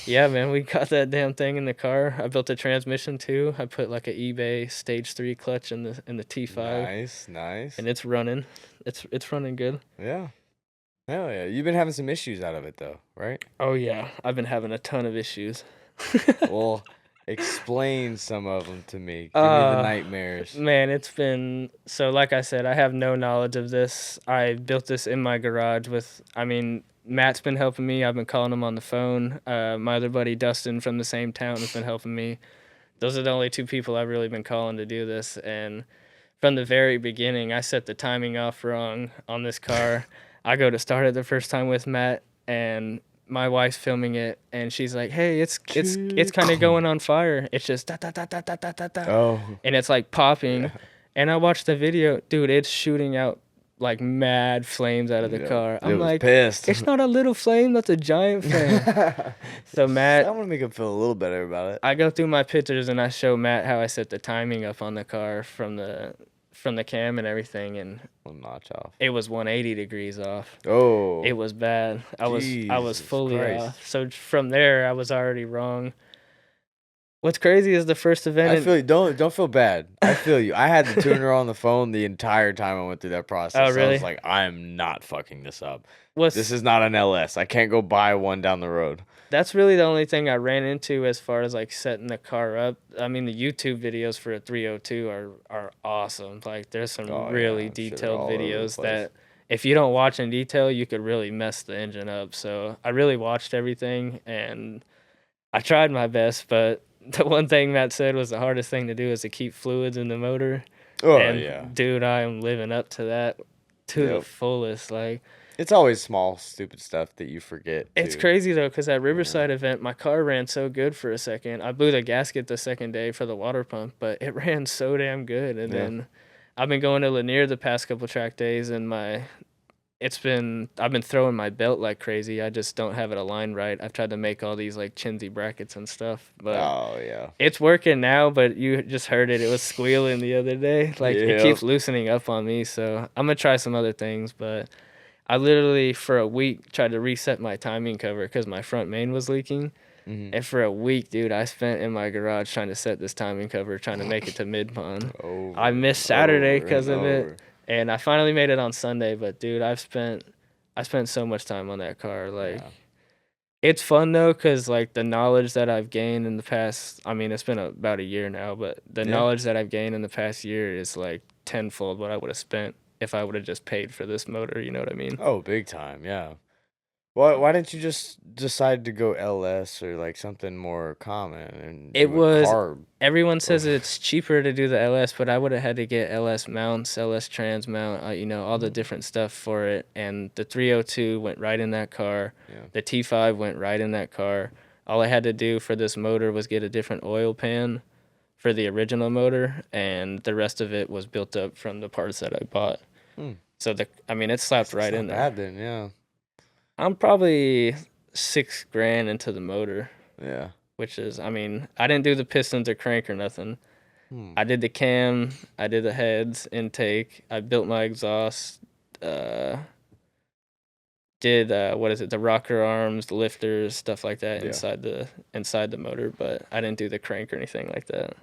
yeah, man, we got that damn thing in the car. I built a transmission too. I put like an eBay stage 3 clutch in the T5. Nice. And it's running. It's running good. Yeah. Hell yeah. You've been having some issues out of it though, right? Oh yeah, I've been having a ton of issues. Well, explain some of them to me. Give me the nightmares. Man, it's been so. Like I said, I have no knowledge of this. I built this in my garage Matt's been helping me. I've been calling him on the phone. My other buddy Dawson from the same town has been helping me. Those are the only 2 people I've really been calling to do this. And from the very beginning, I set the timing off wrong on this car. I go to start it the first time with Matt, and my wife's filming it, and she's like, "Hey, it's kind of going on fire. It's just da da da da da da da da." Oh. And it's like popping. Yeah. And I watched the video, dude. It's shooting out like mad flames out of the car. I'm like, pissed. It's not a little flame, that's a giant flame. So Matt, I want to make him feel a little better about it. I go through my pictures and I show Matt how I set the timing up on the car from the cam and everything, and one notch off. It was 180 degrees off. Oh. It was bad. I was fully Christ. off. So from there I was already wrong. What's crazy is the first event. I feel you. Don't feel bad. I feel you. I had the tuner on the phone the entire time I went through that process. Oh, really? I was like, I am not fucking this up. This is not an LS. I can't go buy one down the road. That's really the only thing I ran into as far as like setting the car up. I mean, the YouTube videos for a 302 are awesome. Like there's some really detailed videos that if you don't watch in detail, you could really mess the engine up. So I really watched everything and I tried my best, but the one thing Matt said was the hardest thing to do is to keep fluids in the motor. Oh, and yeah. Dude, I am living up to that to the fullest. Like, it's always small, stupid stuff that you forget. It's crazy, though, because at Riverside event, my car ran so good for a second. I blew the gasket the second day for the water pump, but it ran so damn good. And then I've been going to Lanier the past couple track days, and I've been throwing my belt like crazy. I just don't have it aligned right. I've tried to make all these like chinsy brackets and stuff, but it's working now. But you just heard it. It was squealing the other day. Like it keeps loosening up on me. So I'm gonna try some other things. But I literally for a week tried to reset my timing cover because my front main was leaking. Mm-hmm. And for a week, dude, I spent in my garage trying to set this timing cover, trying to make it to mid-pon. I missed Saturday because of it. And I finally made it on Sunday, but dude, I spent so much time on that car. Like, it's fun though, cause like the knowledge that I've gained in the past. I mean, it's been about a year now, but the knowledge that I've gained in the past year is like tenfold what I would have spent if I would have just paid for this motor. You know what I mean? Oh, big time, yeah. Why didn't you just decide to go LS or like something more common? And it was carb? Everyone says it's cheaper to do the LS, but I would have had to get LS mounts, LS trans mount, all the different stuff for it. And the 302 went right in that car. Yeah. The T5 went right in that car. All I had to do for this motor was get a different oil pan, for the original motor, and the rest of it was built up from the parts that I bought. So it slapped right in there. Bad then, yeah. I'm probably $6,000 into the motor. Yeah. Which is, I didn't do the pistons or crank or nothing. I did the cam, I did the heads, intake, I built my exhaust, did the rocker arms, the lifters, stuff like that inside the motor, but I didn't do the crank or anything like that.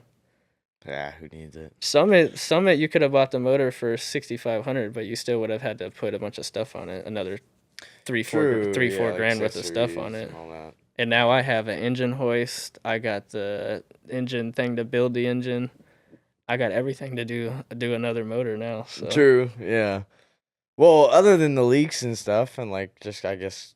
Yeah, who needs it? Summit, you could have bought the motor for $6,500, but you still would have had to put a bunch of stuff on it, another $4 grand worth of stuff on it. And now I have an engine hoist. I got the engine thing to build the engine. I got everything to do another motor now. So. True, yeah. Well, other than the leaks and stuff, and like just I guess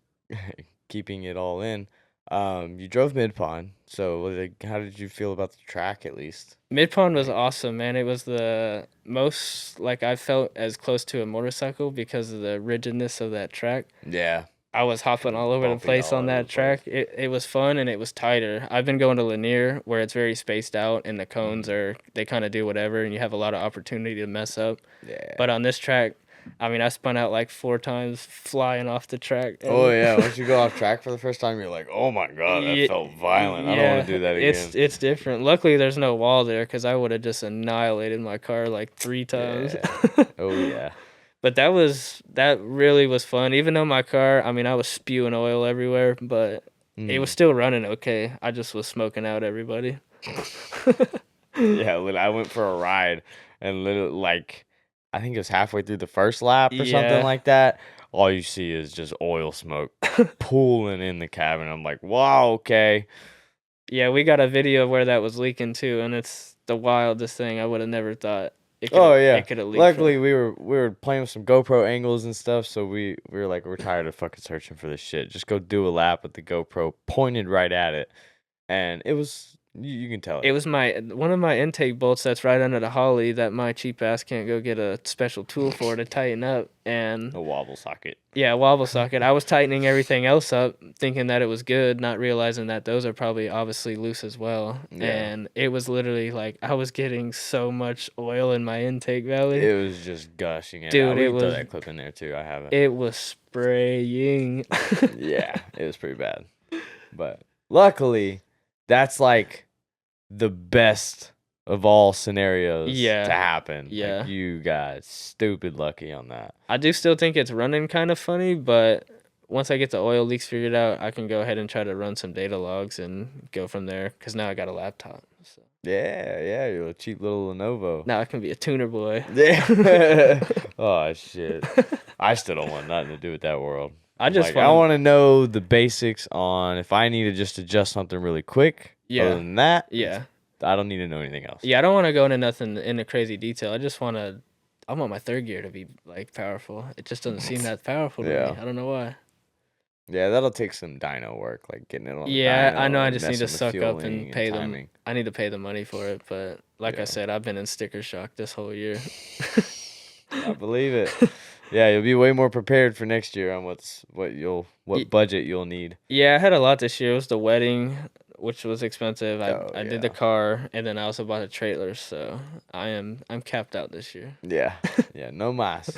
keeping it all in, you drove mid-pond. So how did you feel about the track at least? Mid-pond was awesome, man. It was the most like I felt as close to a motorcycle because of the rigidness of that track. Yeah. I was hopping all over the place on that track. It was fun and it was tighter. I've been going to Lanier where it's very spaced out and the cones they kind of do whatever and you have a lot of opportunity to mess up. Yeah. But on this track, I spun out like 4 times flying off the track. Oh yeah, once you go off track for the first time, you're like, oh my god, that felt violent. I don't want to do that again. It's different. Luckily, there's no wall there because I would have just annihilated my car like 3 times. Yeah. Oh yeah. But that really was fun. Even though my car, I was spewing oil everywhere, but it was still running okay. I just was smoking out everybody. Yeah, I went for a ride and literally I think it was halfway through the first lap or something like that. All you see is just oil smoke pooling in the cabin. I'm like, wow, okay. Yeah, we got a video where that was leaking too, and it's the wildest thing. I would have never thought. It could have leaked. Luckily, we were playing with some GoPro angles and stuff, so we were like, we're tired of fucking searching for this shit. Just go do a lap with the GoPro pointed right at it, and it was you can tell it was one of my intake bolts that's right under the Holly that my cheap ass can't go get a special tool for to tighten up, and a wobble socket. Yeah, wobble socket. I was tightening everything else up, thinking that it was good, not realizing that those are probably obviously loose as well. Yeah. And it was literally like I was getting so much oil in my intake valley. It was just gushing. Dude, it was. Throw that clip in there too. I have it. It was spraying. Yeah, it was pretty bad. But luckily, that's like the best of all scenarios to happen. Yeah. Like, you got stupid lucky on that. I do still think it's running kind of funny, but once I get the oil leaks figured out, I can go ahead and try to run some data logs and go from there because now I got a laptop. So. Yeah, you're a cheap little Lenovo. Now I can be a tuner boy. Yeah. Oh, shit. I still don't want nothing to do with that world. I want to know the basics on if I need to just adjust something really quick. Yeah. Other than that, yeah. I don't need to know anything else. Yeah, I don't want to go into nothing in a crazy detail. I want my third gear to be like powerful. It just doesn't seem that powerful to me. I don't know why. Yeah, that'll take some dyno work, like getting it on. Yeah, the dyno I know. I just need to suck up and and pay them. I need to pay the money for it, but like I said, I've been in sticker shock this whole year. I believe it. Yeah, you'll be way more prepared for next year on what budget you'll need. Yeah, I had a lot this year. It was the wedding, which was expensive. I did the car, and then I also bought a trailer, so I'm capped out this year. Yeah, no mas.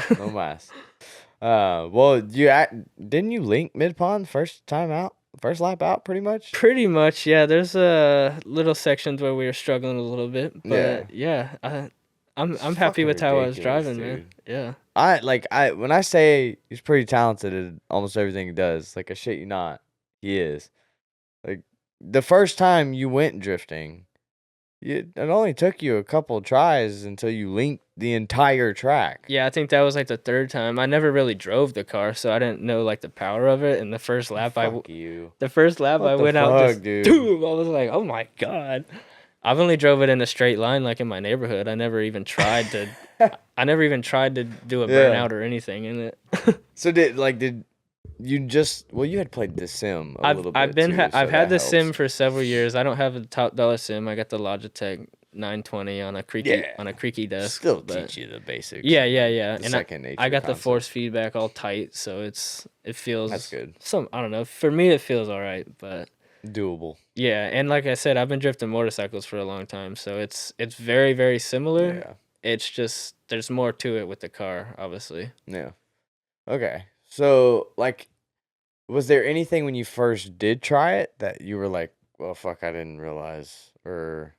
Well, didn't you link mid-pond first lap out, pretty much? Pretty much, yeah. There's little sections where we were struggling a little bit, but I'm happy with how I was driving, dude. Man. Yeah. When I say he's pretty talented at almost everything he does, like I shit you not, he is. Like the first time you went drifting, it only took you a couple tries until you linked the entire track. Yeah, I think that was like the third time. I never really drove the car, so I didn't know like the power of it. And the first lap, I went out just dude. I was like, oh my god. I've only drove it in a straight line, like in my neighborhood. I never even tried to. I never even tried to do a burnout or anything in it. So did you just? Well, you had played the sim a little bit. I've had the sim for several years. I don't have a top dollar sim. I got the Logitech 920 on a creaky desk. Still teach you the basics. Yeah. And I got concept. the force feedback all tight, so it feels. That's good. I don't know. For me, it feels all right, but doable. Yeah, and like I said, I've been drifting motorcycles for a long time, so it's very, very similar. Yeah. It's just there's more to it with the car, obviously. Yeah. Okay. So, like, was there anything when you first did try it that you were like, well, fuck, I didn't realize? Or,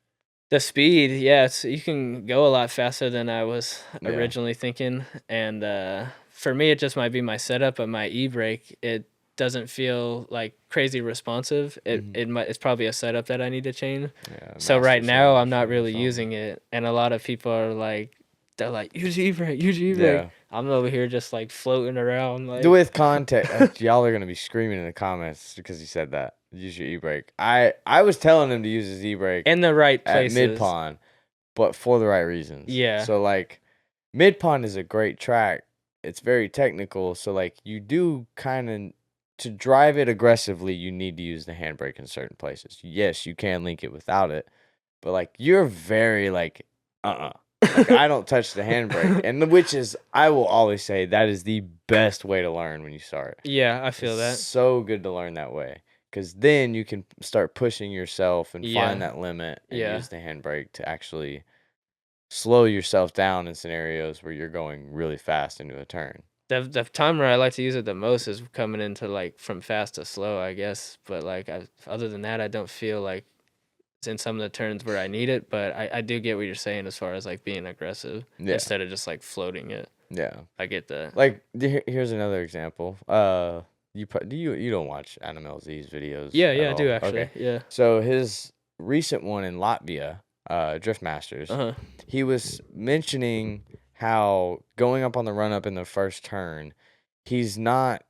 The speed, yeah, you can go a lot faster than I was Yeah. originally thinking, and for me, it just might be my setup, but my e-brake, it doesn't feel like crazy responsive. It's probably a setup that I need to change. yeah, So right master now, I'm switch not or really something. using it, and a lot of people are like, they're like, use e-brake, use e-brake. Yeah. I'm over here just like floating around, like With context, y'all are gonna be screaming in the comments because he said that. Use your e-brake. I was telling him to use his e-brake in the right at places. mid pond, but for the right reasons. Yeah. So like, mid pond is a great track. It's very technical. So like, you do kind of to drive it aggressively, you need to use the handbrake in certain places. Yes, you can link it without it, but like, you're very like, Like, I don't touch the handbrake, and which is, I will always say, that is the best way to learn when you start. Yeah, I feel It's that. so good to learn that way, because then you can start pushing yourself and Yeah. find that limit and Yeah. use the handbrake to actually slow yourself down in scenarios where you're going really fast into a turn. The time where I like to use it the most is coming into like from fast to slow, I guess. But like other than that, I don't feel like it's in some of the turns where I need it. But I do get what you're saying as far as like being aggressive Yeah. instead of just like floating it. Yeah. I get that. Like, here's another example. You don't watch Animalz's videos? Yeah, at yeah, I do all? actually. Okay. Yeah. So his recent one in Latvia, Drift Masters, he was mentioning how going up on the run up in the first turn, he's not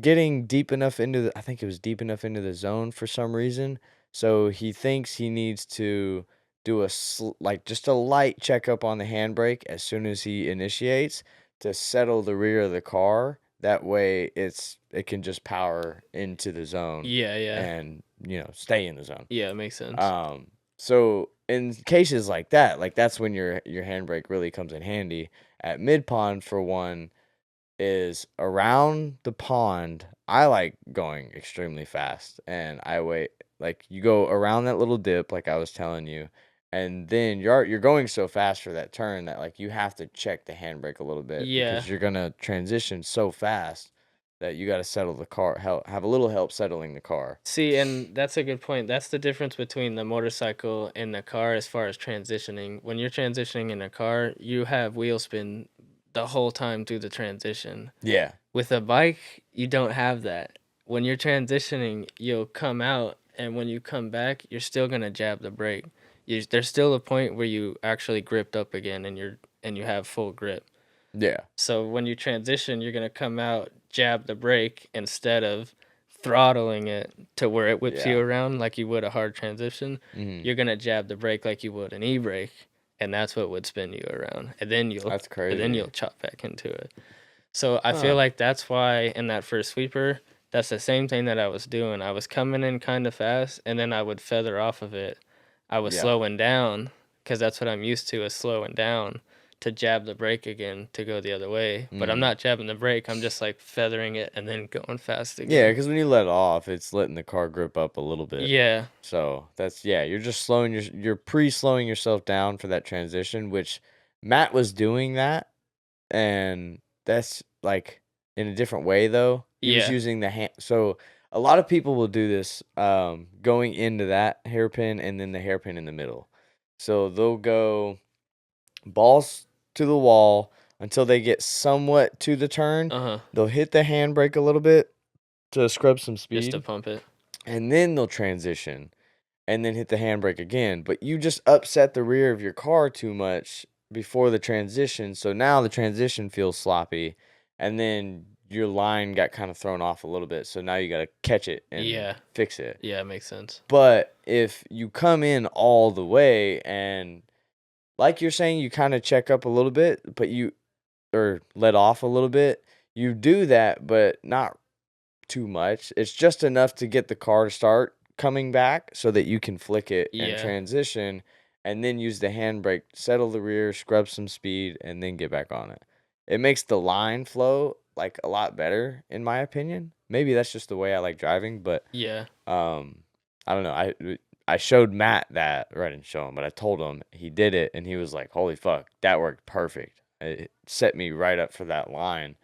getting deep enough into the, I think it was deep enough into the zone for some reason. So he thinks he needs to do like just a light checkup on the handbrake as soon as he initiates to settle the rear of the car. That way it can just power into the zone. Yeah, yeah. And stay in the zone. Yeah, it makes sense. So in cases like that, like that's when your handbrake really comes in handy. At mid pond, for one, is around the pond. I like going extremely fast, and I wait. Like, you go around that little dip, like I was telling you, and then you're going so fast for that turn that like you have to check the handbrake a little bit, Yeah. because you're gonna transition so fast that you got to settle the car, have a little help settling the car. See, and that's a good point. That's the difference between the motorcycle and the car as far as transitioning. When you're transitioning in a car, you have wheel spin the whole time through the transition. Yeah. With a bike, you don't have that. When you're transitioning, you'll come out, and when you come back, you're still gonna jab the brake. There's still a point where you actually gripped up again, and you have full grip. Yeah. So when you transition, you're gonna come out, jab the brake instead of throttling it to where it whips you Yeah. around like you would a hard transition. You're gonna jab the brake like you would an e-brake, and that's what would spin you around. And then That's crazy. And then you'll chop back into it. So I feel like that's why in that first sweeper, that's the same thing that I was doing. I was coming in kind of fast, and then I would feather off of it. I was slowing down, because that's what I'm used to, is slowing down to jab the brake again to go the other way. But I'm not jabbing the brake. I'm just like feathering it and then going fast again. Yeah, because when you let off, it's letting the car grip up a little bit. Yeah. So you're just you're pre-slowing yourself down for that transition, which Matt was doing that, and that's like in a different way though. He was using the hand. So a lot of people will do this, going into that hairpin and then the hairpin in the middle. So they'll go balls to the wall until they get somewhat to the turn. They'll hit the handbrake a little bit to scrub some speed, Just to pump it. and then they'll transition and then hit the handbrake again. But you just upset the rear of your car too much before the transition, so now the transition feels sloppy, and then your line got kind of thrown off a little bit, so now you got to catch it and fix it. Yeah, it makes sense. But if you come in all the way and, like you're saying, you kind of check up a little bit, or let off a little bit, you do that, but not too much. It's just enough to get the car to start coming back so that you can flick it and transition, and then use the handbrake, settle the rear, scrub some speed, and then get back on it. It makes the line flow like a lot better, in my opinion. maybe that's just the way I like driving, but Yeah. I don't know. I showed Matt that, or I didn't show him, but I told him he did it, and he was like, "Holy fuck, that worked perfect." It set me right up for that line,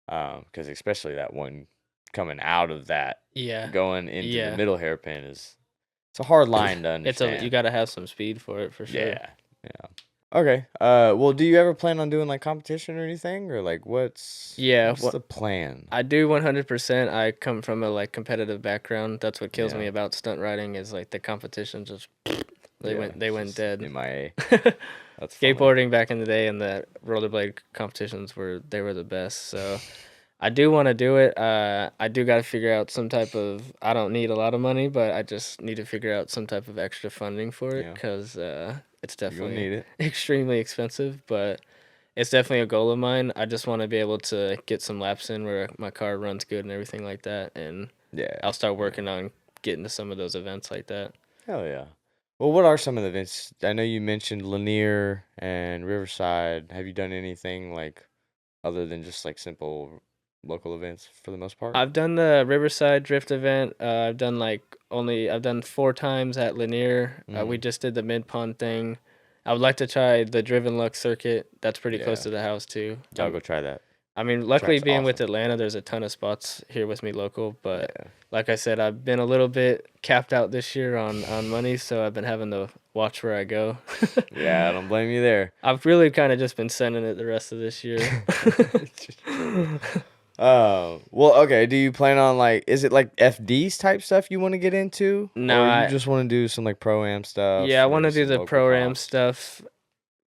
because especially that one coming out of that, Yeah. going into the Yeah. middle hairpin it's a hard line to You understand. gotta have some speed for it for sure. Yeah, yeah. Okay. Well, do you ever plan on doing like competition or anything, or like what's the plan? I do 100%. I come from a like competitive background. That's what kills me Yeah. about stunt riding is like the competition just they went just dead. MIA. That's funny. Skateboarding back in the day and the rollerblade competitions were the best. So I do want to do it. I do got to figure out some type of. I don't need a lot of money, but I just need to figure out some type of extra funding for it Yeah. because it's You're gonna need definitely it. extremely expensive. But it's definitely a goal of mine. I just want to be able to get some laps in where my car runs good and everything like that, and Yeah. I'll start working on getting to some of those events like that. Hell yeah. Well, what are some of the events? I know you mentioned Lanier and Riverside. Have you done anything like other than just like simple local events for the most part? I've done the Riverside Drift event. I've done 4 times at Lanier. We just did the Mid Pond thing. I would like to try the Driven Luck circuit. That's pretty close Yeah. to the house too. Y'all go try that. I mean, luckily Track's being with awesome. Atlanta, there's a ton of spots here with me local. But Yeah. like I said, I've been a little bit capped out this year on money, so I've been having to watch where I go. Yeah, I don't blame you there. I've really kind of just been sending it the rest of this year. Well, okay. Do you plan on like, is it like FDs type stuff you want to get into? No, or you just want to do some like pro-am stuff? Yeah, I want to maybe do some the local pro-am comps? stuff.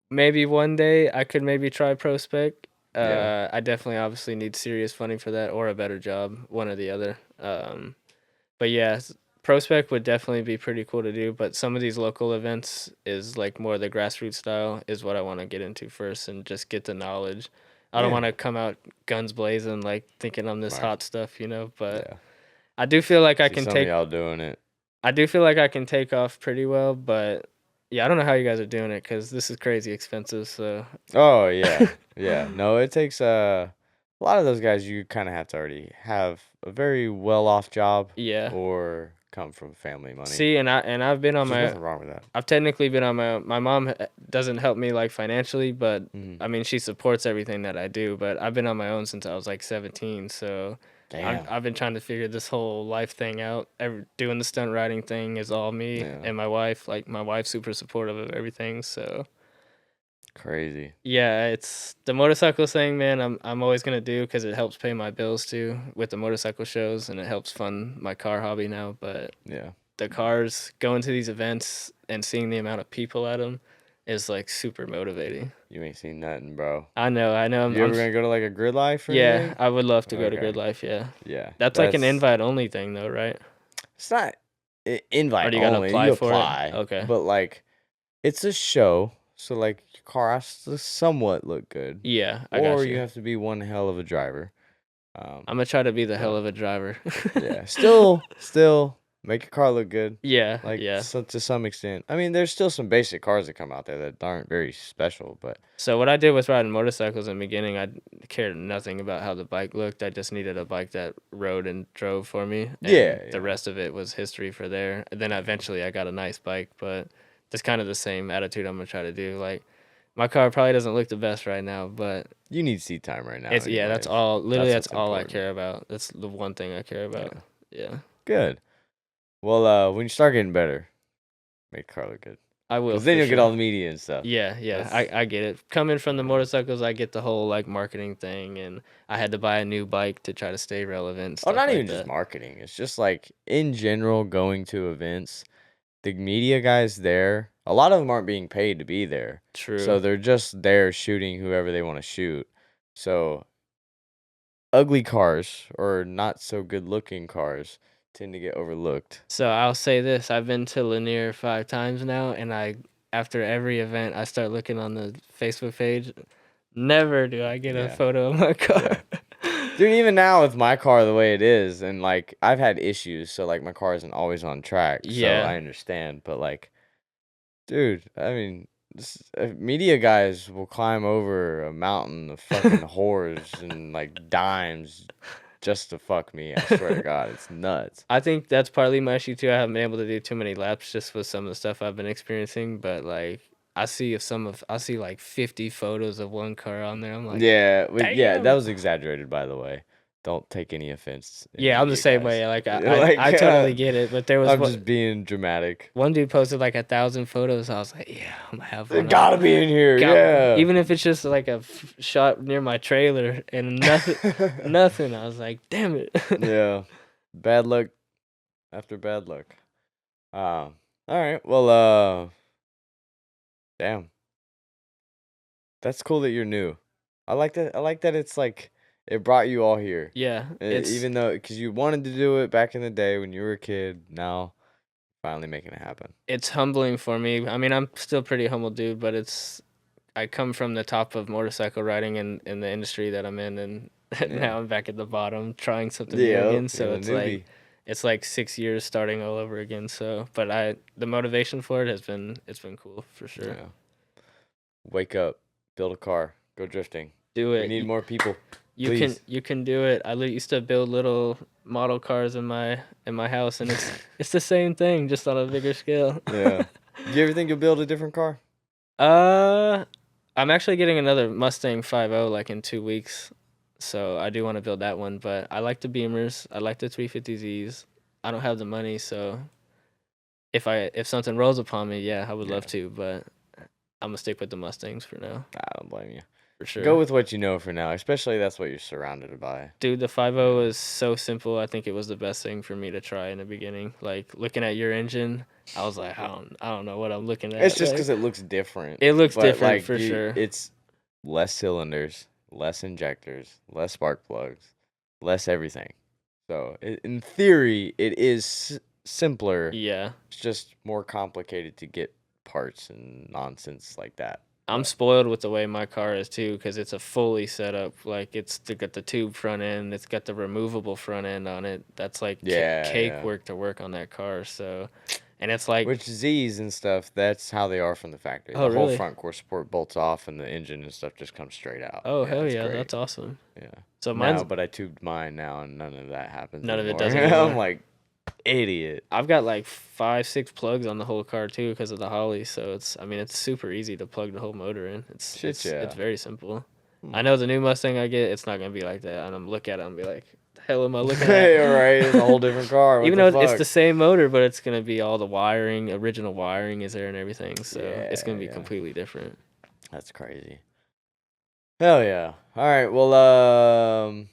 Maybe one day I could maybe try pro spec. Yeah. I definitely obviously need serious funding for that or a better job, one or the other. But yeah, pro spec would definitely be pretty cool to do. But some of these local events is like more the grassroots style is what I want to get into first and just get the knowledge. I don't Yeah. want to come out guns blazing like thinking I'm this Right. hot stuff, you know. But Yeah. I do feel like I See can some take. of y'all doing it. I do feel like I can take off pretty well, but yeah, I don't know how you guys are doing it because this is crazy expensive. So Oh yeah, yeah. No, it takes a lot of those guys. You kind of have to already have a very well-off job, yeah. or come from family money. See, I've been on There's my. nothing wrong with that. I've technically been on my mom doesn't help me like financially, but Mhm. I mean she supports everything that I do. But I've been on my own since I was like 17, so Damn. I've been trying to figure this whole life thing out. Doing the stunt riding thing is all me Yeah. and my wife. Like my wife's super supportive of everything, so. Crazy. Yeah, it's the motorcycle thing, man. I'm always gonna do because it helps pay my bills too with the motorcycle shows, and it helps fund my car hobby now. But Yeah. the cars going to these events and seeing the amount of people at them is like super motivating. You ain't seen nothing, bro. I know. You ever gonna go to like a grid life or Yeah, anything? I would love to go to Okay. Grid Life. Yeah, Yeah. that's like an invite only thing though, right? It's not invite Or do you gotta only. apply You for it? apply. Okay. But like, it's a show, so like your car has to somewhat look good. Yeah, I got Or you. you have to be one hell of a driver. I'm gonna try to be the hell of a driver. Yeah. Still make your car look good. Yeah. Like Yeah. to some extent. I mean, there's still some basic cars that come out there that aren't very special, but So what I did with riding motorcycles in the beginning, I cared nothing about how the bike looked. I just needed a bike that rode and drove for me. And Yeah, the rest of it was history for there. And then eventually I got a nice bike, but it's kind of the same attitude I'm gonna try to do. Like my car probably doesn't look the best right now, but you need seat time right now. it's yeah, that's anyways. all. Literally, that's what's all I important. care about. That's the one thing I care about. Yeah, Good. Well, when you start getting better, make the car look good. I will. Because then for you'll get sure. all the media and stuff. Yeah, I get it. Coming from the motorcycles, I get the whole like marketing thing, and I had to buy a new bike to try to stay relevant. Oh, Stuff not like even that. just marketing. It's just like in general going to events. The media guys there, a lot of them aren't being paid to be there. True. So they're just there shooting whoever they want to shoot. So ugly cars or not so good looking cars tend to get overlooked. So I'll say this: I've been to Lanier 5 times now, and after every event, I start looking on the Facebook page. Never do I get a Yeah. photo of my car. Dude, even now with my car the way it is, and like I've had issues, so like my car isn't always on track. Yeah. So I understand, but like, dude, I mean, media guys will climb over a mountain of fucking whores and like dimes just to fuck me. I swear to God, it's nuts. I think that's partly my issue too. I haven't been able to do too many laps just with some of the stuff I've been experiencing. But like, I see like 50 photos of one car on there. I'm like, Yeah, damn. that was exaggerated, by the way. Don't take any offense. Yeah, I'm the idiot same guys. way. Like, Like, I totally get it. But there was I'm just being dramatic. one dude posted like 1,000 photos. I was like, yeah, I'm gonna have They one. gotta be in here, yeah. Even if it's just like a shot near my trailer and nothing, nothing. I was like, damn it. Yeah, bad luck after bad luck. All right, well, damn, that's cool that you're new. I like that. I like that it's like it brought you all here. Yeah, Even though because you wanted to do it back in the day when you were a kid. Now, finally making it happen. it's humbling for me. I mean, I'm still pretty humble dude, but I come from the top of motorcycle riding in the industry that I'm in, and now I'm back at the bottom trying something new again. So it's like 6 years starting all over again. So, but the motivation for it it's been cool for sure. Yeah. Wake up, build a car, go drifting. Do it. We need more people. You Please. can do it. I used to build little model cars in my house, and it's the same thing, just on a bigger scale. Yeah. Do you ever think you'll build a different car? I'm actually getting another Mustang 5.0 like in 2 weeks, so I do want to build that one. But I like the Beamers. I like the 350Zs. I don't have the money, so if something rolls upon me, yeah, I would love to. But I'm gonna stick with the Mustangs for now. I don't blame you. For sure. Go with what you know for now, especially that's what you're surrounded by. Dude, the 5.0 is so simple. I think it was the best thing for me to try in the beginning. Like, looking at your engine, I was like, I don't know what I'm looking at. It's just like, because it looks different. It looks different, like, for sure. It's less cylinders, less injectors, less spark plugs, less everything. So, in theory, it is simpler. Yeah. It's just more complicated to get parts and nonsense like that. I'm spoiled with the way my car is too, because it's a fully set up. Like, it's got the tube front end, it's got the removable front end on it. That's like cake work to work on that car. So, and it's like which Z's and stuff, that's how they are from the factory. Oh, the whole really? front core support bolts off, and the engine and stuff just comes straight out. Oh, hell yeah, great. that's awesome. Yeah. So mine's But I tubed mine now, and none of that happens. None of it anymore. does anymore. I'm like, idiot. I've got like 5-6 plugs on the whole car too because of the Holly. So it's super easy to plug the whole motor in. It's very simple. I know the new Mustang I get, it's not gonna be like that. And I'm look at it and be like, the hell am I looking at? Right, it's a whole different car. Even though it's the same motor, but it's gonna be all the wiring, original wiring is there and everything. So it's gonna be completely different. That's crazy. Hell yeah. All right. Well,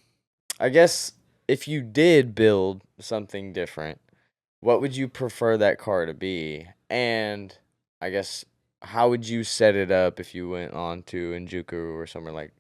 I guess if you did build something different, what would you prefer that car to be? And I guess how would you set it up if you went on to Injuku or somewhere like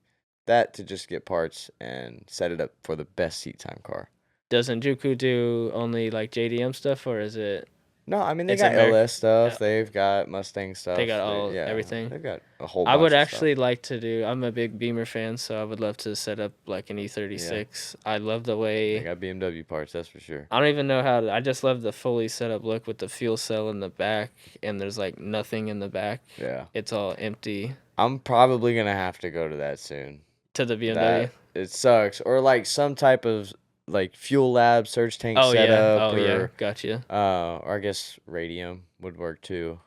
that to just get parts and set it up for the best seat time car? Does Injuku do only like JDM stuff, or is it? No, I mean, they It's got Ameri- LS stuff. They've got Mustang stuff. They got everything. They've got a whole I bunch would of actually stuff. like to do. I'm a big Beamer fan, so I would love to set up like an E36. I love the way. They got BMW parts, that's for sure. I don't even know how to. I just love the fully set up look with the fuel cell in the back, and there's like nothing in the back. Yeah. It's all empty. I'm probably going to have to go to that soon. To the BMW. It sucks. Or like some type of like fuel lab surge tank setup. Yeah, gotcha. Or I guess Radium would work too.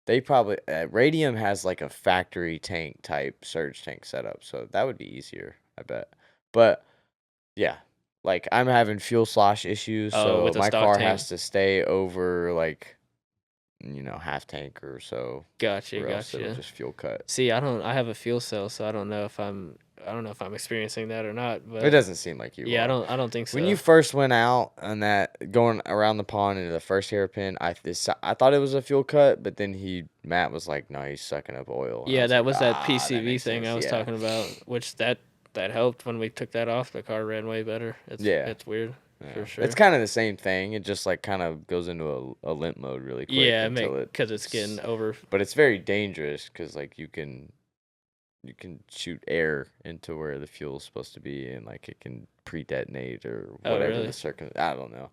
They probably Radium has like a factory tank type surge tank setup, so that would be easier, I bet. But yeah, like I'm having fuel slosh issues, so with the my stock car tank. has to stay over like half tank or so. Gotcha. Or else it'll just fuel cut. See, I have a fuel cell, so I don't know if I'm experiencing that or not. But It doesn't seem like you. yeah, are. I don't think so. When you first went out on that, going around the pond into the first hairpin, I thought it was a fuel cut, but then Matt was like, "No, he's sucking up oil." And Yeah, that was that that PCV makes thing sense, I was talking about, which that helped when we took that off. The car ran way better. It's weird, for sure. It's kind of the same thing. It just like kind of goes into a limp mode really quick. Yeah, until because it's getting over. But it's very dangerous because like you can shoot air into where the fuel's supposed to be, and like it can pre-detonate or whatever really? I don't know.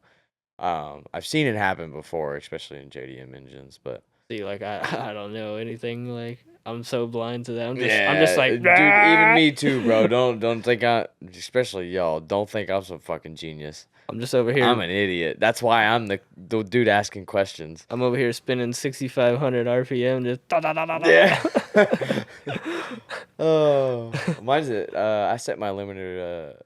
I've seen it happen before, especially in JDM engines, but See, like I don't know anything. Like I'm so blind to that. I'm just like, dude, even me too, bro. Don't think especially y'all, don't think I'm some fucking genius. I'm just over here. I'm an idiot. That's why I'm the dude asking questions. I'm over here spinning 6,500 RPM, just Yeah. Oh, mine's it. I set my limiter.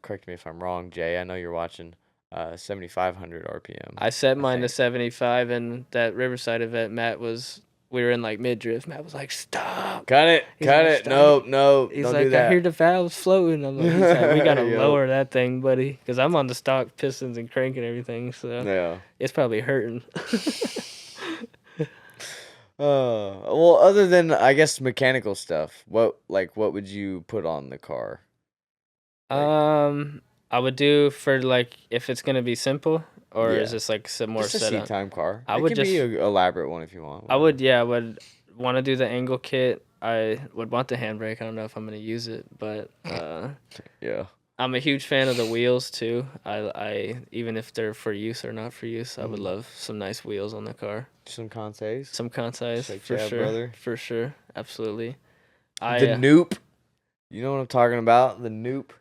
Correct me if I'm wrong, Jay. I know you're watching. 7,500 RPM. I set mine to think. 75, and that Riverside event, we were in like mid drift. Matt was like, "Stop, Cut it, He's cut like, it. "Stop." Nope, He's don't like, do that. I hear the valves floating. I'm like, he's like, we gotta Yo. lower that thing, buddy, because I'm on the stock pistons and crank and everything, so Yeah. it's probably hurting. Well, other than I guess mechanical stuff, what would you put on the car? I would do for like if it's gonna be simple, or is Yeah. this like some more Just a seat setup? time car. I It would could be just- an elaborate one if you want. I would want to do the angle kit. I would want the handbrake. I don't know if I'm gonna use it, but Yeah. I'm a huge fan of the wheels too. I even if they're for use or not for use, I would love some nice wheels on the car. Some Kanseis. Some Kansei Like for Jab, sure, brother. for sure, absolutely. The Noop. You know what I'm talking about? The Noop.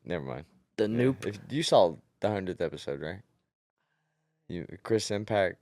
Never mind. the Yeah. Noop. If you saw the 100th episode, right? Chris Impact.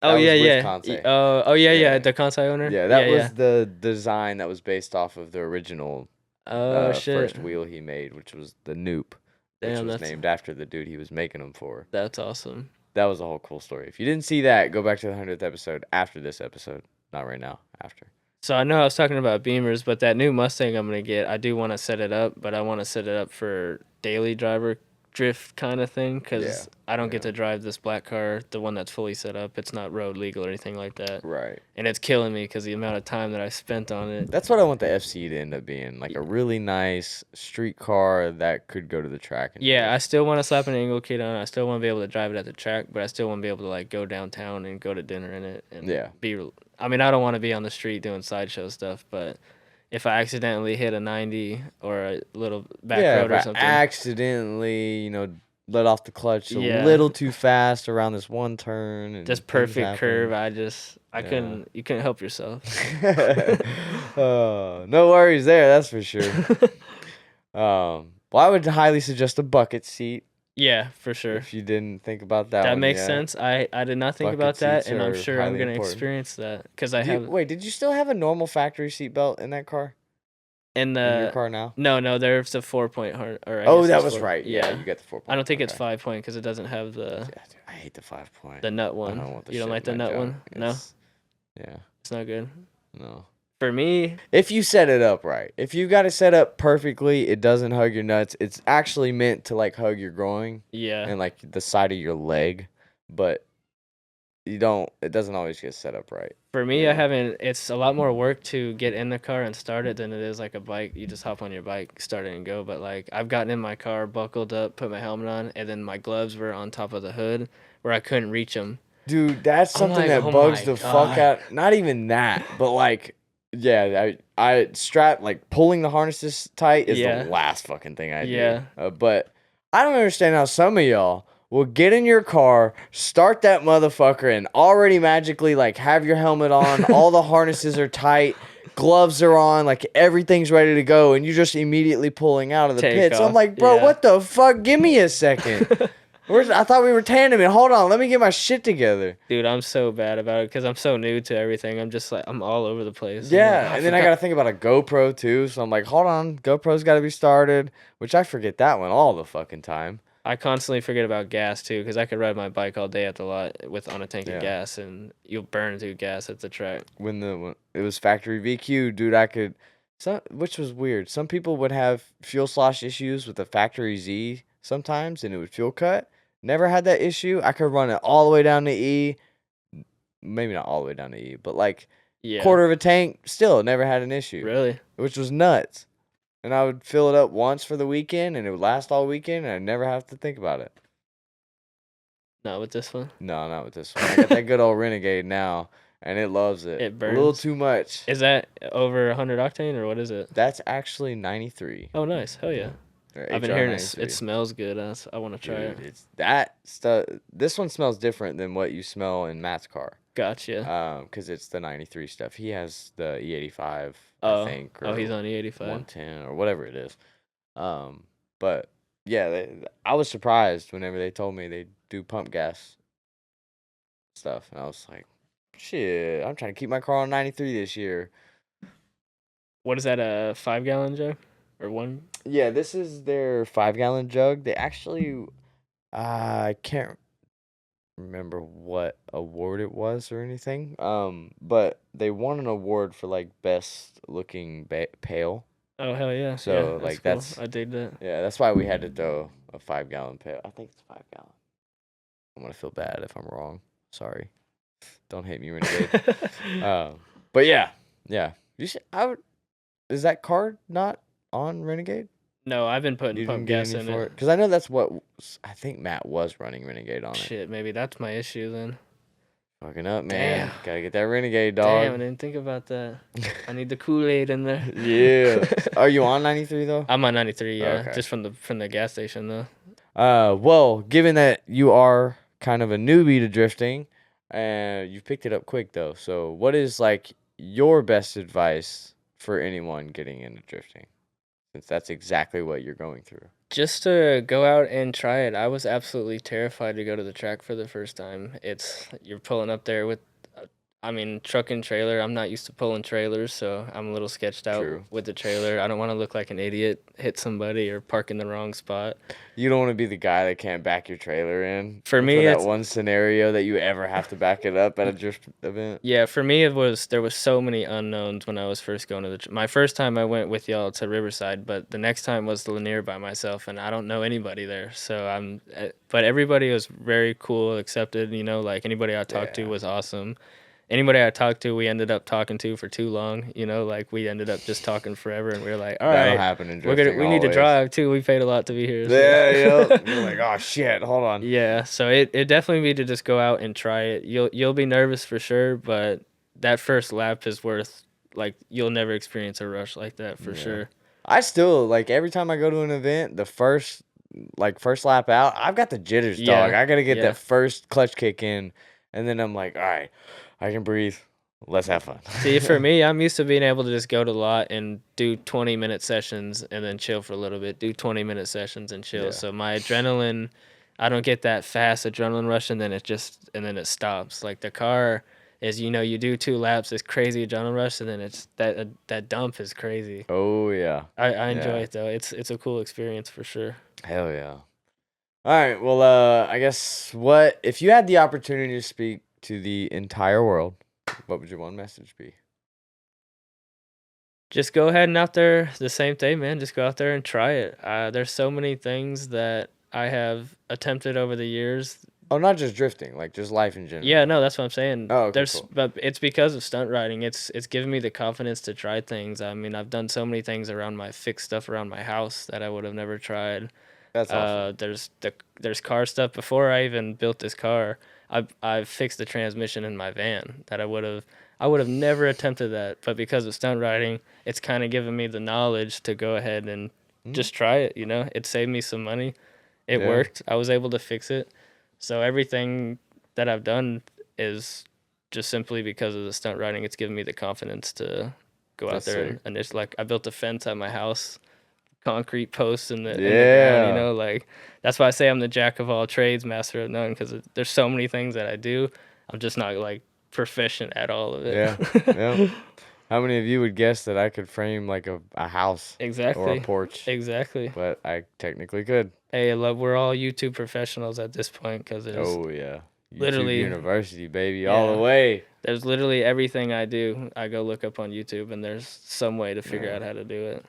Oh that was yeah, with yeah. Kansei. Yeah. Yeah. The Kansei owner. Yeah, that was the design that was based off of the original shit. first wheel he made, which was the Noop, which Damn, was that's named after the dude he was making them for. that's awesome. That was a whole cool story. If you didn't see that, go back to the 100th episode after this episode. Not right now, after. So I know I was talking about Beamers, but that new Mustang I'm gonna get, I do want to set it up, but I want to set it up for daily driver drift kind of thing, because Yeah, I don't get yeah. to drive this black car, the one that's fully set up. It's not road legal or anything like that, Right. and it's killing me because the amount of time that I spent on it. That's what I want the FC to end up being, like a really nice street car that could go to the track. And Yeah, I drift. still want to slap an angle kit on it. I still want to be able to drive it at the track, but I still want to be able to like go downtown and go to dinner in it and Yeah. I mean, I don't want to be on the street doing sideshow stuff, but if I accidentally hit a 90 or a little back road or if I something. accidentally, let off the clutch a Yeah. little too fast around this one turn. And Just things perfect happen. curve. I Yeah. you couldn't help yourself. No worries there, that's for sure. Well, I would highly suggest a bucket seat Yeah, for sure. if you didn't think about that. That one makes yet. sense. I did not think Bucket about that, seats and I'm are sure I'm highly gonna important. experience that because I have Wait, did you still have a normal factory seat belt in that car? in In your the car now? no, there's a 4-point hard. Or I Oh, guess that it's was 4 right. Yeah, you got the 4-point. I don't think it's Okay. 5-point because it doesn't have the Yeah, dude, I hate the 5-point. the nut I one. don't want the You don't shit like in the my nut job. one? No, Yeah, it's not good. no. For me, If you set it up right, if you got it set up perfectly, it doesn't hug your nuts. It's actually meant to like hug your groin yeah. and like the side of your leg, but it doesn't always get set up right. For me, Yeah. it's a lot more work to get in the car and start it than it is like a bike. You just hop on your bike, start it and go. But like I've gotten in my car, buckled up, put my helmet on, and then my gloves were on top of the hood where I couldn't reach them. Dude, that's I'm something like, that oh bugs my the fuck God. out. Not even that, but like, yeah, I strap like pulling the harnesses tight is Yeah. the last fucking thing I Yeah. do. But I don't understand how some of y'all will get in your car, start that motherfucker, and already magically like have your helmet on, all the harnesses are tight, gloves are on, like everything's ready to go, and you're just immediately pulling out of the Take pits. I'm off, like, bro, yeah. what the fuck? Give me a second. I thought we were tandeming. Hold on, let me get my shit together. Dude, I'm so bad about it because I'm so new to everything. I'm just like, I'm all over the place. I'm Yeah, like, and then I gotta think about a GoPro too. So I'm like, hold on, GoPro's gotta be started, which I forget that one all the fucking time. I constantly forget about gas too because I could ride my bike all day at the lot on a tank Yeah. of gas and you'll burn through gas at the track. When it was factory VQ, dude, which was weird. Some people would have fuel slosh issues with the factory Z sometimes, and it would fuel cut. Never had that issue. I could run it all the way down to E, maybe not all the way down to E, but like Yeah. quarter of a tank, still never had an issue, Really? which was nuts. And I would fill it up once for the weekend, and it would last all weekend, and I'd never have to think about it. Not with this one. No, not with this one. I got that good old Renegade now, and it loves it. It A little burns? too much. Is that over 100 octane or what is it? That's actually 93. Oh, nice. Hell yeah. Or I've been HR hearing 93. it smells good. I want to try Dude, it. it's that stuff. This one smells different than what you smell in Matt's car. Gotcha. Because it's the 93 stuff. He has the E85, I Oh, think, oh, or he's on E85. 110 or whatever it is. But yeah, I was surprised whenever they told me they do pump gas stuff, and I was like, shit, I'm trying to keep my car on 93 this year. What is that? A 5-gallon jug, or one? Yeah, this is their 5-gallon jug. They actually, I can't remember what award it was or anything. But they won an award for like best looking pail. Oh hell yeah! So Yeah, like cool. that's I dig that. yeah, that's why we had to throw a 5-gallon pail. I think it's 5-gallon. I'm gonna feel bad if I'm wrong. Sorry. Don't hate me, Renegade. But yeah. You should. Is that card not on Renegade? No, I've been putting You pump didn't get gas any in for it. it because I know that's what I think Matt was running Renegade on it. Shit, maybe that's my issue then. Fucking up, man. Damn. Gotta get that Renegade, Damn, I dog. didn't think about that. I need the Kool-Aid in there. Yeah. Are you on 93 though? I'm on 93, yeah. Okay. Just from the gas station though. Well, given that you are kind of a newbie to drifting, and you've picked it up quick though, so what is like your best advice for anyone getting into drifting? Since that's exactly what you're going through. Just to go out and try it. I was absolutely terrified to go to the track for the first time. You're pulling up there with, truck and trailer. I'm not used to pulling trailers, so I'm a little sketched out True. with the trailer. I don't want to look like an idiot, hit somebody, or park in the wrong spot. You don't want to be the guy that can't back your trailer in. For me, that it's- one scenario that you ever have to back it up at a drift event. Yeah, for me, there was so many unknowns when I was first going to my first time I went with y'all to Riverside, but the next time was the Lanier by myself, and I don't know anybody there. So but everybody was very cool, accepted, like anybody I talked to was awesome. Anybody I talked to, we ended up talking to for too long, like we ended up just talking forever, and we were like, all That'll right, happen in we drifting need to always. drive too. We paid a lot to be here. So. Yeah. You're like, oh shit, hold on. Yeah, so it definitely be to just go out and try it. You'll be nervous for sure, but that first lap is worth, like, you'll never experience a rush like that for sure. I still like every time I go to an event, the first lap out, I've got the jitters, dog. Yeah, I gotta get yeah. that first clutch kick in, and then I'm like, all right, I can breathe. Let's have fun. See, for me, I'm used to being able to just go to the lot and do 20-minute sessions and then chill for a little bit, do 20-minute sessions and chill. Yeah. So my adrenaline, I don't get that fast adrenaline rush and then it stops. Like the car is, you do 2 laps, it's crazy adrenaline rush, and then it's that dump is crazy. Oh yeah. I enjoy Yeah. it though. It's a cool experience for sure. Hell yeah. All right. Well, I guess if you had the opportunity to speak to the entire world, what would your one message be? Just go ahead and out there, the same thing, man. Just go out there and try it. There's so many things that I have attempted over the years. Oh, not just drifting, like just life in general. Yeah, no, that's what I'm saying. Oh, okay, cool. But it's because of stunt riding. It's given me the confidence to try things. I mean, I've done so many things fixed stuff around my house that I would have never tried. That's awesome. There's car stuff. Before I even built this car, I've fixed the transmission in my van that I would have never attempted that. But because of stunt riding, it's kind of given me the knowledge to go ahead and just try it. It saved me some money. It worked. I was able to fix it. So everything that I've done is just simply because of the stunt riding. It's given me the confidence to go out there and it's like I built a fence at my house, concrete posts in the ground, like that's why I say I'm the jack of all trades, master of none, because there's so many things that I do. I'm just not like proficient at all of it. Yeah. How many of you would guess that I could frame like a house Exactly. or a porch? Exactly. But I technically could. Hey, we're all YouTube professionals at this point because there's Oh yeah. YouTube literally- University, baby, all the way. there's literally everything I do. I go look up on YouTube and there's some way to figure out how to do it.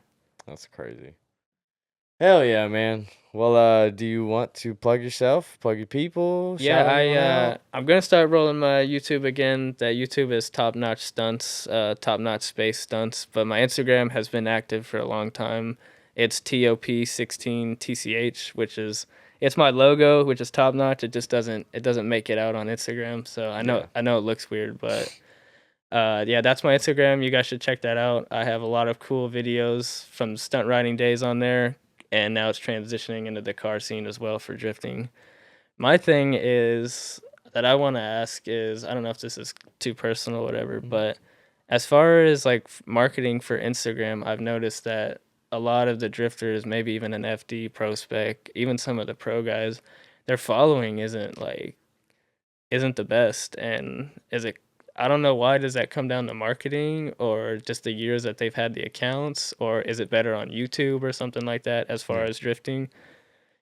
That's crazy. Hell yeah, man. Well, do you want to plug yourself, plug your people? shout anyone out? I'm gonna start rolling my YouTube again. That YouTube is Top Notch Stunts, Top Notch Space Stunts. But my Instagram has been active for a long time. It's TOP16TCH, it's my logo, which is top notch. It just doesn't make it out on Instagram. So I know it looks weird, but that's my Instagram. You guys should check that out. I have a lot of cool videos from stunt riding days on there, and now it's transitioning into the car scene as well for drifting. My thing is that I want to ask is, I don't know if this is too personal or whatever, but as far as like marketing for Instagram, I've noticed that a lot of the drifters, maybe even an FD pro spec, even some of the pro guys, their following isn't the best. And I don't know, why does that come down to marketing or just the years that they've had the accounts, or is it better on YouTube or something like that as far as drifting?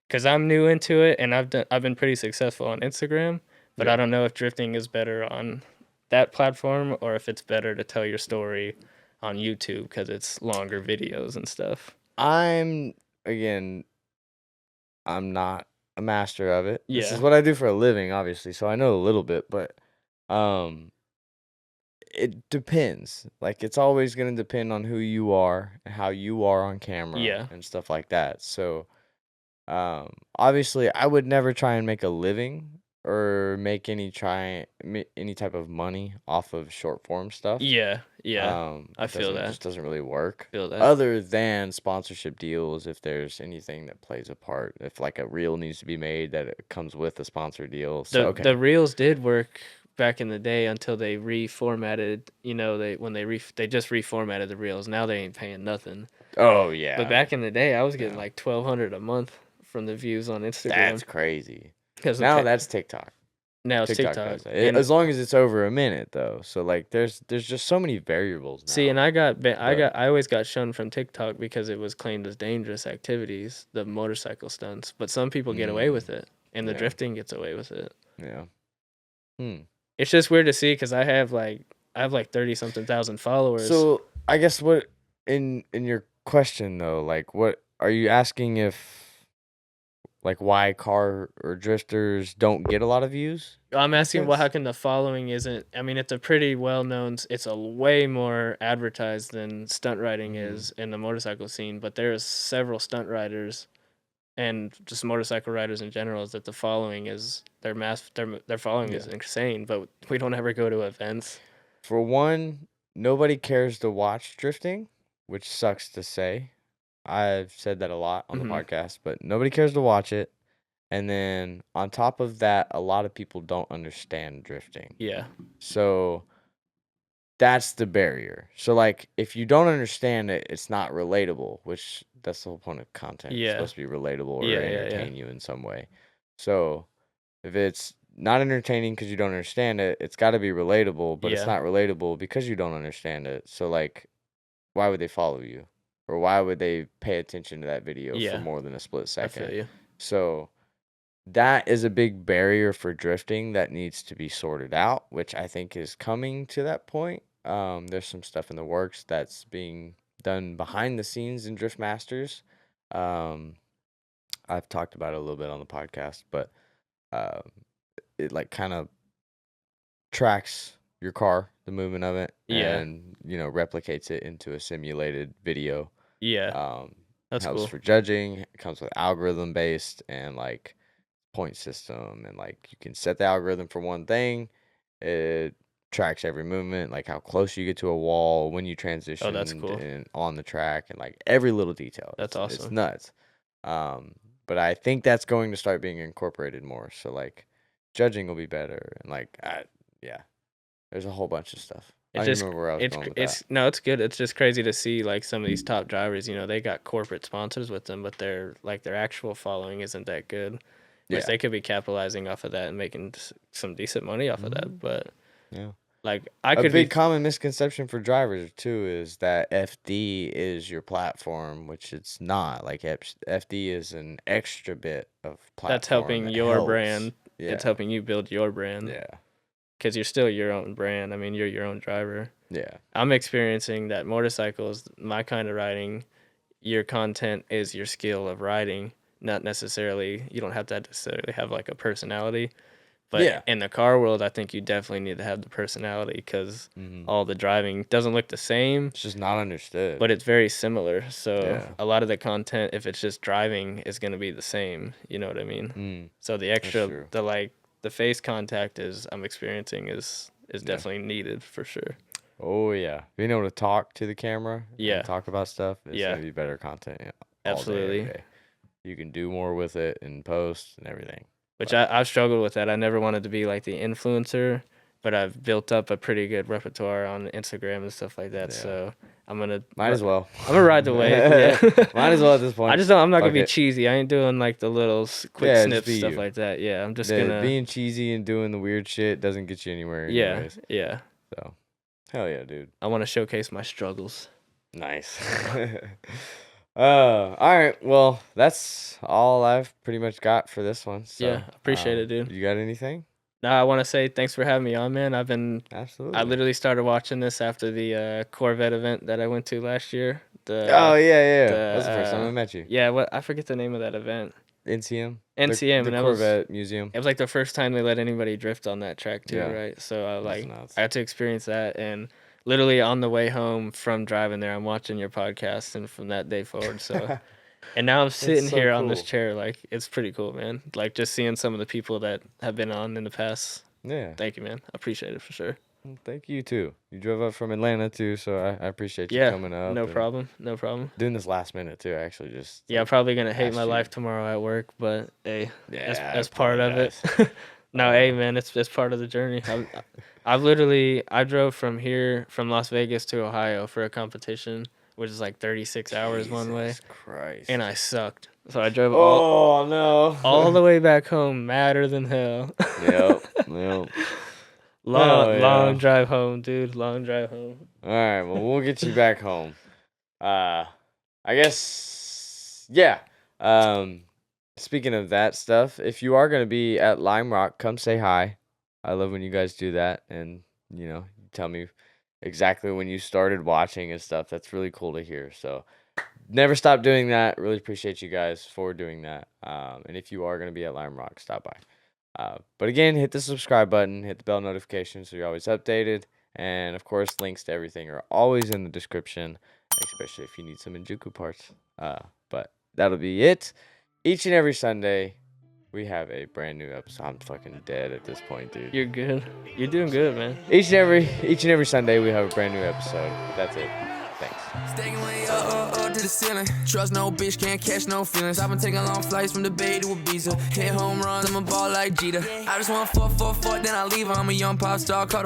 Because I'm new into it and I've been pretty successful on Instagram, but I don't know if drifting is better on that platform or if it's better to tell your story on YouTube because it's longer videos and stuff. Again, I'm not a master of it. This is Yeah. what I do for a living, obviously, so I know a little bit, but it depends. Like, it's always gonna depend on who you are and how you are on camera Yeah. and stuff like that. So, obviously, I would never try and make a living or make any type of money off of short form stuff. Yeah. Yeah. I feel It that. just doesn't really work. Feel that. Other than sponsorship deals, if there's anything that plays a part, if like a reel needs to be made that it comes with a sponsor deal. So The reels did work back in the day until they reformatted, they just reformatted the reels. Now they ain't paying nothing. Oh yeah. But back in the day, I was getting like 1,200 a month from the views on Instagram. That's crazy. 'Cause Now that's TikTok. Now it's TikTok. does that. As long as it's over a minute though. So like there's just so many variables now. See, and I always got shunned from TikTok because it was claimed as dangerous activities, the motorcycle stunts. But some people get away with it, and the drifting gets away with it. Yeah. It's just weird to see because I have like 30-something thousand followers. So I guess what in your question though, like what are you asking if like why car or drifters don't get a lot of views? I'm asking how come the following isn't. I mean, it's a pretty well known. It's a way more advertised than stunt riding is in the motorcycle scene. But there's several stunt riders, and just motorcycle riders in general, is that the following is their following is insane. But we don't ever go to events. For one, nobody cares to watch drifting, which sucks to say. I've said that a lot on the podcast, but nobody cares to watch it. And then on top of that, a lot of people don't understand drifting. Yeah. So that's the barrier. So like if you don't understand it, it's not relatable, which that's the whole point of content. It's supposed to be relatable or entertain you in some way. So if it's not entertaining because you don't understand it, it's got to be relatable, but it's not relatable because you don't understand it. So like why would they follow you? Or why would they pay attention to that video for more than a split second? I feel you. So that is a big barrier for drifting that needs to be sorted out, which I think is coming to that point. There's some stuff in the works that's being done behind the scenes in Drift Masters. I've talked about it a little bit on the podcast, but it like kind of tracks your car, the movement of it, and replicates it into a simulated video. That's helps cool for judging. It comes with algorithm based and like point system, and like you can set the algorithm for one thing. It tracks every movement, like how close you get to a wall, when you transition, that's cool. and on the track, and like every little detail. That's awesome. It's nuts. But I think that's going to start being incorporated more. So like judging will be better, and like there's a whole bunch of stuff. I don't remember where I was going with that. No, it's good. It's just crazy to see like some of these top drivers. They got corporate sponsors with them, but their actual following isn't that good. Which they could be capitalizing off of that and making some decent money off of that. But like a big common misconception for drivers too is that FD is your platform, which it's not. Like FD is an extra bit of platform that's helping your brand. Yeah. It's helping you build your brand. Yeah. Because you're still your own brand. I mean, you're your own driver. Yeah. I'm experiencing that motorcycles, my kind of riding, your content is your skill of riding. Not necessarily, you don't have to necessarily have like a personality. But in the car world, I think you definitely need to have the personality because all the driving doesn't look the same. It's just not understood. But it's very similar. So a lot of the content, if it's just driving, is going to be the same. You know what I mean? So the extra, the face contact I'm experiencing is definitely needed for sure. Oh, yeah. Being able to talk to the camera and talk about stuff is going to be better content. Absolutely. All day, every day. You can do more with it in post and everything. which I've struggled with that. I never wanted to be like the influencer, but I've built up a pretty good repertoire on Instagram and stuff like that. Yeah. So I'm gonna Might as well. I'm gonna ride the wave. Yeah. Might as well at this point. I'm not gonna Fuck be it. cheesy. I ain't doing like the little quick Yeah, just snips be stuff you. like that. Yeah, I'm just The- gonna. being cheesy and doing the weird shit doesn't get you anywhere. Yeah, Anyways. yeah. So, hell yeah, dude. I want to showcase my struggles. Nice. All right. Well, that's all I've pretty much got for this one. So, Yeah, appreciate it, dude. You got anything? No, I want to say thanks for having me on, man. Absolutely. I literally started watching this after the Corvette event that I went to last year. Oh yeah. That was the first time I uh, met you. Yeah, I forget the name of that event. NCM. NCM, The and that was Corvette Museum. it was like the first time they let anybody drift on that track too, Yeah. right? So I That's nuts. I got to experience that, and literally on the way home from driving there, I'm watching your podcast, and from that day forward, so. And now I'm sitting so here on this cool. chair, like it's pretty cool, man. Like just seeing some of the people that have been on in the past. Yeah. Thank you, man. I appreciate it for sure. Well, thank you too. You drove up from Atlanta too, so I appreciate you Yeah, coming up. no and problem, no problem. Doing this last minute too. Actually, just Yeah, I'm probably gonna hate asked my you. life tomorrow at work, but hey, Yeah, that's part of it. No, hey man, it's part of the journey. I drove from Las Vegas to Ohio for a competition, which is like 36 hours one way, Jesus Christ. and I sucked. So I drove Oh no. all the way back home, madder than hell. Yep. Hell yeah. Long drive home, dude. Long drive home. All right. Well, we'll get you back home. I guess. Yeah. Speaking of that stuff, if you are gonna be at Lime Rock, come say hi. I love when you guys do that, and you tell me exactly when you started watching and stuff. That's really cool to hear. So never stop doing that. Really appreciate you guys for doing that. And if you are gonna be at Lime Rock, stop by. But again, hit the subscribe button, hit the bell notification so you're always updated. And of course, links to everything are always in the description, especially if you need some Injuku parts. But that'll be it. Each and every Sunday, we have a brand new episode. I'm fucking dead at this point, dude. You're good. You're doing good, man. Each and every Sunday, we have a brand new episode. That's it. Thanks. Staying way up to the ceiling. Trust no bitch, can't catch no feelings. I've been taking long flights from the Bay to Ibiza. Hit home runs, I'm a ball like Jeter. I just want fuck, then I leave. I'm a young pop star, caught a